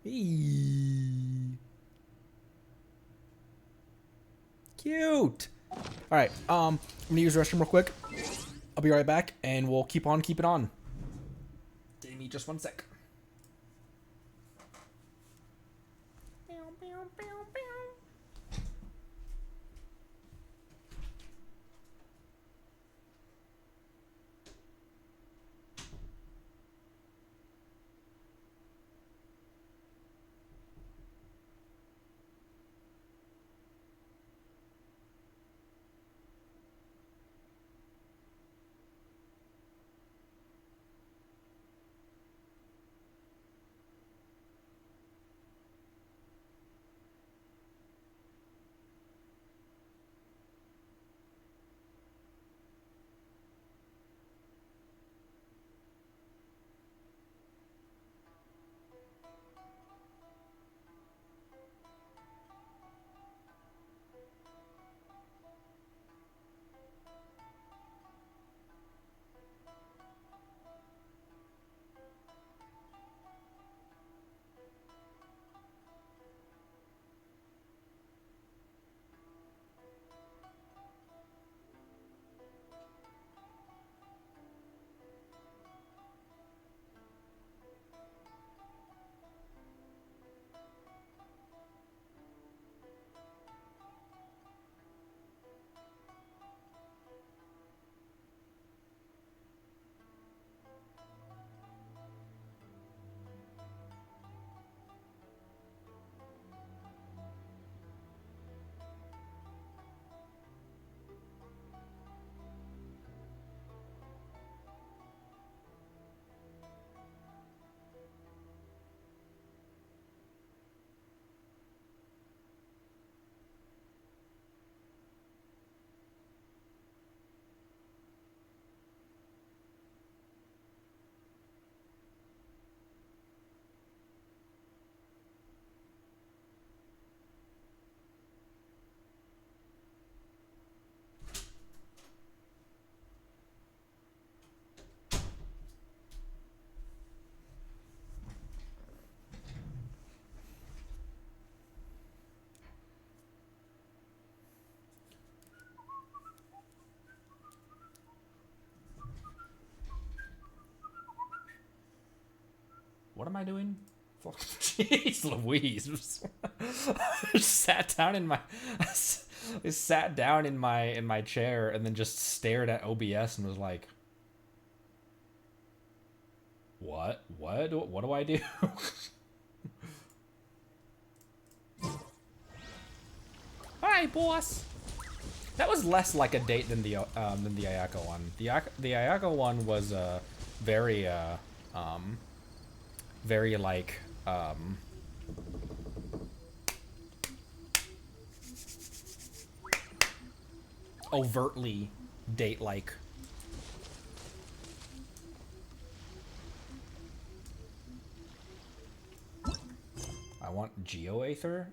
Eee. Cute. All right, I'm gonna use the restroom real quick. I'll be right back, and we'll keep on keeping on. Give me just 1 sec. What am I doing? Jeez Louise. I sat down in my chair and then just stared at OBS and was like, What? What do I do? Alright, boss. That was less like a date than the Ayako one. The Ayako one was very very like overtly date like. I want Geo Ether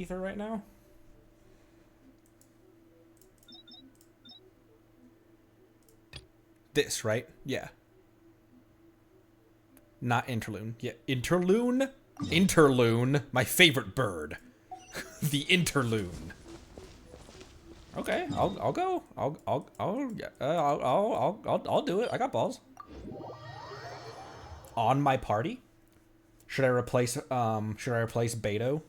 right now. This, right? Yeah. Not Interlude. Yeah, Interlude? Interlude, my favorite bird. The Interlude. Okay, I'll go. I'll do it. I got balls. On my party? Should I replace Beto?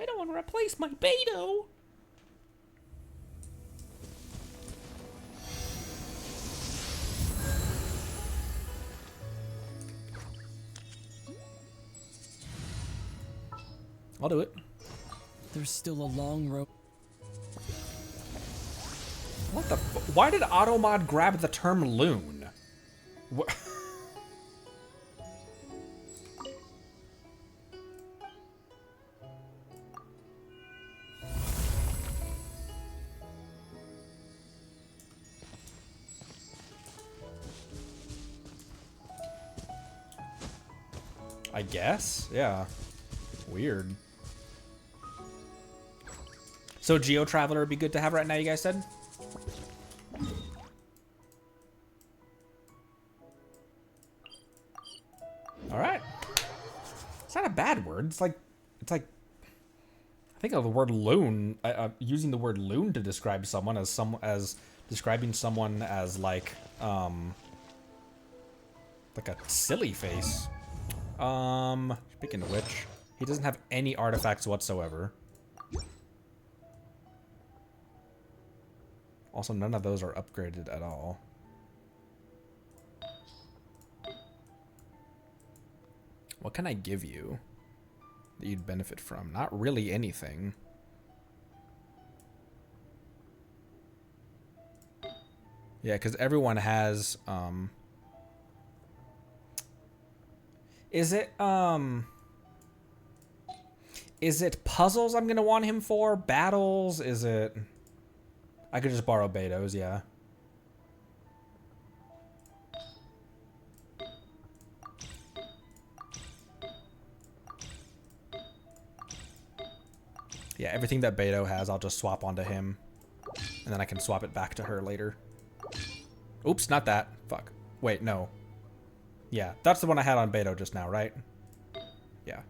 I don't want to replace my Beto. I'll do it. There's still a long road. What the why did Automod grab the term loon? What? I guess? Yeah. Weird. So Geo Traveler would be good to have right now, you guys said? Alright. It's not a bad word. It's like I think of the word loon, using the word loon to describe someone as describing someone as like a silly face. Speaking of which, he doesn't have any artifacts whatsoever. Also, none of those are upgraded at all. What can I give you that you'd benefit from? Not really anything. Yeah, because everyone has, Is it puzzles I'm gonna want him for? Battles? Is it... I could just borrow Beto's, yeah. Yeah, everything that Beto has, I'll just swap onto him. And then I can swap it back to her later. Oops, not that. Fuck. Wait, no. Yeah, that's the one I had on Beto just now, right? Yeah.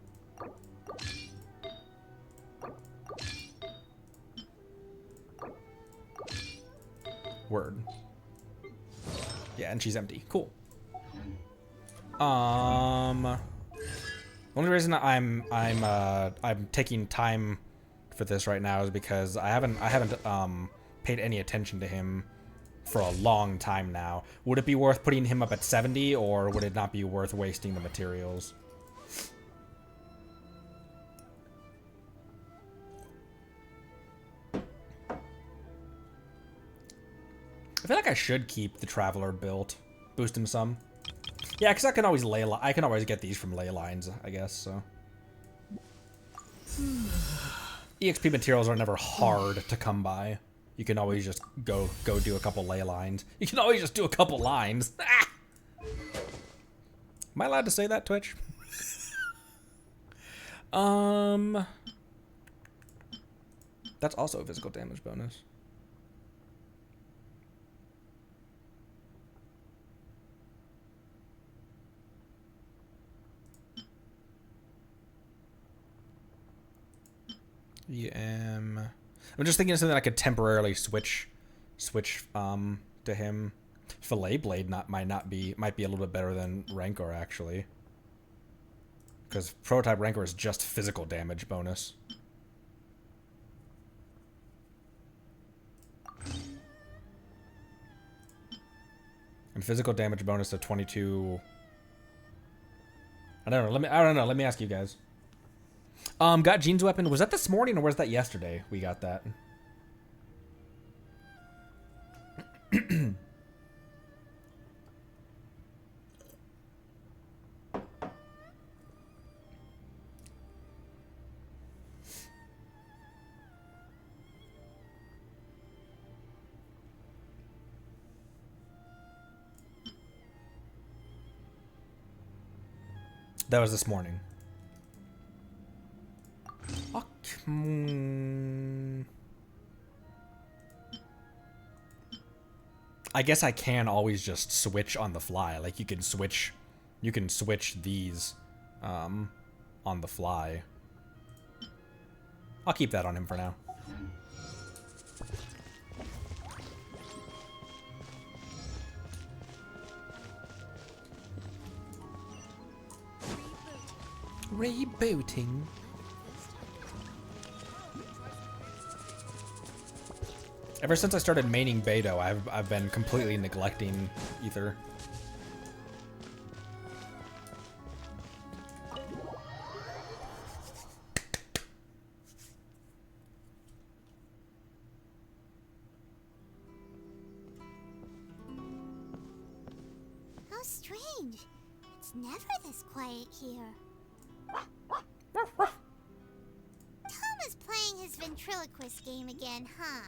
Word. Yeah, and she's empty. Cool. The only reason I'm taking time for this right now is because I haven't paid any attention to him for a long time now. Would it be worth putting him up at 70, or would it not be worth wasting the materials? I feel like I should keep the Traveler built, boost him some. Yeah, because I can always get these from ley lines, I guess. So EXP materials are never hard to come by. You can always just go do a couple ley lines. You can always just do a couple lines. Ah! Am I allowed to say that, Twitch? That's also a physical damage bonus. I'm just thinking of something I could temporarily switch to him. Fillet Blade might be a little bit better than Rancor actually, because Prototype Rancor is just physical damage bonus. And physical damage bonus of 22 I don't know. Let me ask you guys. Got Jean's weapon. Was that this morning or was that yesterday? We got that. That was this morning. I guess I can always just switch on the fly. Like you can switch these on the fly. I'll keep that on him for now. Rebooting. Ever since I started maining Beto, I've been completely neglecting Ether. How strange. It's never this quiet here. Toma's playing his ventriloquist game again, huh?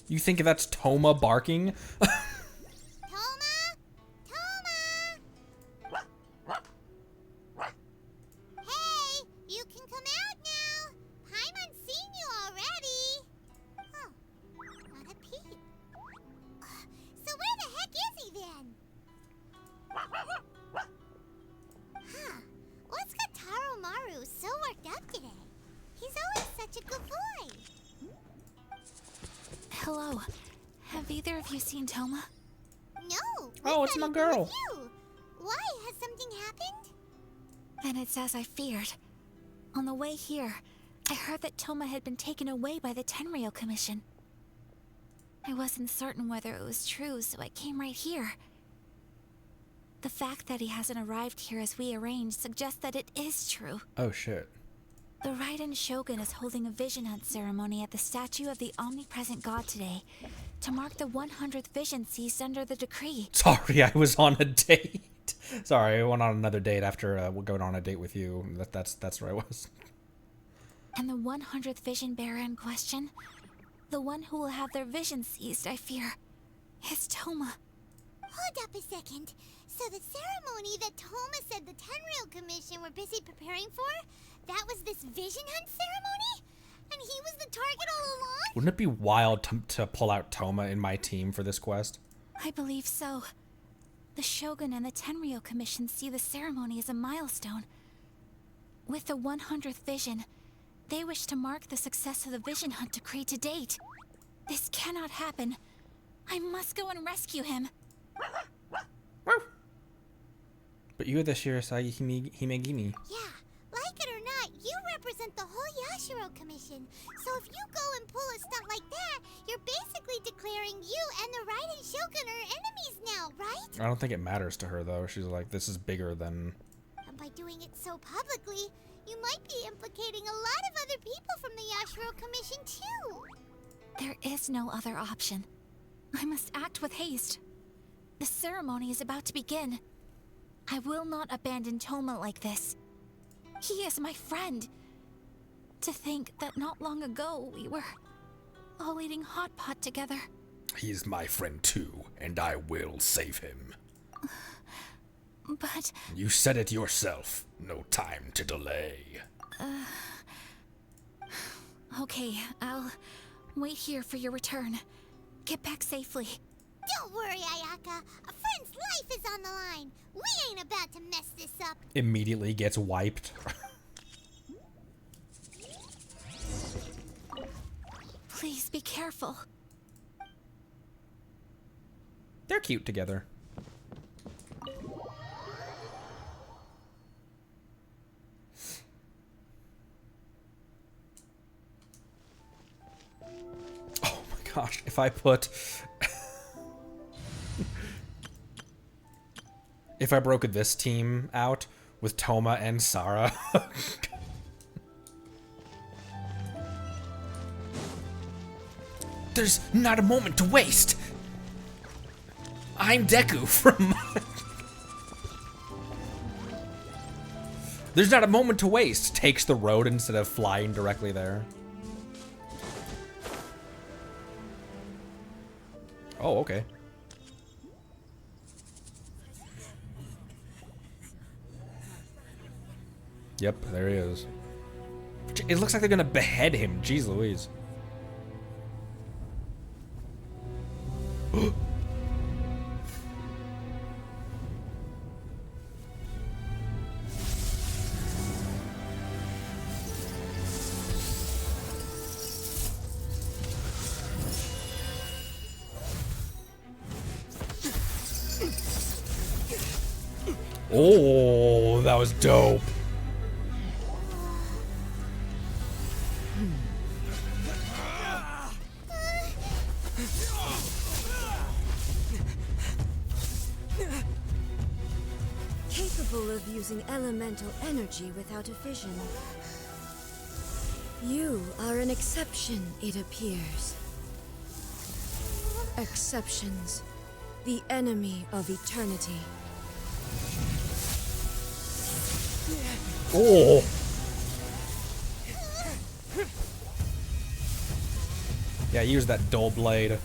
You think that's Toma barking? Toma? Toma? Hey, you can come out now. Paimon's seen you already. Oh, not a peep. So where the heck is he then? Huh, what's got Taro Maru so worked up today? He's always such a good boy. Hello. Have either of you seen Toma? No. Oh, it's my girl. Why? Has something happened? Then it's as I feared. On the way here, I heard that Toma had been taken away by the Tenryou Commission. I wasn't certain whether it was true, so I came right here. The fact that he hasn't arrived here as we arranged suggests that it is true. Oh shit. The Raiden Shogun is holding a vision hunt ceremony at the statue of the omnipresent god today to mark the 100th vision seized under the decree. Sorry, I was on a date. Sorry, I went on another date after going on a date with you. That's where I was. And the 100th vision bearer in question, the one who will have their vision seized, I fear, is Toma. Hold up a second. So the ceremony that Toma said the Tenryou Commission were busy preparing for, that was this vision hunt ceremony? And he was the target all along? Wouldn't it be wild to pull out Toma in my team for this quest? I believe so. The Shogun and the Tenryou Commission see the ceremony as a milestone. With the 100th vision, they wish to mark the success of the vision hunt decree to date. This cannot happen. I must go and rescue him. But you're the Shirasagi Himegimi. Yeah, like it or not, you represent the whole Yashiro Commission. So if you go and pull a stunt like that, you're basically declaring you and the Raiden Shogun are enemies now, right? I don't think it matters to her, though. She's like, this is bigger than... And by doing it so publicly, you might be implicating a lot of other people from the Yashiro Commission, too. There is no other option. I must act with haste. The ceremony is about to begin. I will not abandon Toma like this. He is my friend. To think that not long ago we were all eating hot pot together. He's my friend too, and I will save him. But... You said it yourself. No time to delay. Okay, I'll wait here for your return. Get back safely. Don't worry, Ayaka. A friend's life is on the line. We ain't about to mess this up. Immediately gets wiped. Please be careful. They're cute together. Oh my gosh, if I put... if I broke this team out, with Toma and Sarah. There's not a moment to waste. I'm Deku from... There's not a moment to waste. Takes the road instead of flying directly there. Oh, okay. Yep, there he is. It looks like they're gonna behead him. Jeez Louise. Oh, that was dope. Capable of using elemental energy without a fission. You are an exception, it appears. Exceptions. The enemy of eternity. Oh. Yeah, use that dull blade.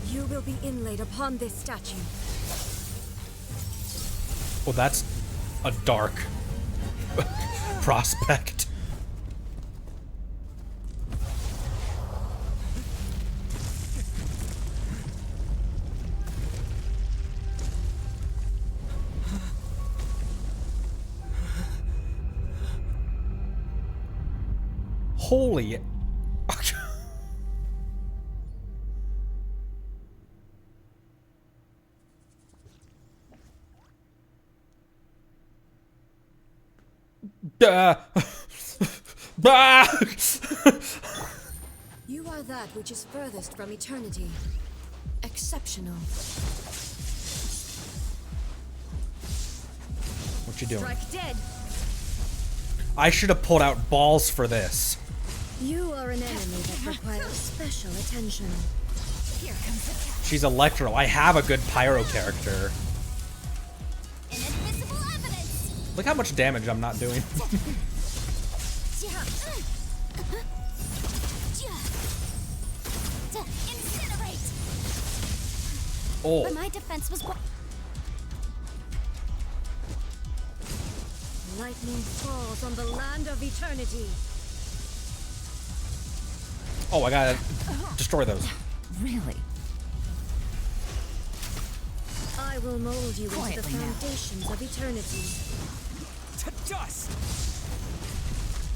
You will be inlaid upon this statue. Well, that's a dark prospect. Holy... You are that which is furthest from eternity. Exceptional. What you doing? Strike dead. I should have pulled out balls for this. You are an enemy that requires special attention. Here comes the catch. She's Electro. I have a good pyro character. Inadmissible evidence. Look how much damage I'm not doing. Incinerate. Oh. But my defense was. Lightning falls on the land of eternity. Oh, I gotta destroy those. Really? I will mold you into the Quietly now. foundations of eternity. To dust!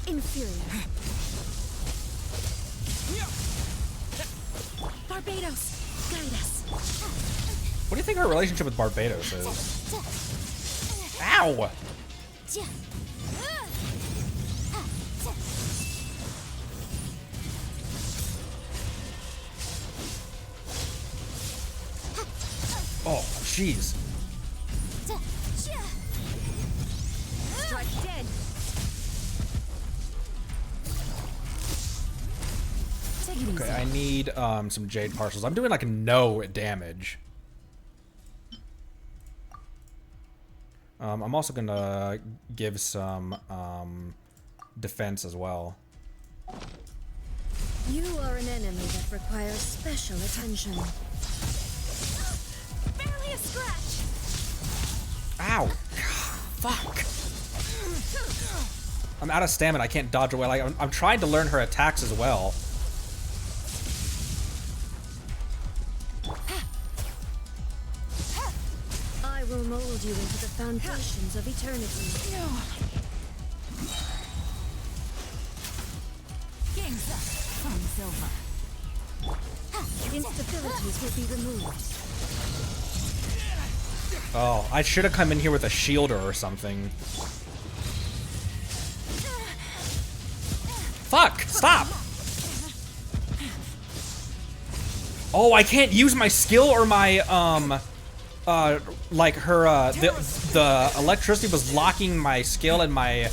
Inferior. Barbados, guide us. What do you think her relationship with Barbados is? Ow! Oh, jeez. Strike dead. Take it Okay, easy. I need some jade parcels. I'm doing like no damage. I'm also gonna give some defense as well. You are an enemy that requires special attention. Barely a scratch. Ow! Fuck! I'm out of stamina. I can't dodge away. Like I'm trying to learn her attacks as well. I will mold you into the foundations of eternity. Game's up. Fun's over. Instabilities will be removed. Oh, I should have come in here with a shielder or something. Fuck! Stop! Oh, I can't use my skill or my, like her, the electricity was locking my skill and my,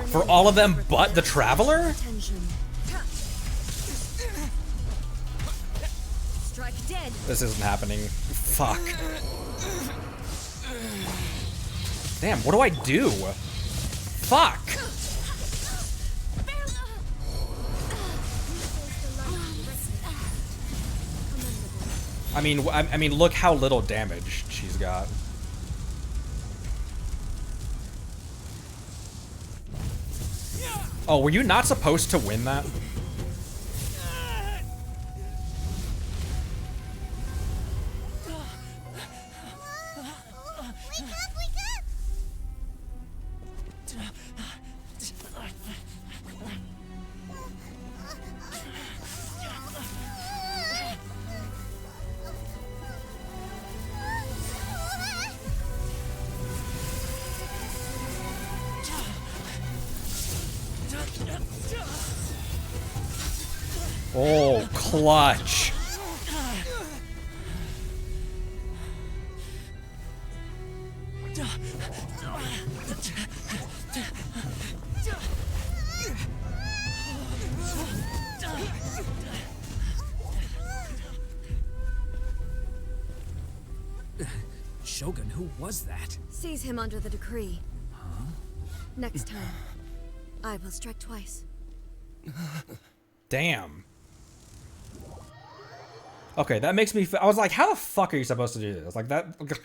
for all of them but the Traveler? This isn't happening. Fuck. Damn, what do I do? Fuck! I mean, look how little damage she's got. Oh, were you not supposed to win that? Oh, clutch. Shogun, who was that? Seize him under the decree. Huh? Next time, I will strike twice. Damn. Okay, that makes me I was like, how the fuck are you supposed to do this? Like that. Why have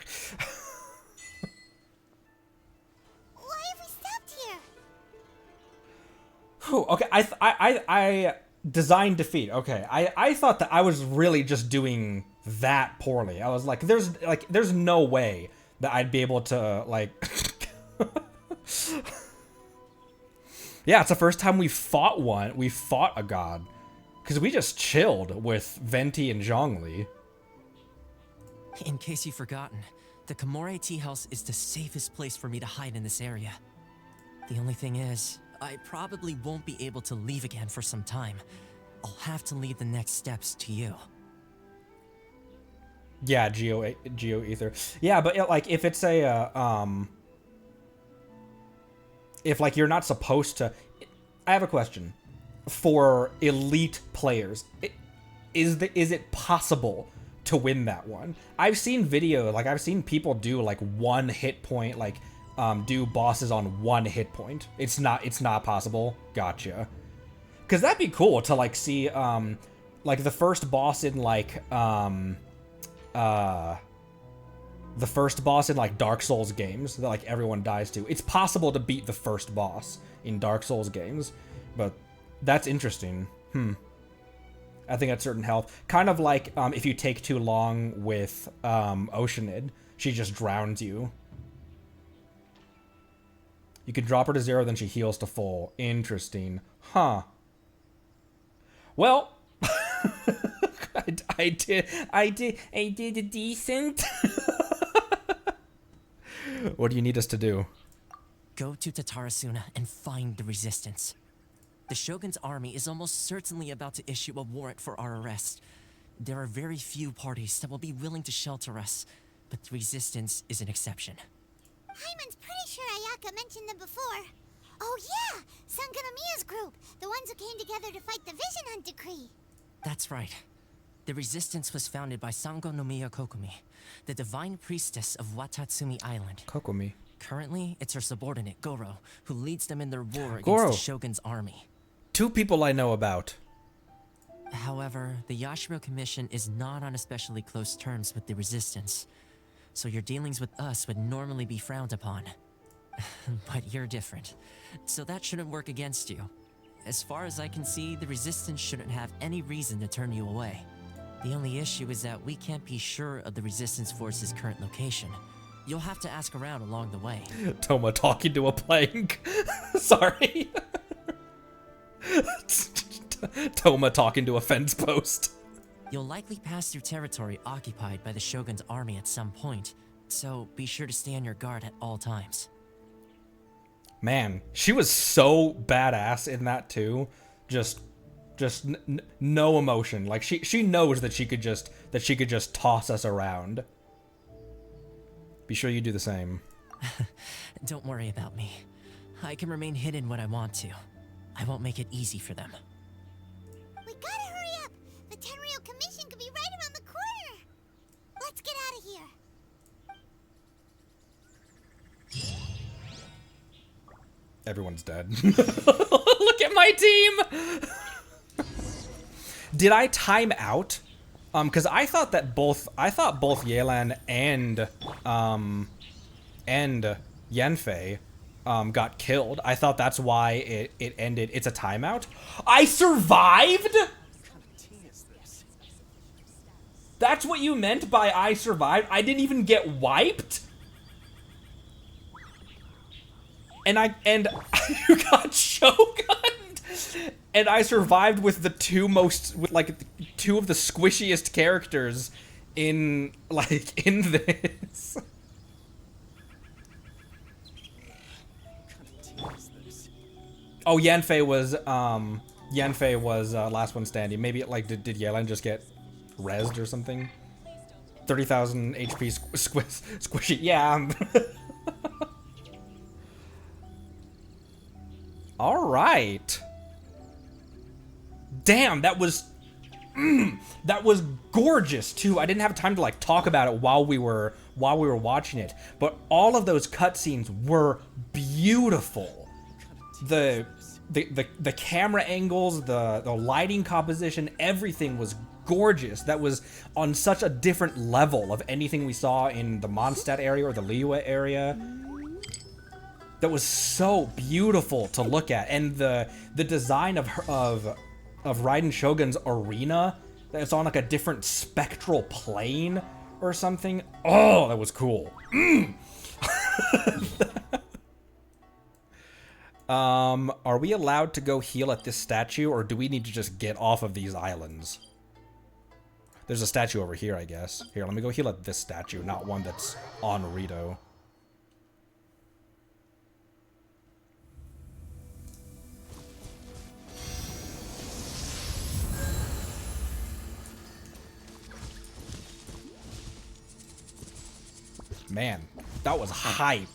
we stopped here? Whew, okay, I designed defeat. Okay, I thought that I was really just doing that poorly. I was like, there's no way that I'd be able to like. Yeah, it's the first time we fought a god. Because we just chilled with Venti and Zhongli. In case you've forgotten, the Komore tea house is the safest place for me to hide in this area. The only thing is, I probably won't be able to leave again for some time. I'll have to leave the next steps to you. Yeah, Geo Ether. Yeah, but like if it's a if like you're not supposed to, I have a question. For elite players, is it possible to win that one? I've seen I've seen people do like 1 hit point, like do bosses on 1 hit point. It's not possible. Gotcha. Cause that'd be cool to like see like the first boss in like Dark Souls games that like everyone dies to. It's possible to beat the first boss in Dark Souls games, but that's interesting. I think at certain health, kind of like if you take too long with Oceanid, she just drowns you. You can drop her to 0, then she heals to full. Interesting, huh? Well, I did a decent. What do you need us to do? Go to Tatarasuna and find the resistance. The Shogun's army is almost certainly about to issue a warrant for our arrest. There are very few parties that will be willing to shelter us, but the resistance is an exception. Hyman's pretty sure Ayaka mentioned them before. Oh yeah, Sangonomiya's group, the ones who came together to fight the Vision Hunt decree. That's right. The resistance was founded by Sangonomiya Kokomi, the divine priestess of Watatsumi Island. Kokomi. Currently, it's her subordinate, Goro, who leads them in their war against Goro. the Shogun's army. 2 people I know about. However, the Yashiro Commission is not on especially close terms with the resistance, so your dealings with us would normally be frowned upon. But you're different, so that shouldn't work against you. As far as I can see, the resistance shouldn't have any reason to turn you away. The only issue is that we can't be sure of the resistance force's current location. You'll have to ask around along the way. Toma talking to a plank. Sorry. Toma talking to a fence post. You'll likely pass through territory occupied by the Shogun's army at some point, so be sure to stay on your guard at all times. Man, she was so badass in that too. Just no emotion. Like she knows that she could just toss us around. Be sure you do the same. Don't worry about me. I can remain hidden when I want to. I won't make it easy for them. We gotta hurry up! The Tenryou Commission could be right around the corner! Let's get out of here! Everyone's dead. Look at my team! Did I time out? Because I thought both Yelan and Yanfei got killed. I thought that's why it ended. It's a timeout. I survived? That's what you meant by I survived? I didn't even get wiped? And you got shogunned? And I survived with two of the squishiest characters in this. Oh, Yanfei was last one standing. Maybe did Yelan just get rezzed or something? 30,000 HP squishy. Yeah. All right. Damn, that was gorgeous too. I didn't have time to talk about it while we were watching it, but all of those cutscenes were beautiful. The camera angles, the lighting composition, everything was gorgeous. That was on such a different level of anything we saw in the Mondstadt area or the Liyue area. That was so beautiful to look at, and the design of Raiden Shogun's arena, that's on a different spectral plane or something. Oh, that was cool. Are we allowed to go heal at this statue, or do we need to just get off of these islands? There's a statue over here, I guess. Here, let me go heal at this statue, not one that's on Rito. Man, that was hype.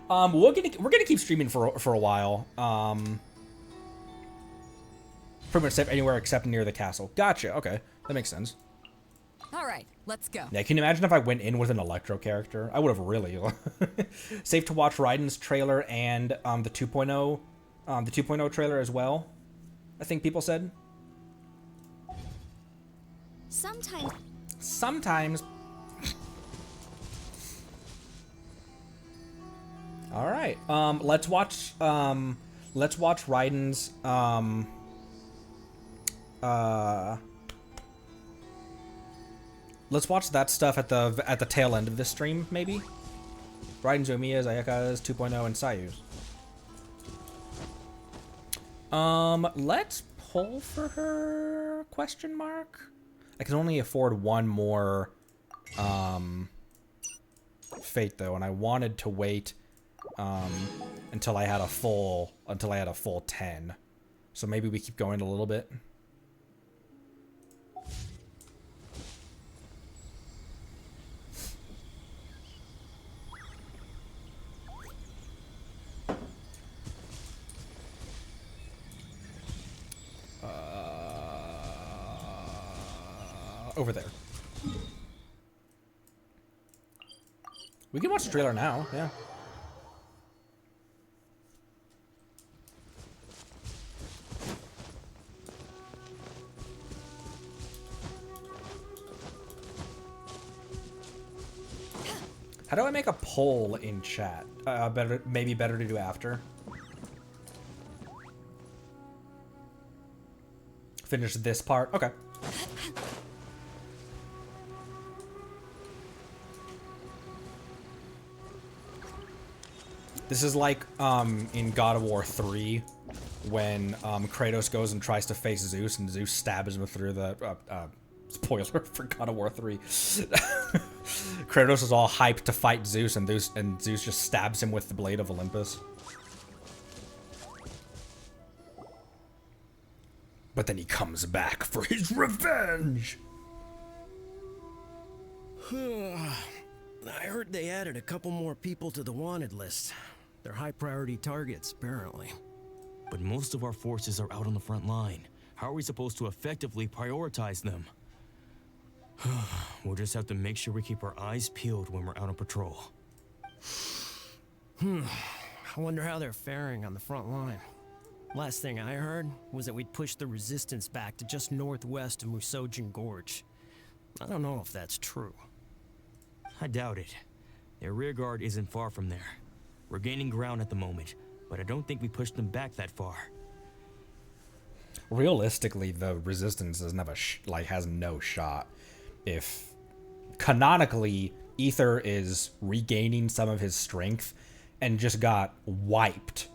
We're gonna keep streaming for a while. Pretty much safe anywhere except near the castle. Gotcha. Okay, that makes sense. All right, let's go. Yeah, can you imagine if I went in with an Electro character? I would have really. Safe to watch Raiden's trailer and the 2.0 trailer as well. I think people said. Sometimes. All right. Let's watch Raiden's let's watch that stuff at the tail end of this stream, maybe. Raiden's, Yoimiya's, Ayaka's, 2.0, and Sayu's. Let's pull for her, question mark? I can only afford one more fate though, and I wanted to wait until I had a full 10. So maybe we keep going a little bit. Over there. We can watch the trailer now, yeah. How do I make a poll in chat? Maybe better to do after. Finish this part? Okay. This is like in God of War 3 when Kratos goes and tries to face Zeus and Zeus stabs him through the spoiler for God of War 3. Kratos is all hyped to fight Zeus, and Zeus just stabs him with the blade of Olympus. But then he comes back for his revenge. I heard they added a couple more people to the wanted list. They're high priority targets, apparently. But most of our forces are out on the front line. How are we supposed to effectively prioritize them? We'll just have to make sure we keep our eyes peeled when we're out on patrol. I wonder how they're faring on the front line. Last thing I heard was that we'd pushed the resistance back to just northwest of Musojin Gorge. I don't know if that's true. I doubt it. Their rear guard isn't far from there. We're gaining ground at the moment, but I don't think we pushed them back that far. Realistically, the resistance doesn't have has no shot. If canonically Ether is regaining some of his strength and just got wiped,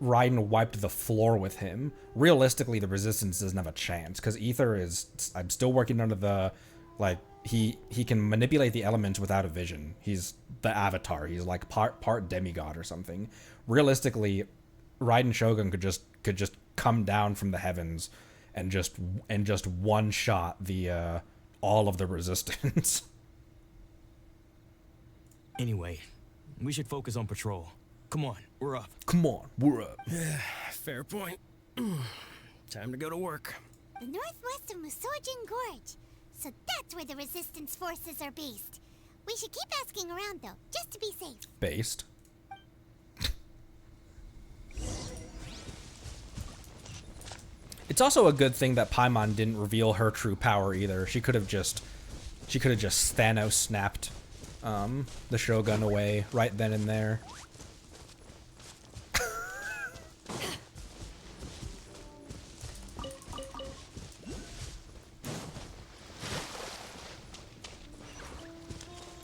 Raiden wiped the floor with him, realistically the resistance doesn't have a chance, because Ether is, I'm still working under the, he can manipulate the elements without a vision. He's the avatar. He's like part demigod or something. Realistically, Raiden Shogun could just come down from the heavens and just one shot the all of the resistance. Anyway, we should focus on patrol. Come on, we're up. Come on, we're up. Fair point. Time to go to work. The northwest of Musojin Gorge. So that's where the resistance forces are based. We should keep asking around though, just to be safe. Based? It's also a good thing that Paimon didn't reveal her true power either. She could have just Thanos snapped the Shogun away right then and there.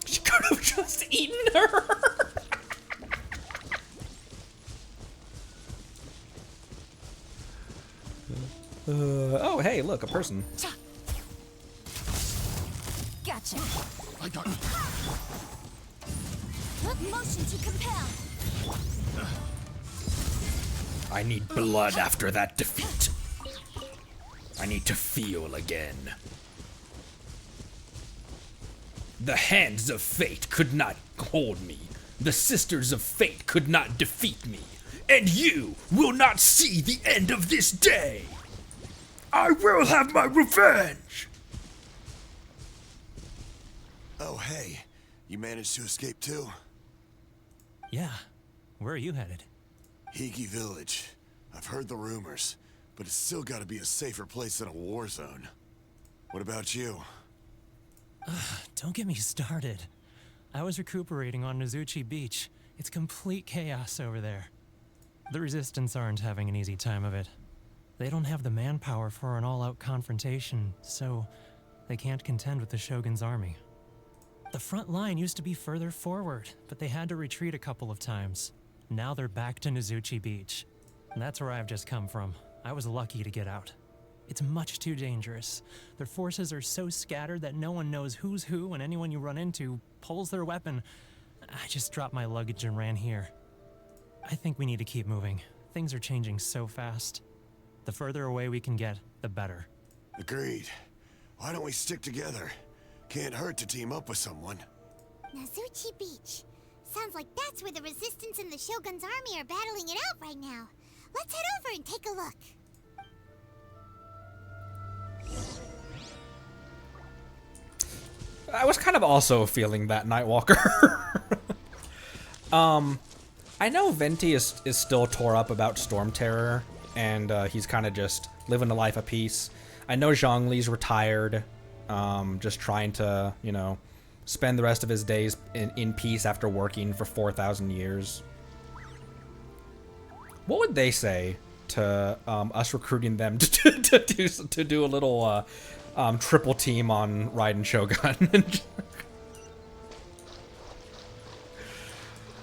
She could have just eaten her. Oh, hey, look, a person. Gotcha. I got it. Look motion to compel. I need blood after that defeat. I need to feel again. The hands of fate could not hold me. The sisters of fate could not defeat me. And you will not see the end of this day. I will have my revenge! Oh, hey. You managed to escape too? Yeah. Where are you headed? Higi Village. I've heard the rumors, but it's still gotta be a safer place than a war zone. What about you? Don't get me started. I was recuperating on Nozuchi Beach. It's complete chaos over there. The Resistance aren't having an easy time of it. They don't have the manpower for an all-out confrontation, so they can't contend with the Shogun's army. The front line used to be further forward, but they had to retreat a couple of times. Now they're back to Nozuchi Beach. And that's where I've just come from. I was lucky to get out. It's much too dangerous. Their forces are so scattered that no one knows who's who, and anyone you run into pulls their weapon. I just dropped my luggage and ran here. I think we need to keep moving. Things are changing so fast. The further away we can get, the better. Agreed. Why don't we stick together? Can't hurt to team up with someone. Nozuchi Beach. Sounds like that's where the Resistance and the Shogun's army are battling it out right now. Let's head over and take a look. I was kind of also feeling that, Nightwalker. I know Venti is still tore up about Storm Terror, and he's kind of just living a life of peace. I know Zhongli's retired, just trying to, you know, spend the rest of his days in peace after working for 4,000 years. What would they say to us recruiting them to do a little triple team on Raiden Shogun?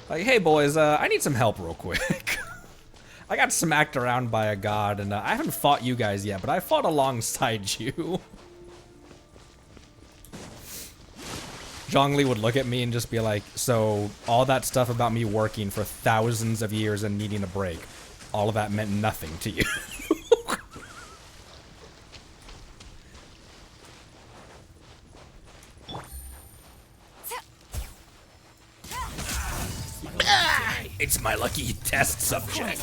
Like, hey boys, I need some help real quick. I got smacked around by a god, and I haven't fought you guys yet, but I fought alongside you. Zhongli would look at me and just be like, so all that stuff about me working for thousands of years and needing a break, all of that meant nothing to you. It's my lucky test subject.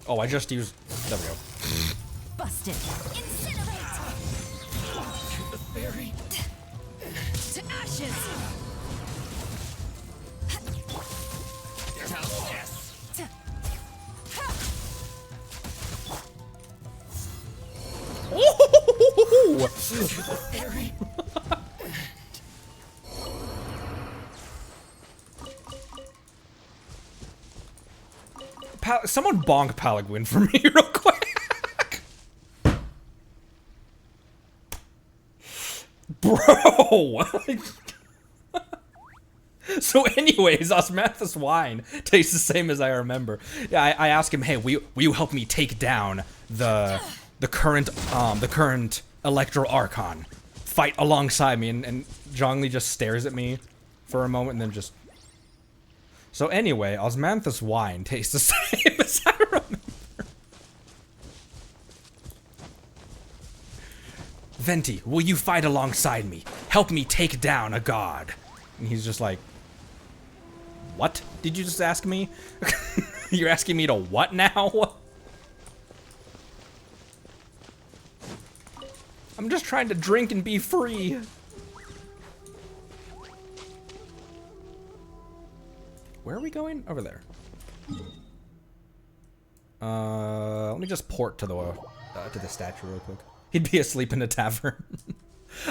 Oh, I just used. There we go. Busted. Incinerate. The fairy. To ashes. Someone bonk Palaguin for me real quick. Bro! So anyways, Osmanthus wine tastes the same as I remember. Yeah, I asked him, hey, will you help me take down the current Electro Archon? Fight alongside me, and Zhongli just stares at me for a moment and then just... So anyway, Osmanthus wine tastes the same as I remember. Venti, will you fight alongside me? Help me take down a god. And he's just like, what did you just ask me? You're asking me to what now? I'm just trying to drink and be free. Where are we going? Over there. Let me just port to the statue real quick. He'd be asleep in a tavern.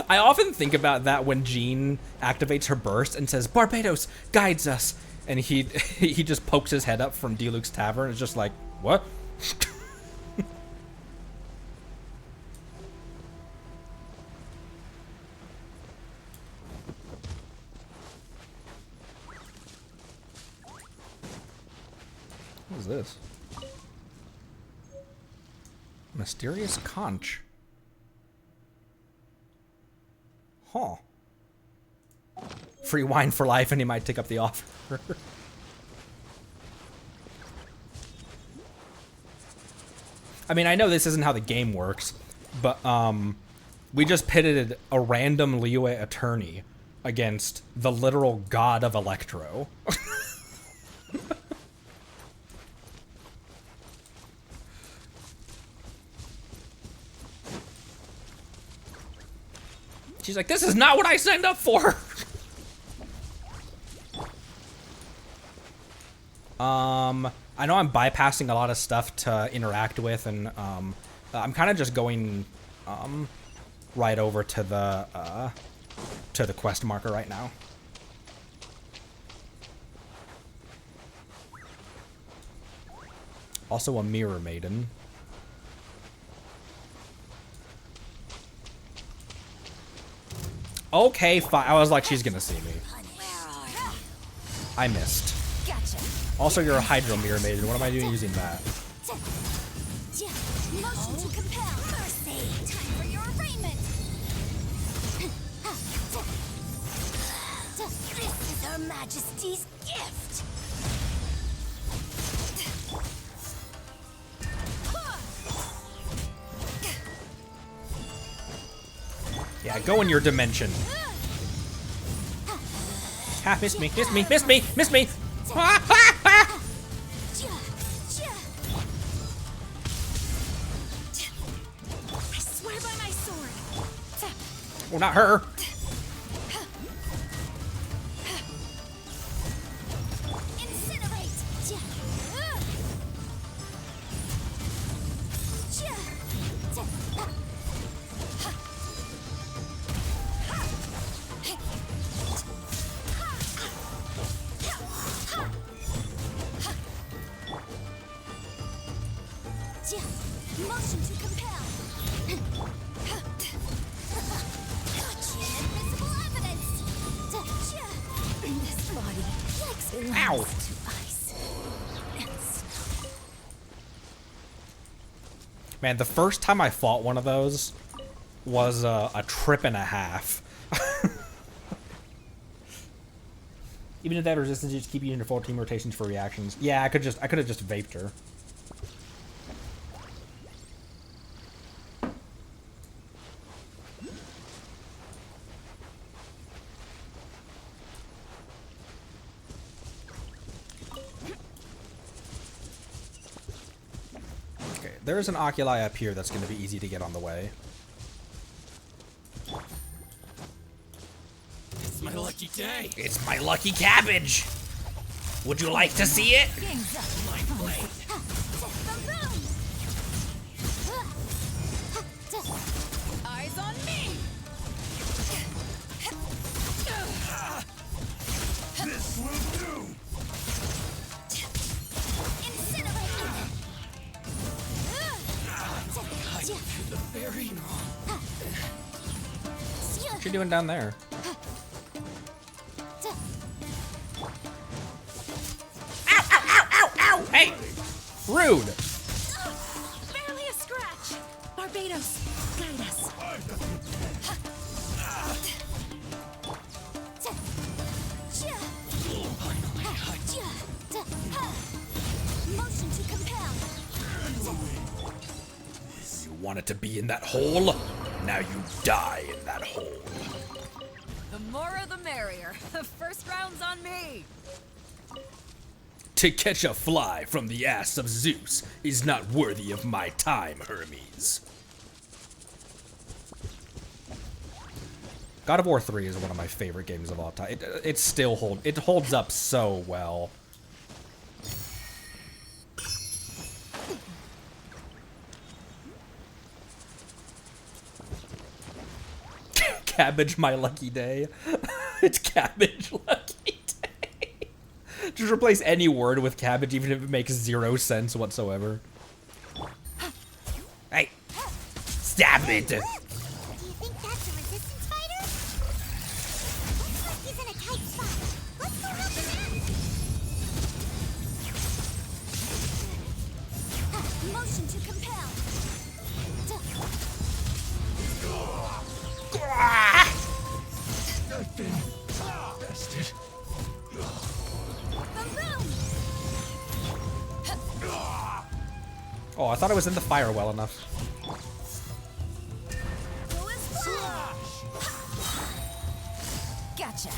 I often think about that when Jean activates her burst and says, Barbados guides us. And he just pokes his head up from Diluc's tavern. It's just like, what? What is this? Mysterious conch. Huh. Free wine for life, and he might take up the offer. I mean, I know this isn't how the game works, but we just pitted a random Liyue attorney against the literal god of Electro. She's like, this is not what I signed up for. I know I'm bypassing a lot of stuff to interact with, and I'm kind of just going right over to the quest marker right now. Also a mirror maiden. Okay, fine. I was like, she's gonna see me. I missed. Gotcha. Also, you're a Hydro Mirror Maiden. What am I doing using that? Motion to compel. Mercy. Time for your arraignment. This is Her Majesty's gift. Yeah, go in your dimension. Ha, miss me, miss me, miss me, miss me! Ah, ah, ah. I swear by my sword. Well, not her. Motion to compel. Gotcha. Invisible evidence. This body likes Ow. to ice and snow. Man, the first time I fought one of those was a trip and a half. Even if that resistance, you just keep using your full team rotations for reactions. Yeah, I could have just vaped her. Okay, there's an oculi up here that's going to be easy to get on the way. It's my lucky day. It's my lucky cabbage. Would you like to see it? Eyes on me. This will do. The very What you doing down there? Ow! Hey! Rude! Barely a scratch. Barbados, guide us. Motion to compel. You wanted to be in that hole? Now you die in that hole. The more the merrier. The first round's on me. To catch a fly from the ass of Zeus is not worthy of my time, Hermes. God of War 3 is one of my favorite games of all time. It still holds up so well. Cabbage my lucky day. It's cabbage lucky day. Just replace any word with cabbage, even if it makes 0 sense whatsoever. Hey, stop it! Do you think that's a resistance fighter? Looks like he's in a tight spot. Let's go help him out. Motion to compel. I've been bested. Oh, I thought I was in the fire well enough. Gotcha.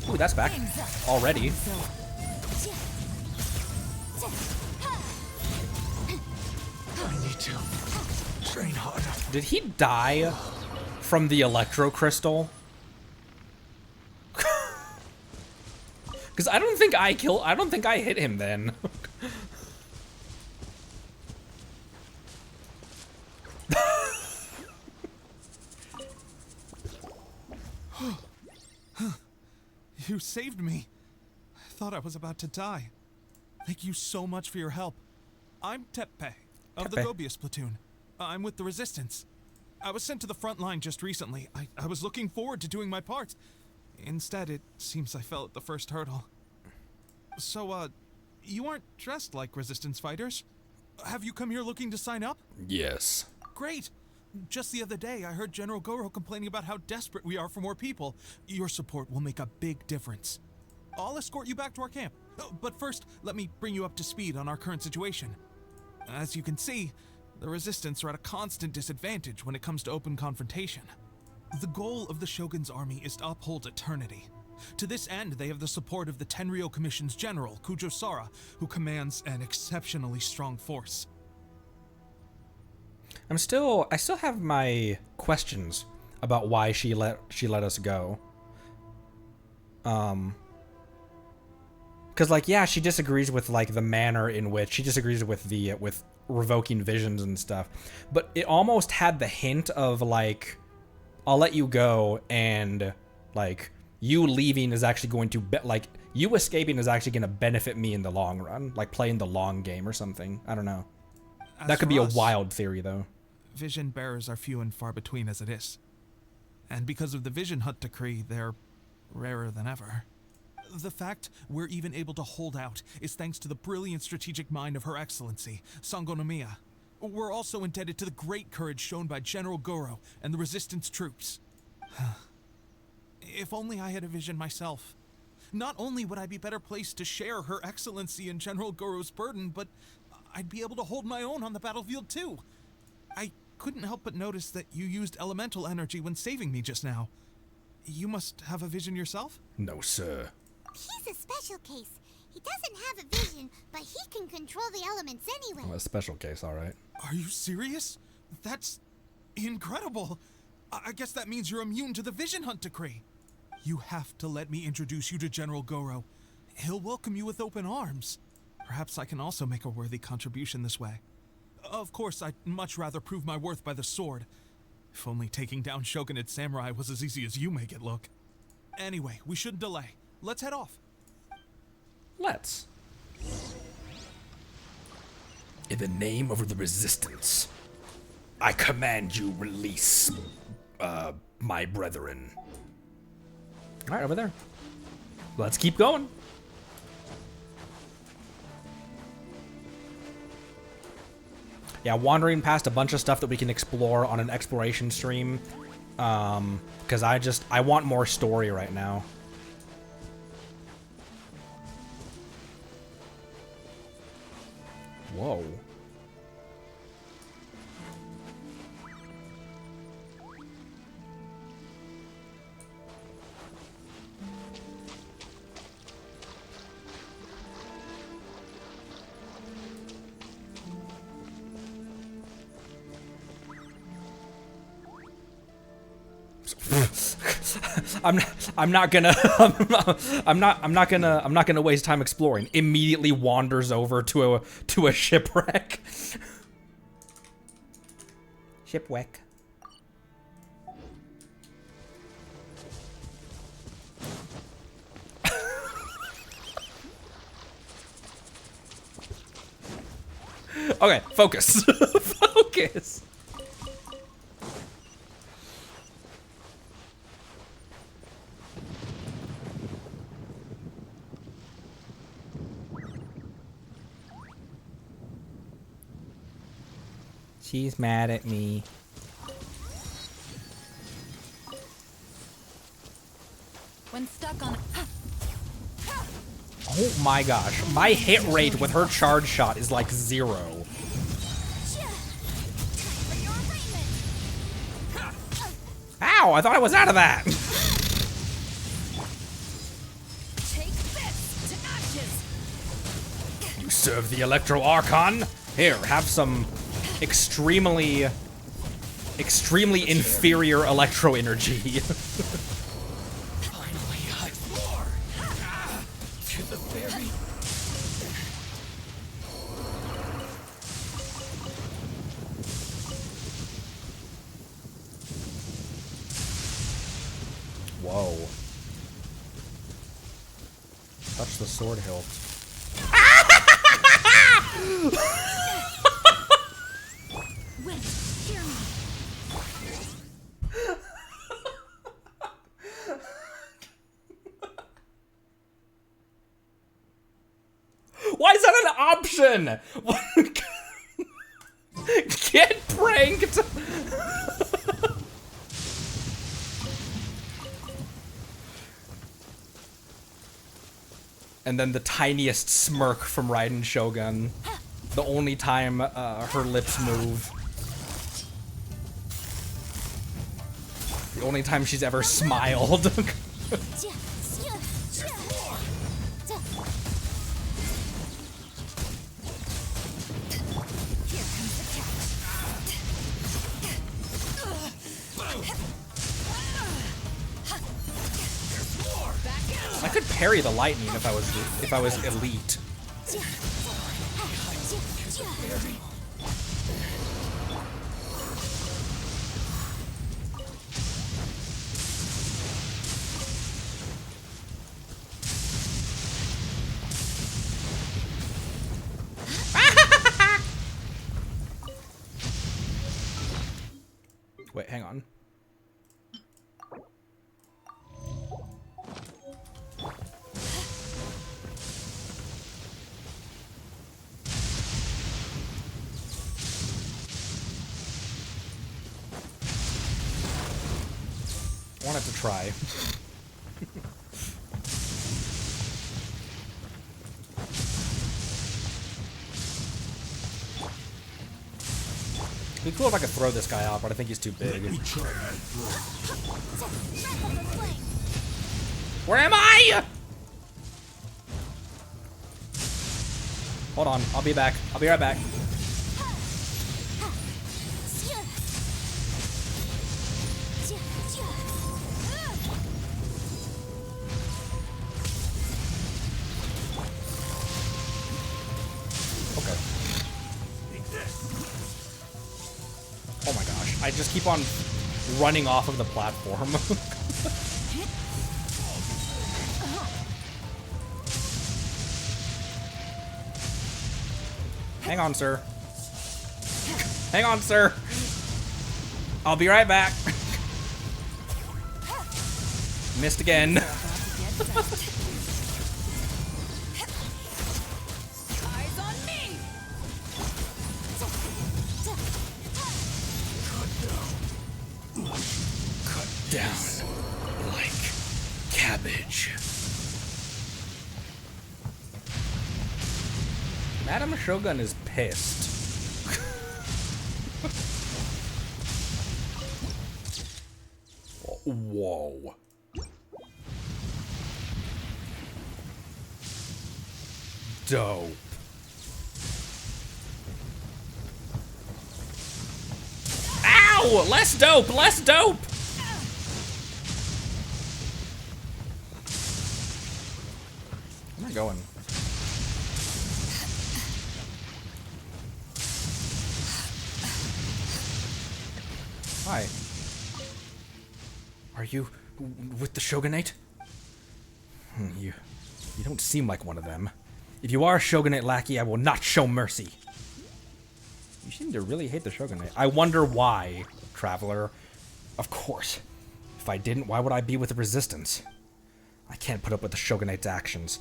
Ooh, that's back. Already. I need to train harder. Did he die from the electro crystal? Because I don't think I hit him then. You saved me. I thought I was about to die. Thank you so much for your help. I'm Teapot of the Gobius platoon. I'm with the Resistance. I was sent to the front line just recently. I was looking forward to doing my part. Instead, it seems I fell at the first hurdle. So, you aren't dressed like Resistance fighters? Have you come here looking to sign up? Yes. Great! Just the other day, I heard General Goro complaining about how desperate we are for more people. Your support will make a big difference. I'll escort you back to our camp. But first, let me bring you up to speed on our current situation. As you can see, the Resistance are at a constant disadvantage when it comes to open confrontation. The goal of the Shogun's army is to uphold eternity. To this end, they have the support of the Tenryou Commission's general, Kujosara, who commands an exceptionally strong force. I still have my questions about why she let us go. Because like, yeah, she disagrees with like the manner in which she disagrees with the with revoking visions and stuff, but it almost had the hint of like, I'll let you go, and like you leaving is actually going to like you escaping is actually going to benefit me in the long run, like playing the long game or something. I don't know. That could be a wild theory though. Vision bearers are few and far between as it is. And because of the Vision Hut decree, they're rarer than ever. The fact we're even able to hold out is thanks to the brilliant strategic mind of Her Excellency, Sangonomiya. We're also indebted to the great courage shown by General Goro and the Resistance troops. If only I had a vision myself. Not only would I be better placed to share Her Excellency and General Goro's burden, but I'd be able to hold my own on the battlefield too. I couldn't help but notice that you used elemental energy when saving me just now. You must have a vision yourself? No, sir. He's a special case. He doesn't have a vision, but he can control the elements anyway. Oh, a special case, all right. Are you serious? That's incredible. I guess that means you're immune to the Vision Hunt decree. You have to let me introduce you to General Goro. He'll welcome you with open arms. Perhaps I can also make a worthy contribution this way. Of course, I'd much rather prove my worth by the sword. If only taking down shogunate samurai was as easy as you make it look. Anyway, we shouldn't delay. Let's head off. Let's. In the name of the Resistance, I command you release, my brethren. All right, over there. Let's keep going. Yeah, wandering past a bunch of stuff that we can explore on an exploration stream. Because I want more story right now. Whoa. I'm not gonna waste time exploring. Immediately wanders over to a shipwreck. Shipwreck. Okay, focus. Focus. She's mad at me. When stuck on. Oh my gosh. My hit rate with her charge shot is like 0. Ow, I thought I was out of that. Take this to ashes. You serve the Electro Archon? Here, have some extremely inferior electro energy. Finally, I explore. To the very. Whoa. Touch the sword hilt. Wait, hear me. Why is that an option? Get pranked. And then the tiniest smirk from Raiden Shogun. The only time her lips move. The only time she's ever smiled. I could parry the lightning if I was elite. Wait, hang on. wanted to try. It'd be cool if I could throw this guy out, but I think he's too big. Where am I? Hold on, I'll be back. I'll be right back. Okay. Oh my gosh, I just keep on running off of the platform. Hang on, sir. Hang on, sir. I'll be right back. Missed again. Eyes on me. Cut down like cabbage. Madam Shogun is pissed. Whoa. Dope. Ow! Less dope! Less dope! Where am I going? Hi. Are you with the Shogunate? You don't seem like one of them. If you are a Shogunate lackey, I will not show mercy. You seem to really hate the Shogunate. I wonder why, traveler. Of course. If I didn't, why would I be with the Resistance? I can't put up with the Shogunate's actions.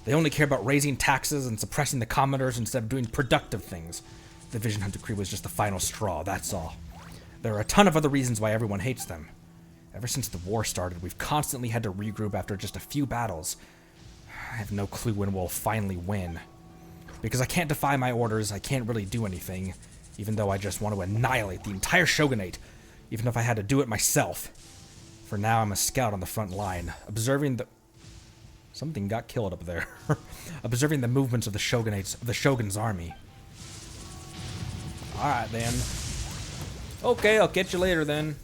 They only care about raising taxes and suppressing the commoners instead of doing productive things. The Vision Hunt Decree was just the final straw, that's all. There are a ton of other reasons why everyone hates them. Ever since the war started, we've constantly had to regroup after just a few battles. I have no clue when we'll finally win. Because I can't defy my orders, I can't really do anything, even though I just want to annihilate the entire Shogunate, even if I had to do it myself. For now, I'm a scout on the front line, observing the... Something got killed up there. Observing the movements of the Shogun's army. Alright then. Okay, I'll catch you later then.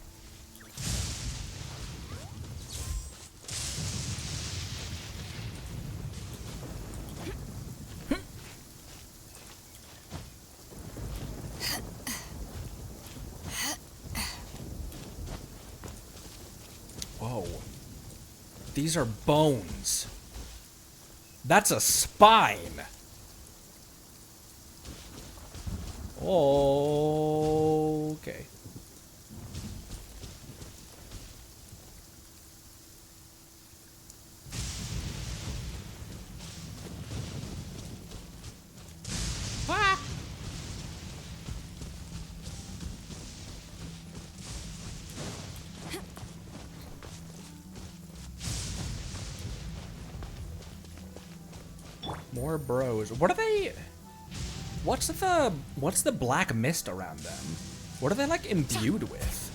Whoa. These are bones. That's a spine. Okay. Ah. More bros. What are they? What's the black mist around them? What are they like imbued with?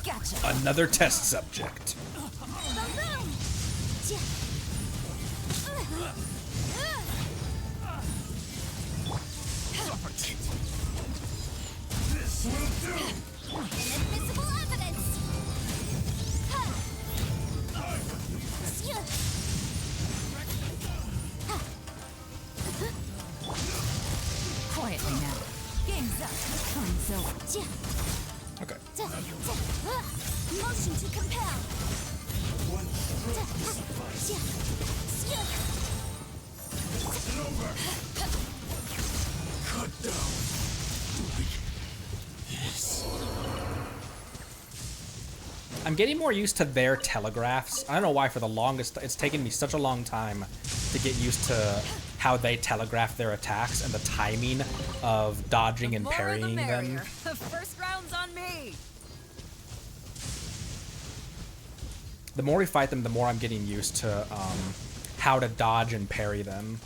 Gotcha. Another test subject. This will do. Inadmissible evidence. Quietly now. Game's up. Time's over. Okay. Motion to compel. Cut down. Yes. I'm getting more used to their telegraphs. I don't know why for the longest, it's taken me such a long time to get used to how they telegraph their attacks and the timing of dodging and parrying them. The first round's on me. The more we fight them, the more I'm getting used to how to dodge and parry them.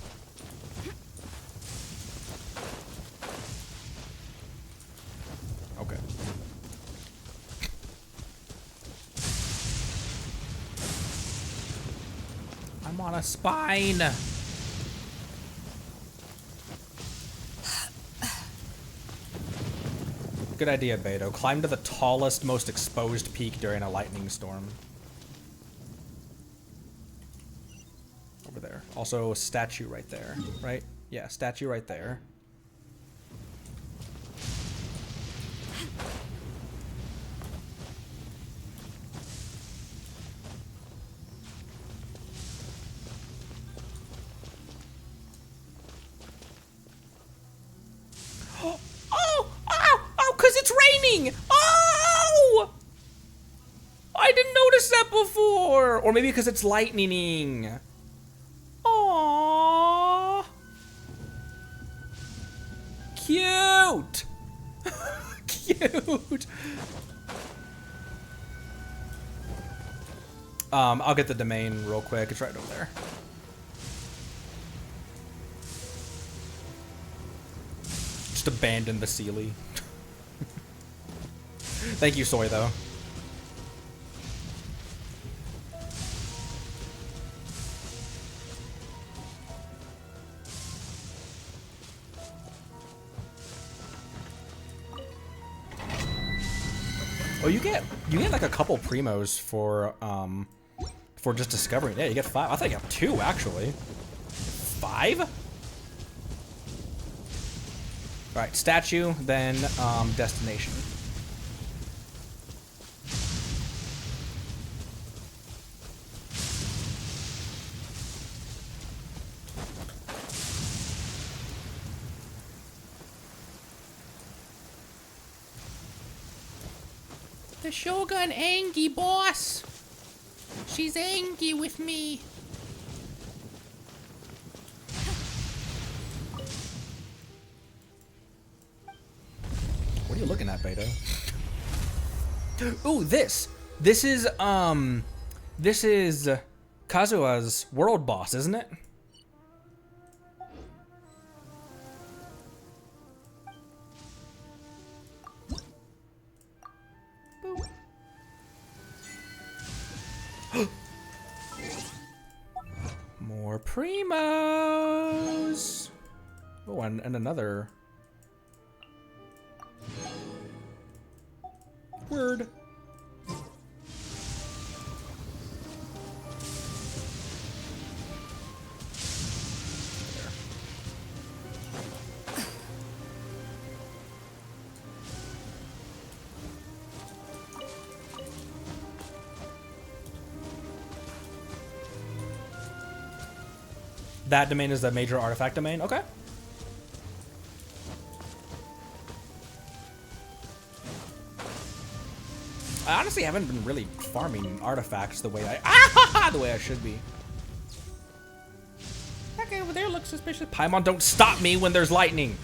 Okay. I'm on a spine. Good idea, Beto. Climb to the tallest, most exposed peak during a lightning storm. Over there. Also, a statue right there, right? Yeah, statue right there. Oh! I didn't notice that before. Or maybe because it's lightning. Aww. Cute. Cute. I'll get the domain real quick. It's right over there. Just abandon the Sealy. Thank you, Soy, though. Oh, you get like a couple primos for just discovering. Yeah, you get 5. I think you have 2 actually. 5? All right, statue, then destination. The Shogun angry, boss. She's angry with me. What are you looking at, Beto? Ooh, this is Kazuha's world boss, isn't it? More primos. Oh, and another word. That domain is the major artifact domain? Okay. I honestly haven't been really farming artifacts the way the way I should be. That guy over there looks suspicious. Paimon, don't stop me when there's lightning.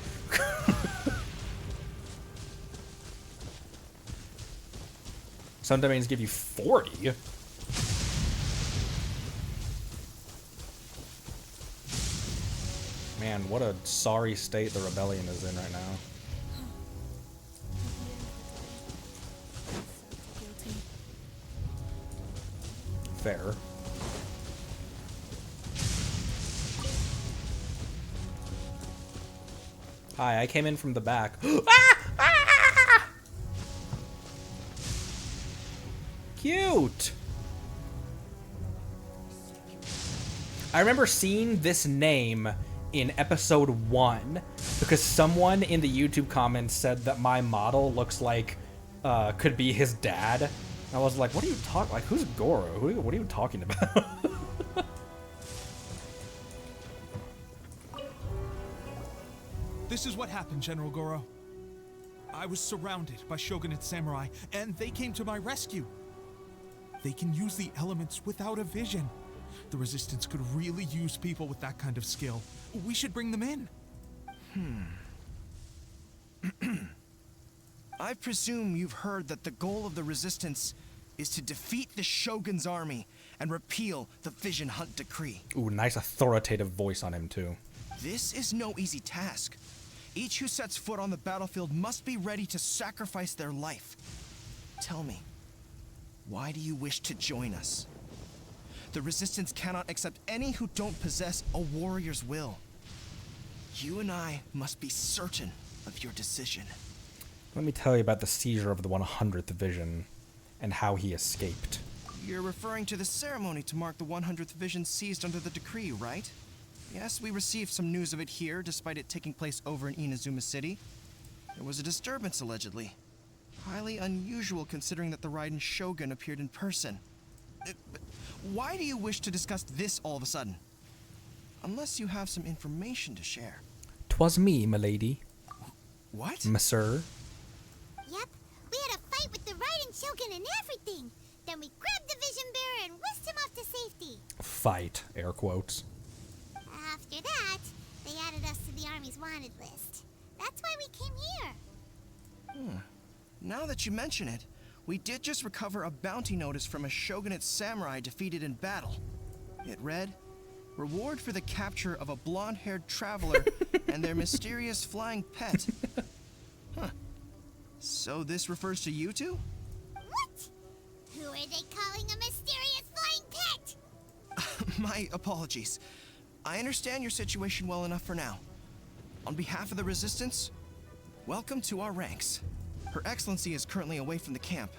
Some domains give you 40. Man, what a sorry state the rebellion is in right now. Fair. Hi, I came in from the back. Cute. I remember seeing this name in episode 1 because someone in the YouTube comments said that my model looks like could be his dad. And I was like, what are you talking, like, who's Goro? What are you talking about? This is what happened, General Goro. I was surrounded by shogunate samurai, and they came to my rescue. They can use the elements without a vision. The Resistance could really use people with that kind of skill. We should bring them in. I presume you've heard that the goal of the Resistance is to defeat the Shogun's army and repeal the Vision Hunt Decree. Ooh, nice authoritative voice on him, too. This is no easy task. Each who sets foot on the battlefield must be ready to sacrifice their life. Tell me, why do you wish to join us? The Resistance cannot accept any who don't possess a warrior's will. You and I must be certain of your decision. Let me tell you about the seizure of the 100th Division and how he escaped. You're referring to the ceremony to mark the 100th Division seized under the decree, right? Yes, we received some news of it here, despite it taking place over in Inazuma City. There was a disturbance, allegedly. Highly unusual considering that the Raiden Shogun appeared in person. Why do you wish to discuss this all of a sudden? Unless you have some information to share. 'Twas me, milady. What? Monsieur. Yep, we had a fight with the Raiden Shogun and everything. Then we grabbed the Vision Bearer and whisked him off to safety. Fight, air quotes. After that, they added us to the Army's wanted list. That's why we came here. Now that you mention it, we did just recover a bounty notice from a Shogunate samurai defeated in battle. It read, "Reward for the capture of a blonde-haired traveler and their mysterious flying pet." Huh. So this refers to you two? What? Who are they calling a mysterious flying pet? My apologies. I understand your situation well enough for now. On behalf of the Resistance, welcome to our ranks. Her Excellency is currently away from the camp.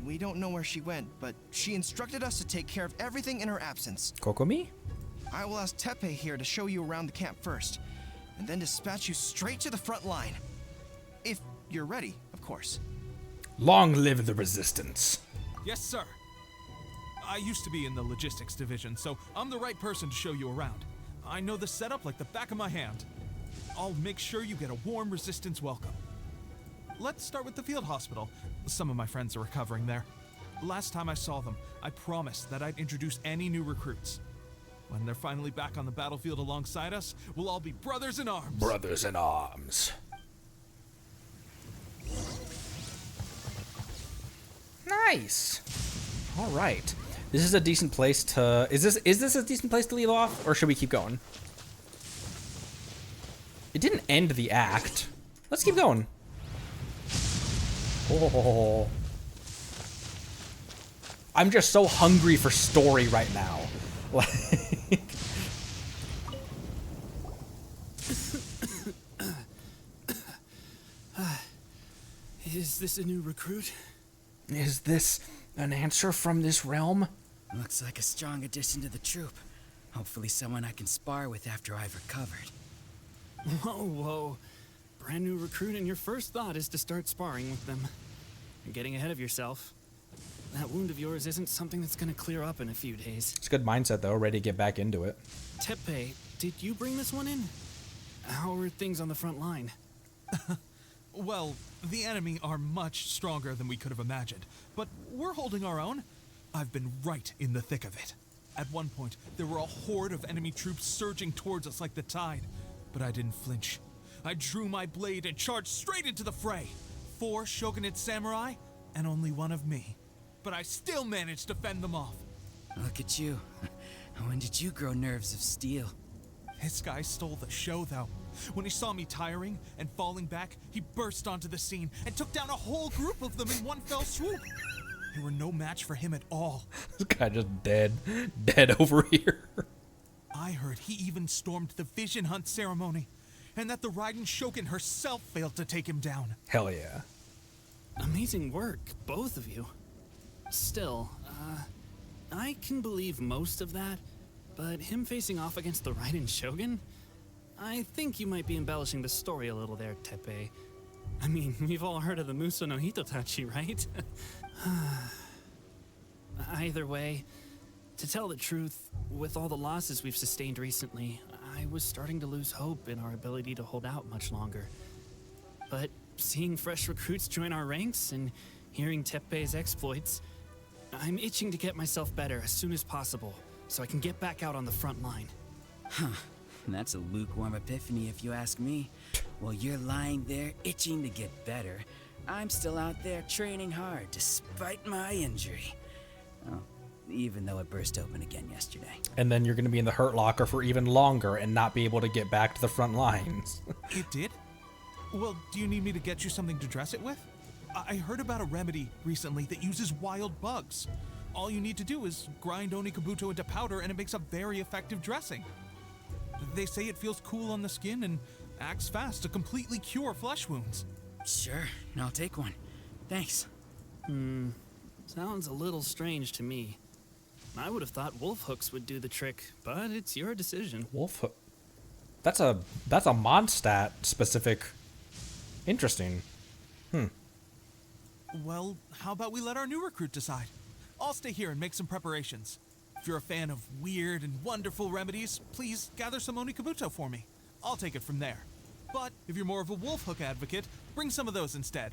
We don't know where she went, but she instructed us to take care of everything in her absence. Kokomi? I will ask Tepe here to show you around the camp first, and then dispatch you straight to the front line. If you're ready, of course. Long live the Resistance. Yes, sir. I used to be in the logistics division, so I'm the right person to show you around. I know the setup like the back of my hand. I'll make sure you get a warm Resistance welcome. Let's start with the field hospital. Some of my friends are recovering there. Last time I saw them, I promised that I'd introduce any new recruits. When they're finally back on the battlefield alongside us, we'll all be brothers in arms. Brothers in arms. Nice. All right. This is a decent place to... Is this a decent place to leave off, or should we keep going? It didn't end the act. Let's keep going. Oh. I'm just so hungry for story right now. Like... Is this a new recruit? Is this an answer from this realm? Looks like a strong addition to the troop. Hopefully someone I can spar with after I've recovered. Whoa, whoa. Brand new recruit and your first thought is to start sparring with them. You're getting ahead of yourself. That wound of yours isn't something that's gonna clear up in a few days. It's a good mindset though, ready to get back into it. Tepe, did you bring this one in? How are things on the front line? Well, the enemy are much stronger than we could have imagined, but we're holding our own. I've been right in the thick of it. At one point, there were a horde of enemy troops surging towards us like the tide, but I didn't flinch. I drew my blade and charged straight into the fray. 4 Shogunate samurai, and only 1 of me. But I still managed to fend them off. Look at you. When did you grow nerves of steel? This guy stole the show, though. When he saw me tiring and falling back, he burst onto the scene and took down a whole group of them in one fell swoop. They were no match for him at all. This guy just dead over here. I heard he even stormed the Vision Hunt ceremony, and that the Raiden Shogun herself failed to take him down. Hell yeah. Amazing work, both of you. Still, I can believe most of that, but him facing off against the Raiden Shogun? I think you might be embellishing the story a little there, Tepe. I mean, we've all heard of the Muso no Hitotachi, right? Either way, to tell the truth, with all the losses we've sustained recently, I was starting to lose hope in our ability to hold out much longer. But seeing fresh recruits join our ranks and hearing Tepe's exploits, I'm itching to get myself better as soon as possible so I can get back out on the front line. Huh. That's a lukewarm epiphany if you ask me. While you're lying there itching to get better, I'm still out there training hard despite my injury. Oh, even though it burst open again yesterday. And then you're going to be in the hurt locker for even longer and not be able to get back to the front lines. It did? Well, do you need me to get you something to dress it with? I heard about a remedy recently that uses wild bugs. All you need to do is grind Onikabuto into powder and it makes a very effective dressing. They say it feels cool on the skin and acts fast to completely cure flesh wounds. Sure, I'll take one. Thanks. Sounds a little strange to me. I would have thought wolf hooks would do the trick, but it's your decision. Wolf hook. That's a Mondstadt specific. Interesting. Well, how about we let our new recruit decide? I'll stay here and make some preparations. If you're a fan of weird and wonderful remedies, please gather some Onikabuto for me. I'll take it from there. But if you're more of a wolf hook advocate, bring some of those instead.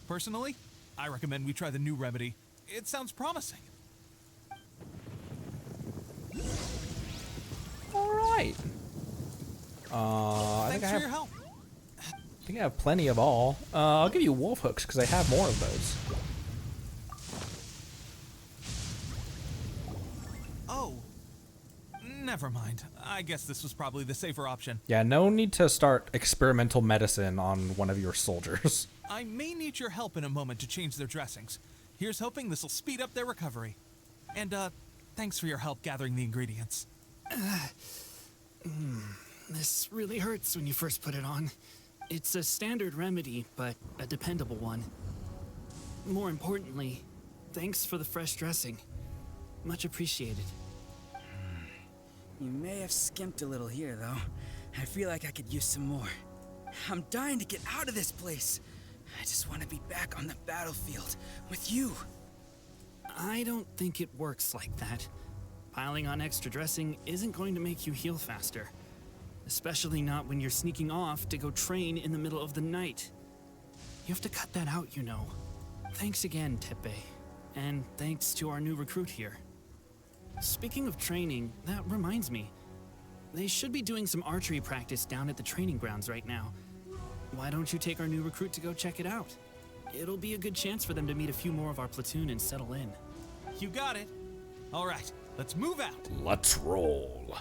Personally, I recommend we try the new remedy. It sounds promising. All right. Thanks for your help. I think I have plenty of all. I'll give you wolf hooks because I have more of those. Oh, never mind. I guess this was probably the safer option. Yeah, no need to start experimental medicine on one of your soldiers. I may need your help in a moment to change their dressings. Here's hoping this will speed up their recovery. And, thanks for your help gathering the ingredients. This really hurts when you first put it on. It's a standard remedy, but a dependable one. More importantly, thanks for the fresh dressing. Much appreciated. You may have skimped a little here, though. I feel like I could use some more. I'm dying to get out of this place. I just want to be back on the battlefield with you. I don't think it works like that. Piling on extra dressing isn't going to make you heal faster. Especially not when you're sneaking off to go train in the middle of the night. You have to cut that out, you know. Thanks again, Tepe. And thanks to our new recruit here. Speaking of training, that reminds me. They should be doing some archery practice down at the training grounds right now. Why don't you take our new recruit to go check it out? It'll be a good chance for them to meet a few more of our platoon and settle in. You got it. All right, let's move out. Let's roll.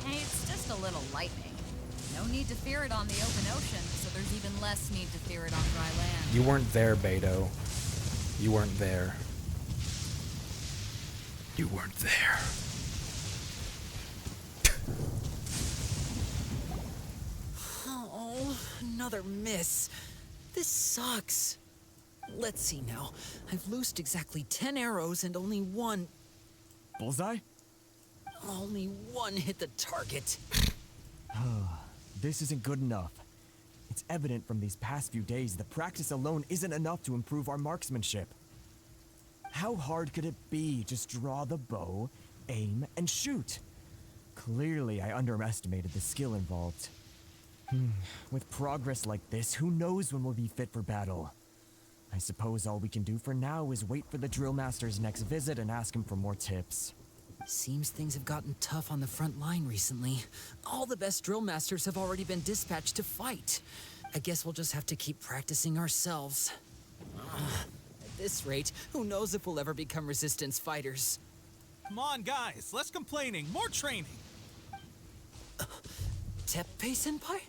It's just a little lightning. No need to fear it on the open ocean, so there's even less need to fear it on dry land. You weren't there, Beto. You weren't there. You weren't there. Oh, another miss. This sucks. Let's see now. I've loosed exactly 10 arrows and only one... Bullseye? Only one hit the target. This isn't good enough. It's evident from these past few days that practice alone isn't enough to improve our marksmanship. How hard could it be? Just draw the bow, aim, and shoot. Clearly, I underestimated the skill involved. With progress like this, who knows when we'll be fit for battle? I suppose all we can do for now is wait for the drill master's next visit and ask him for more tips. Seems things have gotten tough on the front line recently. All the best drill masters have already been dispatched to fight. I guess we'll just have to keep practicing ourselves. At this rate, who knows if we'll ever become resistance fighters. Come on, guys, less complaining, more training. Teppei-senpai?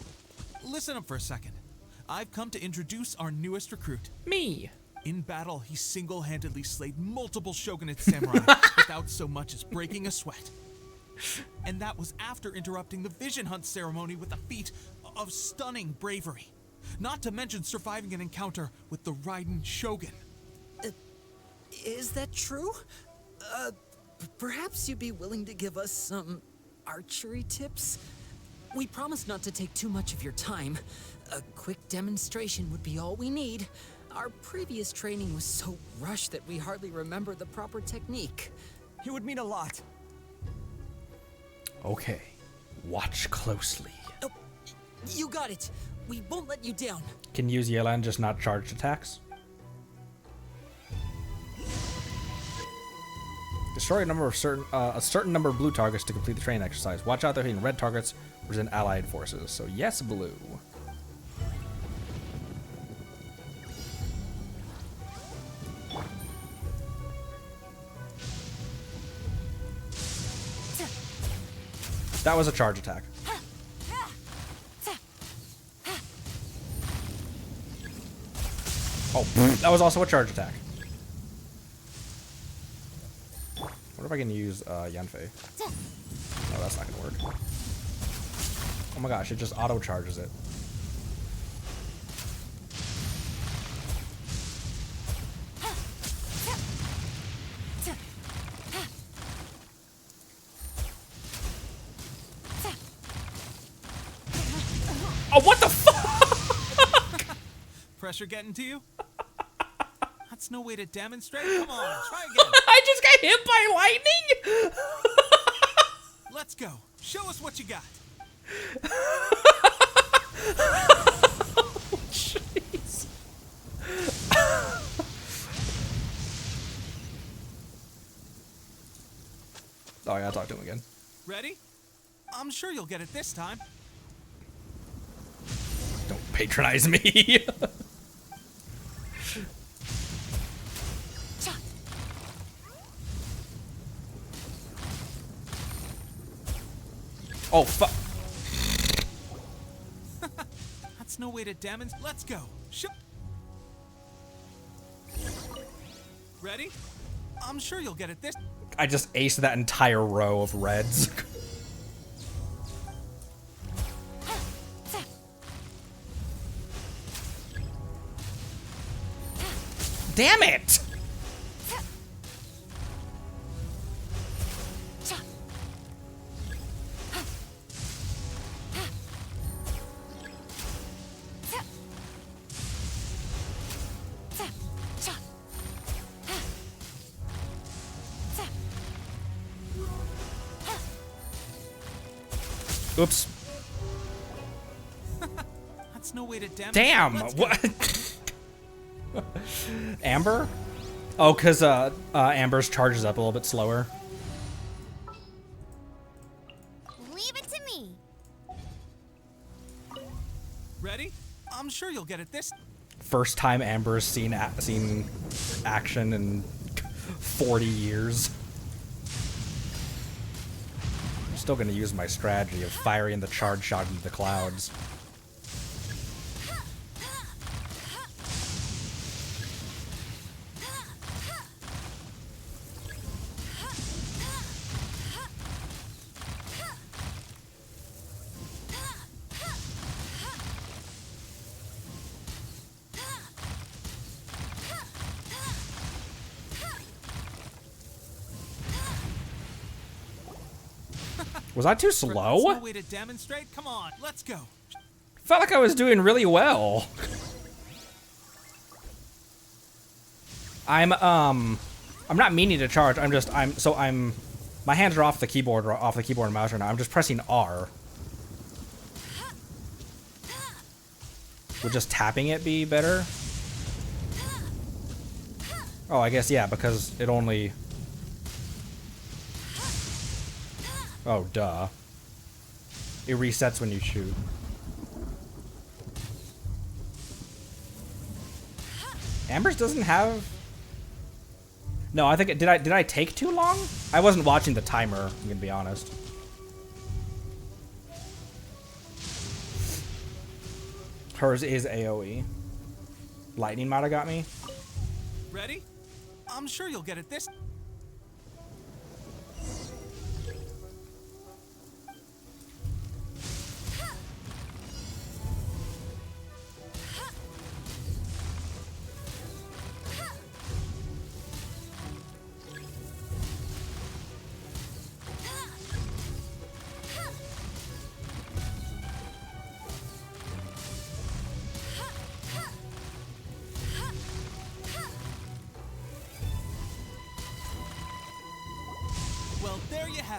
Listen up for a second. I've come to introduce our newest recruit. Me. In battle, he single-handedly slayed multiple shogunate samurai without so much as breaking a sweat. And that was after interrupting the vision hunt ceremony with a feat of stunning bravery. Not to mention surviving an encounter with the Raiden Shogun. Is that true? Perhaps you'd be willing to give us some archery tips? We promise not to take too much of your time. A quick demonstration would be all we need. Our previous training was so rushed that we hardly remember the proper technique. It would mean a lot. Okay, watch closely. Oh, you got it. We won't let you down. Can use yell and just not charged attacks. Destroy a certain number of blue targets to complete the training exercise. Watch out, they're hitting red targets, present allied forces. So yes, blue. That was a charge attack. Oh, that was also a charge attack. What if I can use Yanfei? No, that's not gonna work. Oh my gosh, it just auto charges it. Oh, what the fuck? Pressure getting to you? That's no way to demonstrate. Come on, try again. I just got hit by lightning? Let's go. Show us what you got. Oh, jeez. Oh, I gotta talk to him again. Ready? I'm sure you'll get it this time. Don't patronize me. Oh, fuck. That's no way to demonstrate. Let's go. Ready? I'm sure you'll get it this. I just aced that entire row of reds. Damn it! Oops. That's no way to Damn! What? Amber? Oh, because Amber's charges up a little bit slower. Leave it to me. Ready? I'm sure you'll get it this. First time Amber's seen action in 40 years. I'm still gonna use my strategy of firing the charge shot into the clouds. Was I too slow? No way to demonstrate. Come on, let's go. Felt like I was doing really well. I'm not meaning to charge. My hands are off the keyboard and mouse right now. I'm just pressing R. Would just tapping it be better? Oh, I guess yeah, because it only. Oh, duh. It resets when you shoot. Amber's doesn't have... No, I think... Did I take too long? I wasn't watching the timer, I'm gonna be honest. Hers is AoE. Lightning might have got me. Ready? I'm sure you'll get it this.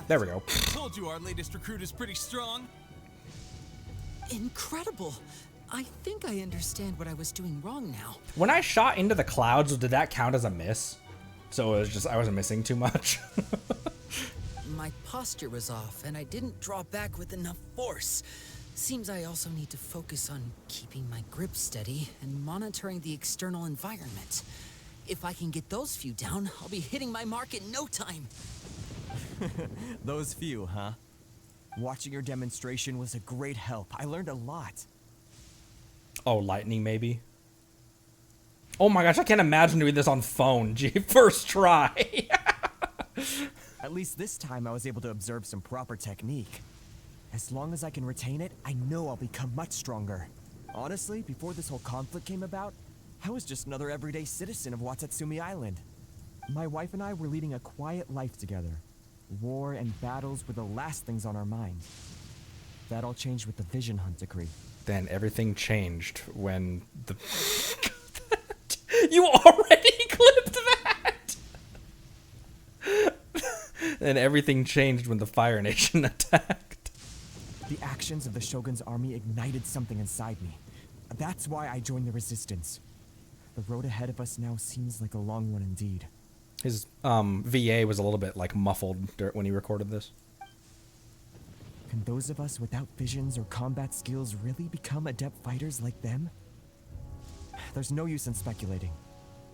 There we go. Told you our latest recruit is pretty strong. Incredible. I think I understand what I was doing wrong now. When I shot into the clouds, did that count as a miss? So it was just I wasn't missing too much. My posture was off, and I didn't draw back with enough force. Seems I also need to focus on keeping my grip steady and monitoring the external environment. If I can get those few down, I'll be hitting my mark in no time. Those few, huh? Watching your demonstration was a great help. I learned a lot. Oh, lightning maybe? Oh my gosh, I can't imagine doing this on phone. Gee, first try. At least this time I was able to observe some proper technique. As long as I can retain it, I know I'll become much stronger. Honestly, before this whole conflict came about, I was just another everyday citizen of Watatsumi Island. My wife and I were leading a quiet life together. War and battles were the last things on our minds. That all changed with the Vision Hunt decree. Then everything changed when the... You already clipped that! And everything changed when the Fire Nation attacked. The actions of the Shogun's army ignited something inside me. That's why I joined the resistance. The road ahead of us now seems like a long one indeed. His VA was a little bit like muffled when he recorded this. Can those of us without visions or combat skills really become adept fighters like them? There's no use in speculating.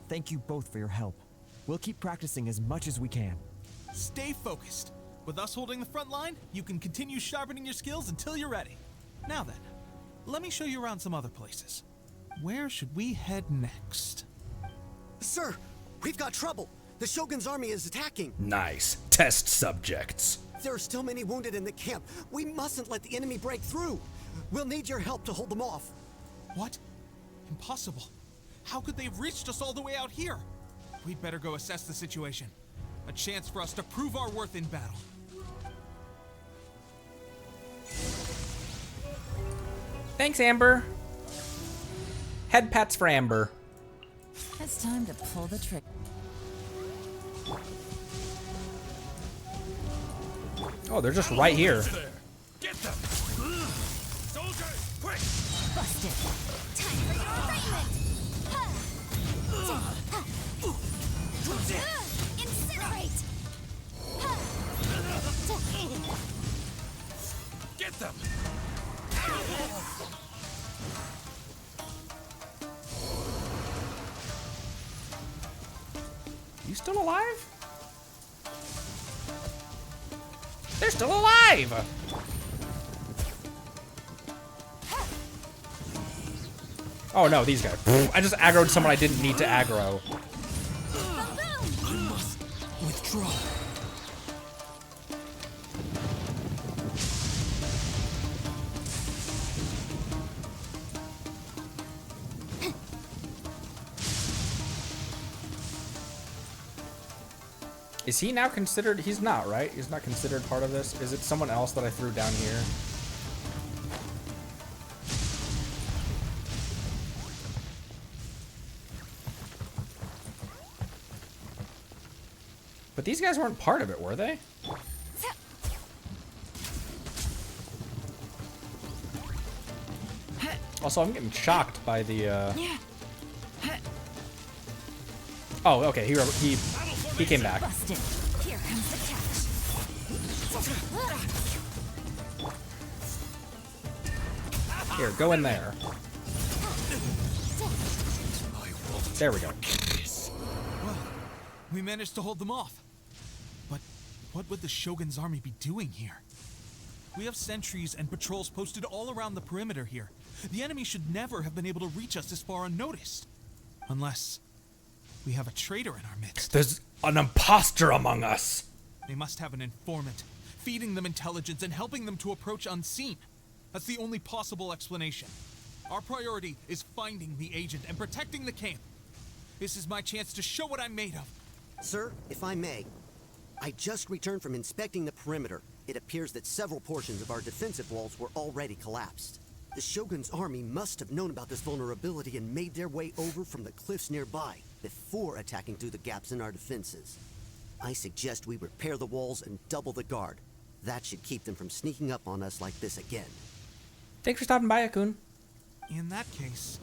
Thank you both for your help. We'll keep practicing as much as we can. Stay focused. With us holding the front line, you can continue sharpening your skills until you're ready. Now then, let me show you around some other places. Where should we head next? Sir, we've got trouble. The Shogun's army is attacking. Nice. Test subjects. There are still many wounded in the camp. We mustn't let the enemy break through. We'll need your help to hold them off. What? Impossible. How could they have reached us all the way out here? We'd better go assess the situation. A chance for us to prove our worth in battle. Thanks, Amber. Head pats for Amber. It's time to pull the trigger. Oh, they're just right here. Get them! Soldiers, quick! Busted. Time for your arraignment. Incinerate. Get them! You still alive? They're still alive! Oh no, these guys. I just aggroed someone I didn't need to aggro. I must withdraw. Is he now considered? He's not, right? He's not considered part of this? Is it someone else that I threw down here? But these guys weren't part of it, were they? Also, I'm getting shocked by the, Oh, okay, he came back. Busted. Here comes the catch. Here, go in there. There we go. Well, we managed to hold them off. But what would the Shogun's army be doing here? We have sentries and patrols posted all around the perimeter here. The enemy should never have been able to reach us this far unnoticed. Unless we have a traitor in our midst. There's an imposter among us. They must have an informant, feeding them intelligence and helping them to approach unseen. That's the only possible explanation. Our priority is finding the agent and protecting the camp. This is my chance to show what I'm made of. Sir, if I may, I just returned from inspecting the perimeter. It appears that several portions of our defensive walls were already collapsed. The Shogun's army must have known about this vulnerability and made their way over from the cliffs nearby before attacking through the gaps in our defenses. I suggest we repair the walls and double the guard. That should keep them from sneaking up on us like this again. Thanks for stopping by, Akun. In that case...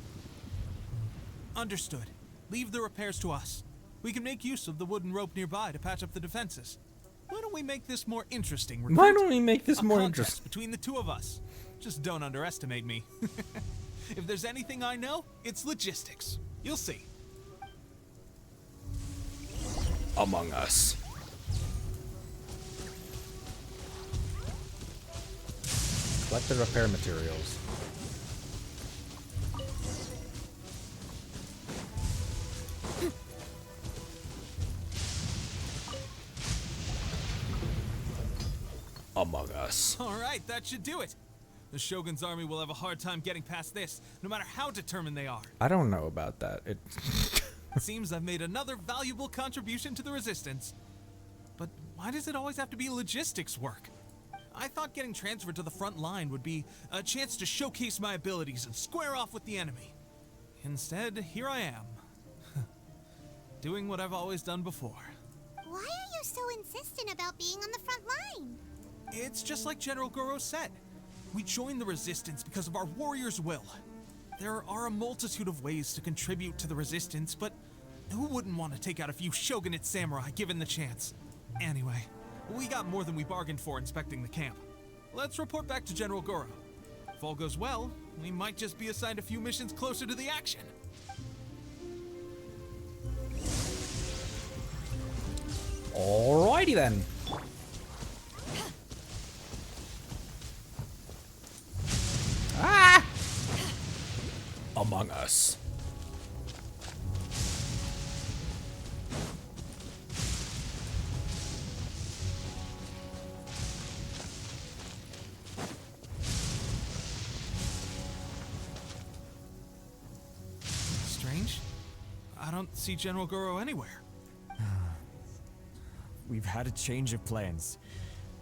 Understood. Leave the repairs to us. We can make use of the wooden rope nearby to patch up the defenses. Why don't we make this more interesting, Why recruit? don't we make this A more contest interesting? between the two of us. Just don't underestimate me. If there's anything I know, it's logistics. You'll see. Among Us. Collect the repair materials. Among Us. All right, that should do it. The Shogun's army will have a hard time getting past this, no matter how determined they are. I don't know about that. It seems I've made another valuable contribution to the Resistance. But why does it always have to be logistics work? I thought getting transferred to the front line would be a chance to showcase my abilities and square off with the enemy. Instead, here I am. Doing what I've always done before. Why are you so insistent about being on the front line? It's just like General Goro said. We joined the Resistance because of our warrior's will. There are a multitude of ways to contribute to the Resistance, but who wouldn't want to take out a few shogunate samurai given the chance? Anyway, we got more than we bargained for inspecting the camp. Let's report back to General Goro. If all goes well, we might just be assigned a few missions closer to the action. Alrighty then. Ah! Among Us. Strange. I don't see General Goro anywhere. We've had a change of plans.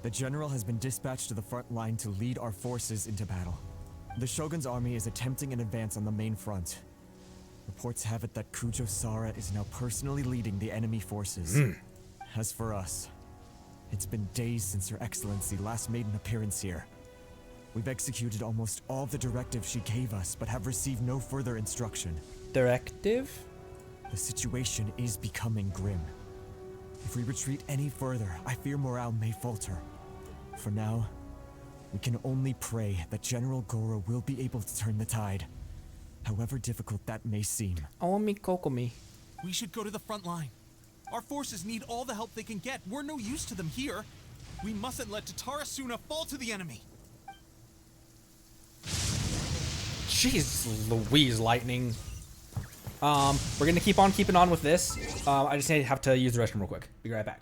The general has been dispatched to the front line to lead our forces into battle. The Shogun's army is attempting an advance on the main front. Reports have it that Kujo Sara is now personally leading the enemy forces. As for us, it's been days since Her Excellency last made an appearance here. We've executed almost all the directives she gave us, but have received no further instruction. Directive? The situation is becoming grim. If we retreat any further, I fear morale may falter. For now, we can only pray that General Goro will be able to turn the tide, however difficult that may seem. I want me Kokomi. We should go to the front line. Our forces need all the help they can get. We're no use to them here. We mustn't let Tatarasuna fall to the enemy. Jeez Louise, lightning. We're gonna keep on keeping on with this. I just have to use the restroom real quick. Be right back.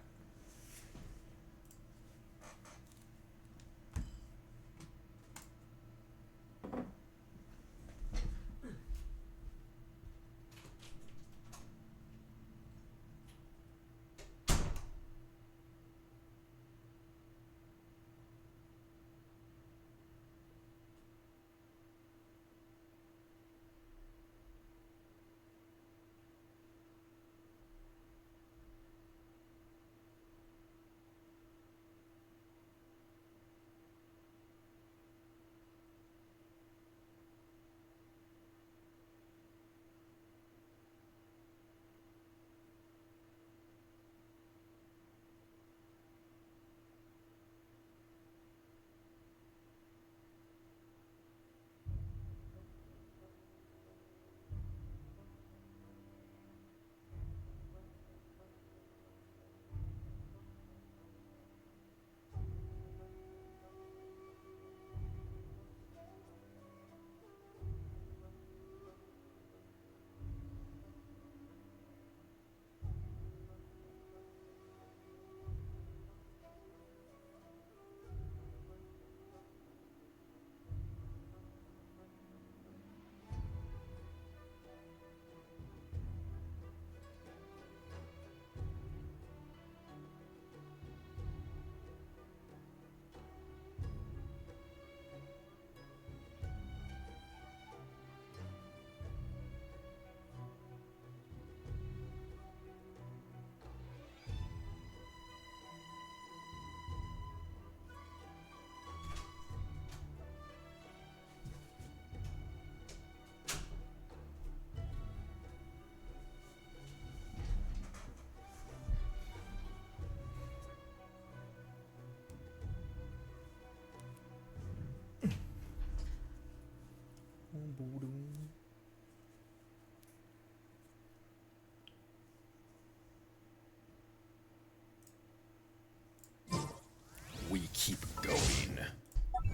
We keep going.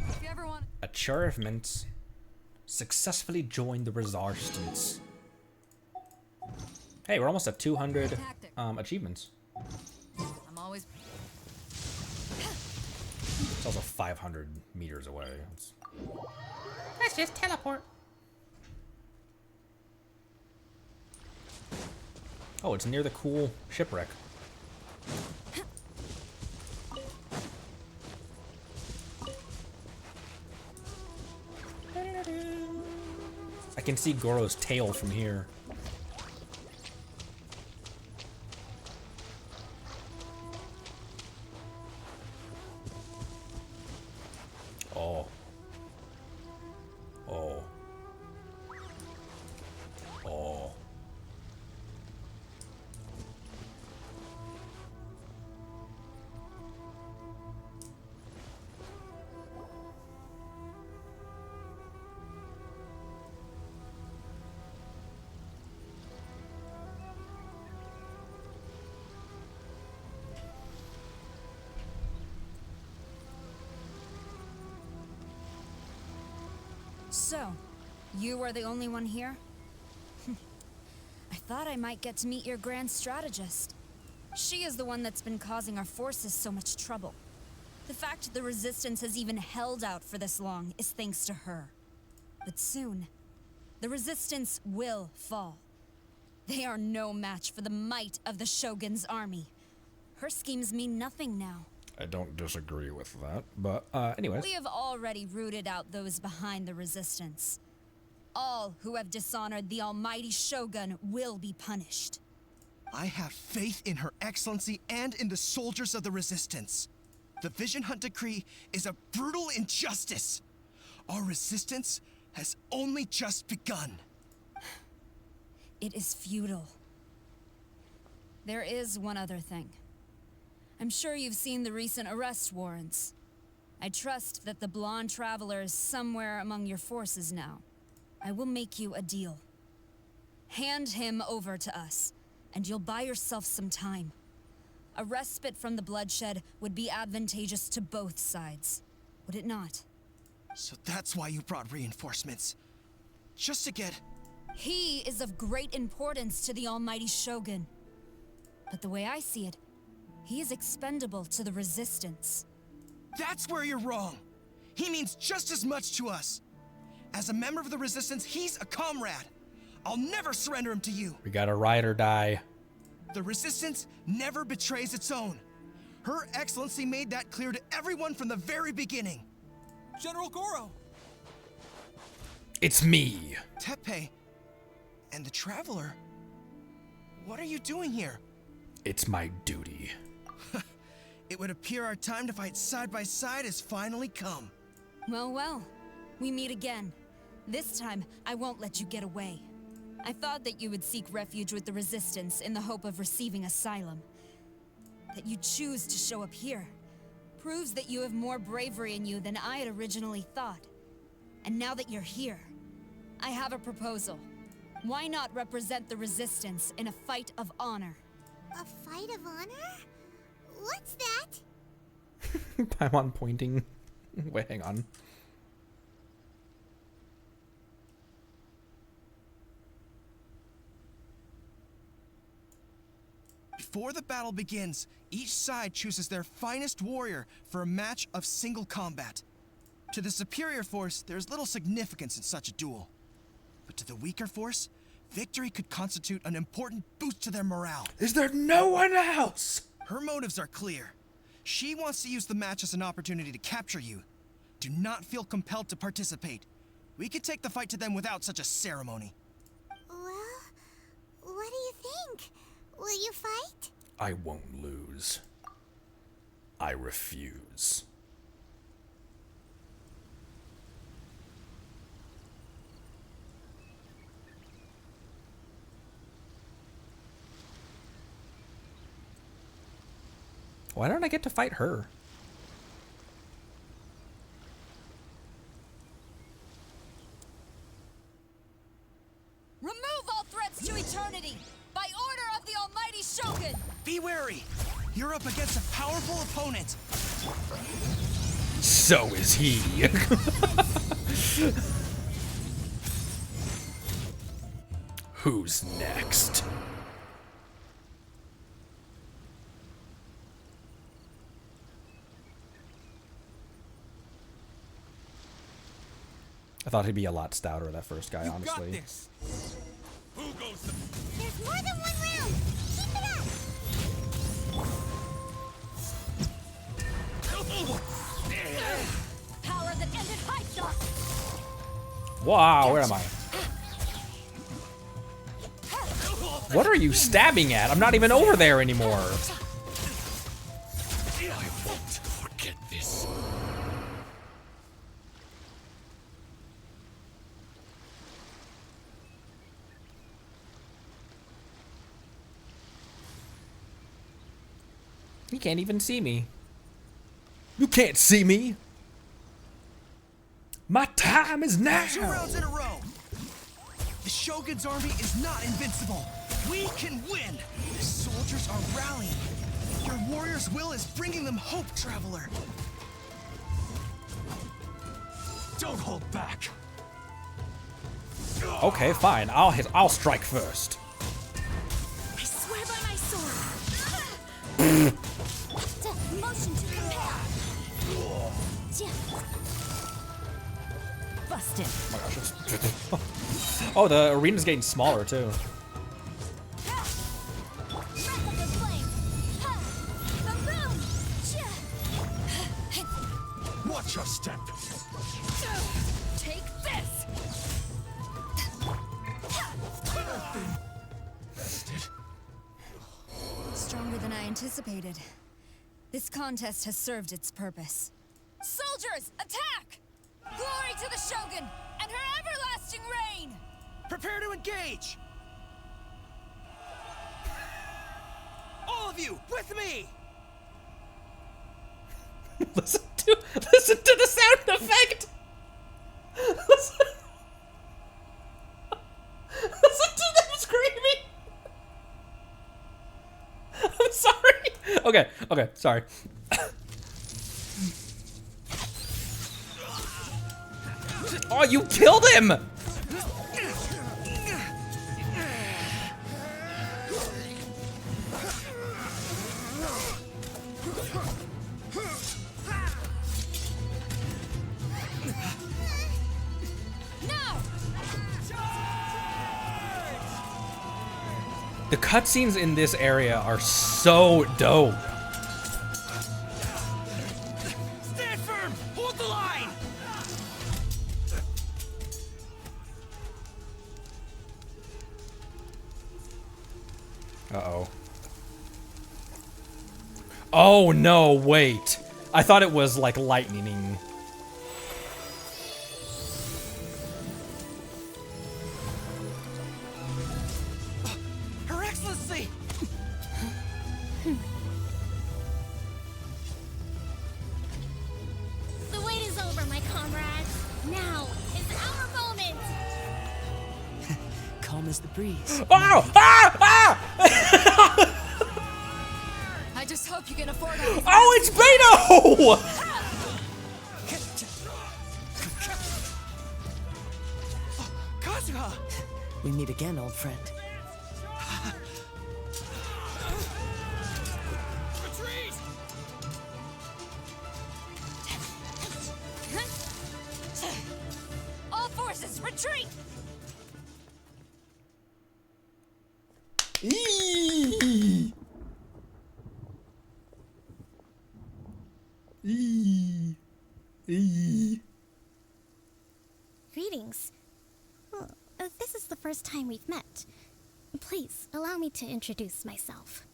If you ever want Achievements. Successfully joined the resistance. Hey, we're almost at 200 achievements. I'm always It's also 500 meters away. Let's just teleport. Oh, it's near the cool shipwreck. I can see Goro's tail from here. Oh. Oh. Oh. So, you are the only one here? I thought I might get to meet your grand strategist. She is the one that's been causing our forces so much trouble. The fact the Resistance has even held out for this long is thanks to her. But soon, the Resistance will fall. They are no match for the might of the Shogun's army. Her schemes mean nothing now. I don't disagree with that, but anyways. We have already rooted out those behind the Resistance. All who have dishonored the almighty Shogun will be punished. I have faith in Her Excellency and in the soldiers of the Resistance. The Vision Hunt Decree is a brutal injustice. Our resistance has only just begun. It is futile. There is one other thing. I'm sure you've seen the recent arrest warrants. I trust that the blonde traveler is somewhere among your forces now. I will make you a deal. Hand him over to us, and you'll buy yourself some time. A respite from the bloodshed would be advantageous to both sides, would it not? So that's why you brought reinforcements. Just to get... He is of great importance to the almighty Shogun. But the way I see it, he is expendable to the Resistance. That's where you're wrong. He means just as much to us. As a member of the Resistance, he's a comrade. I'll never surrender him to you. We got a ride or die. The Resistance never betrays its own. Her Excellency made that clear to everyone from the very beginning. General Goro! It's me. Tepe and the Traveler. What are you doing here? It's my duty. It would appear our time to fight side by side has finally come. Well, well. We meet again. This time, I won't let you get away. I thought that you would seek refuge with the Resistance in the hope of receiving asylum. That you choose to show up here proves that you have more bravery in you than I had originally thought. And now that you're here, I have a proposal. Why not represent the Resistance in a fight of honor? A fight of honor? What's that? Paimon pointing. Wait, hang on. Before the battle begins, each side chooses their finest warrior for a match of single combat. To the superior force, there's little significance in such a duel. But to the weaker force, victory could constitute an important boost to their morale. Is there no one else? Her motives are clear. She wants to use the match as an opportunity to capture you. Do not feel compelled to participate. We could take the fight to them without such a ceremony. Well, what do you think? Will you fight? I won't lose. I refuse. Why don't I get to fight her? hurry! You're up against a powerful opponent! So is he. Who's next? I thought he'd be a lot stouter, that first guy, honestly. Who goes There's more than one round! Keep it up! Power that ended high shot! Wow, where am I? What are you stabbing at? I'm not even over there anymore. I won't forget this. You can't even see me. You can't see me. My time is now. 2 rounds in a row. The Shogun's army is not invincible. We can win. The soldiers are rallying. Your warrior's will is bringing them hope, traveler. Don't hold back. Okay, fine. I'll strike first. I swear by my sword! Motion to compare! Busted. Oh my gosh, oh, the arena's getting smaller too. Watch your step. Take this! Stronger than I anticipated. This contest has served its purpose. Soldiers, attack! Glory to the Shogun and her everlasting reign! Prepare to engage! All of you, with me! Listen to the sound effect. Listen to them screaming. I'm sorry. Okay, sorry. Oh, you killed him! The cutscenes in this area are so dope. Stand firm! Hold the line! Uh-oh. Oh no, wait. I thought it was like lightning. Her Excellency! The wait is over, my comrades. Now is our moment. Calm as the breeze. Oh! Ah! Ah! I just hope you can afford it. Oh, it's Beto! Kazuha! We meet again, old friend. All forces, retreat! Eee. Eee. Eee. Greetings. Well, this is the first time we've met. Please, allow me to introduce myself.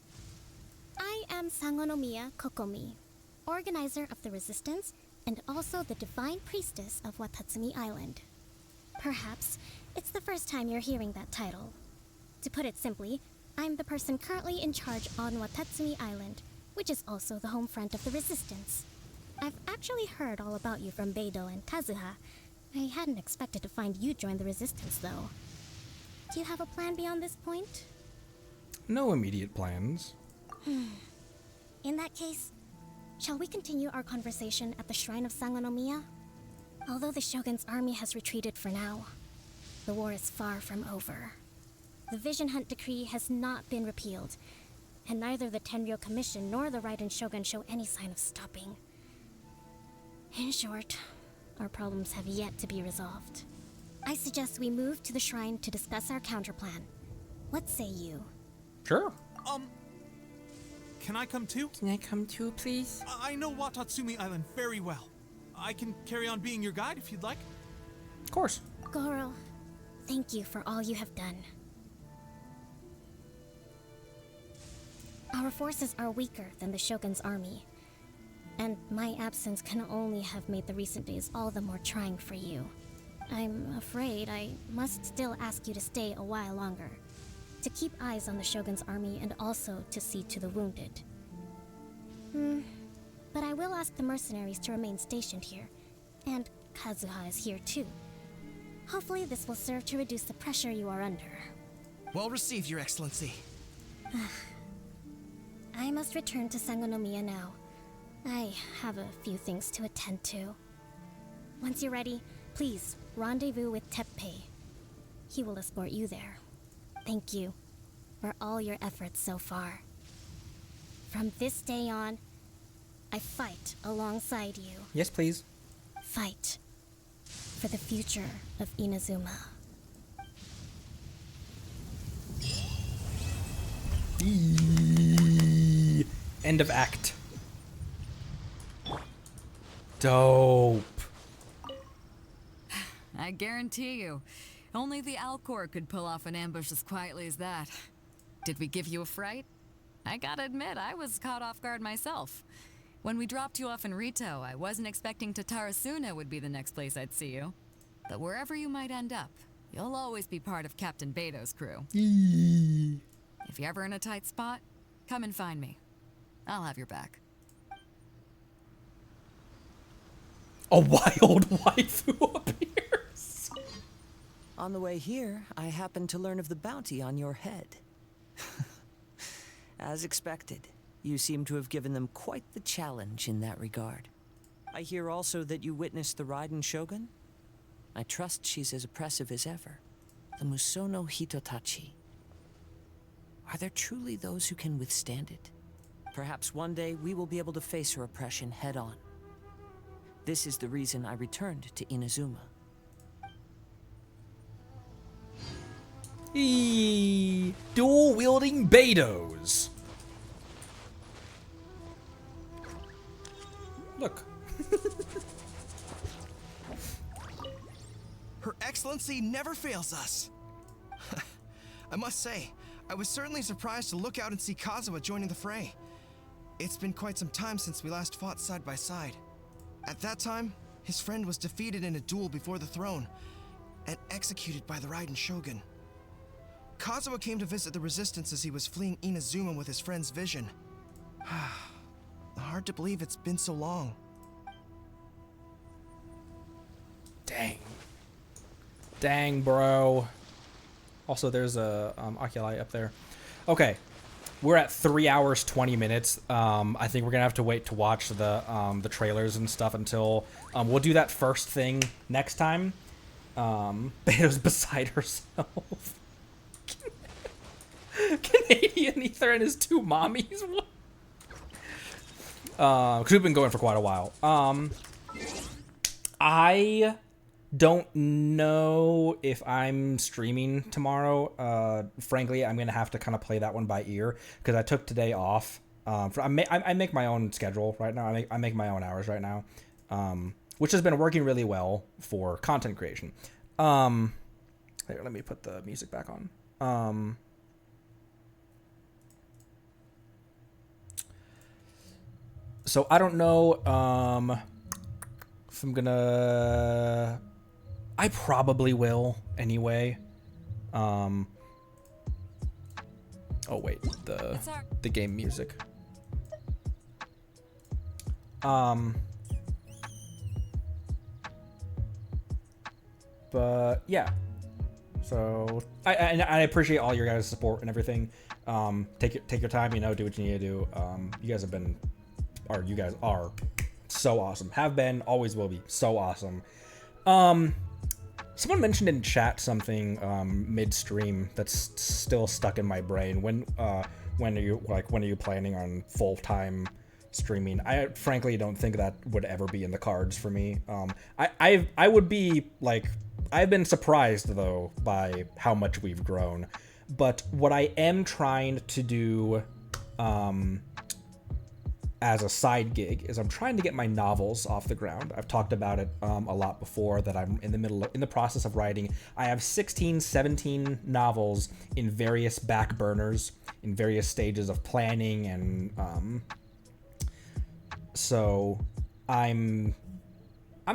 I am Sangonomiya Kokomi, organizer of the Resistance and also the Divine Priestess of Watatsumi Island. Perhaps it's the first time you're hearing that title. To put it simply, I'm the person currently in charge on Watatsumi Island, which is also the home front of the Resistance. I've actually heard all about you from Beidou and Kazuha. I hadn't expected to find you join the Resistance, though. Do you have a plan beyond this point? No immediate plans. In that case, shall we continue our conversation at the shrine of Sangonomiya? Although the Shogun's army has retreated for now, the war is far from over. The Vision Hunt Decree has not been repealed, and neither the Tenryou Commission nor the Raiden Shogun show any sign of stopping. In short, our problems have yet to be resolved. I suggest we move to the shrine to discuss our counterplan. What say you? Sure. Can I come too? Can I come too, please? I know Watatsumi Island very well. I can carry on being your guide if you'd like. Of course. Goro, thank you for all you have done. Our forces are weaker than the Shogun's army, and my absence can only have made the recent days all the more trying for you. I'm afraid I must still ask you to stay a while longer, to keep eyes on the Shogun's army and also to see to the wounded. But I will ask the mercenaries to remain stationed here, and Kazuha is here too. Hopefully this will serve to reduce the pressure you are under. Well received, Your Excellency. I must return to Sangonomiya now. I have a few things to attend to. Once you're ready, please rendezvous with Teppei. He will escort you there. Thank you for all your efforts so far. From this day on, I fight alongside you. Yes, please. Fight for the future of Inazuma. End of act. Dope. I guarantee you, only the Alcor could pull off an ambush as quietly as that. Did we give you a fright? I gotta admit, I was caught off guard myself. When we dropped you off in Rito, I wasn't expecting Tatarasuna would be the next place I'd see you. But wherever you might end up, you'll always be part of Captain Beto's crew. If you're ever in a tight spot, come and find me. I'll have your back. A wild waifu appears. On the way here, I happened to learn of the bounty on your head. As expected, you seem to have given them quite the challenge in that regard. I hear also that you witnessed the Raiden Shogun? I trust she's as oppressive as ever. The Musono Hitotachi. Are there truly those who can withstand it? Perhaps one day we will be able to face her oppression head on. This is the reason I returned to Inazuma. Dual-wielding Betos. Look. Her Excellency never fails us. I must say, I was certainly surprised to look out and see Kazuha joining the fray. It's been quite some time since we last fought side by side. At that time, his friend was defeated in a duel before the throne and executed by the Raiden Shogun. Kazuha came to visit the resistance as he was fleeing Inazuma with his friend's vision. Hard to believe it's been so long. Dang. Dang, bro. Also, there's a oculi up there. Okay. We're at 3 hours, 20 minutes. I think we're gonna have to wait to watch the trailers and stuff until we'll do that first thing next time. Beto's beside herself. Canadian Ether and his two mommies. Because we've been going for quite a while. I don't know if I'm streaming tomorrow. Frankly, I'm gonna have to kind of play that one by ear because I took today off. I make my own schedule right now. I make my own hours right now, which has been working really well for content creation. Here, let me put the music back on. So I don't know if I'm gonna. I probably will anyway. Oh wait, the game music. But yeah. So I appreciate all your guys' support and everything. Take your time, you know, do what you need to do. You guys are so awesome. Have been, always will be so awesome. Someone mentioned in chat something midstream that's still stuck in my brain. When are you planning on full-time streaming? I frankly don't think that would ever be in the cards for me. I would be like, I've been surprised though by how much we've grown. But what I am trying to do as a side gig is I'm trying to get my novels off the ground. I've talked about it a lot before, that I'm in the process of writing. I have 16, 17 novels in various back burners, in various stages of planning, and so I'm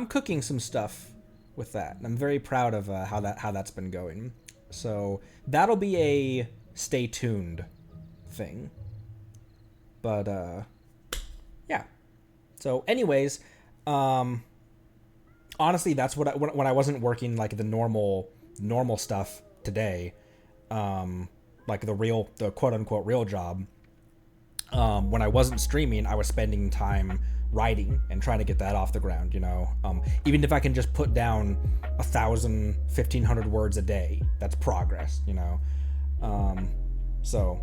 cooking some stuff with that, and I'm very proud of how that's been going. So that'll be a stay tuned thing. But yeah. So anyways, honestly, that's what when I wasn't working like the normal stuff today, like the quote unquote real job, when I wasn't streaming, I was spending time writing and trying to get that off the ground, you know. Even if I can just put down 1,000, 1,500 words a day, that's progress, you know. So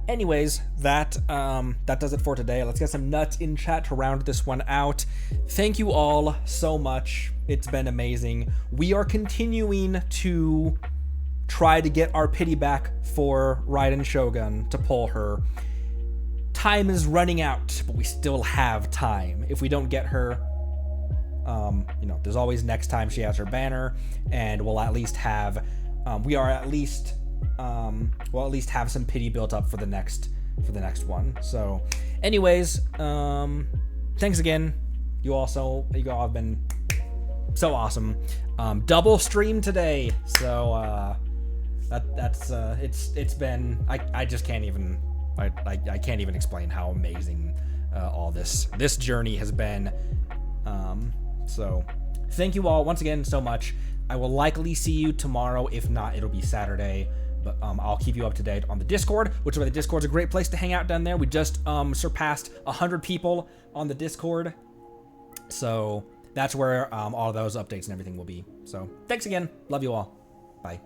anyways, that does it for today. Let's get some nuts in chat to round this one out. Thank you all so much. It's been amazing. We are continuing to try to get our pity back for Raiden Shogun to pull her. Time is running out, but we still have time. If we don't get her, you know, there's always next time she has her banner, and we'll at least have, we'll at least have some pity built up for the next one. So, anyways, thanks again. You all have been so awesome. Double stream today, so it's been, I just can't even. I can't even explain how amazing all this journey has been. So thank you all once again so much. I will likely see you tomorrow. If not, it'll be Saturday. But I'll keep you up to date on the Discord, which is why the Discord's a great place to hang out down there. We just surpassed 100 people on the Discord. So that's where all of those updates and everything will be. So thanks again. Love you all. Bye.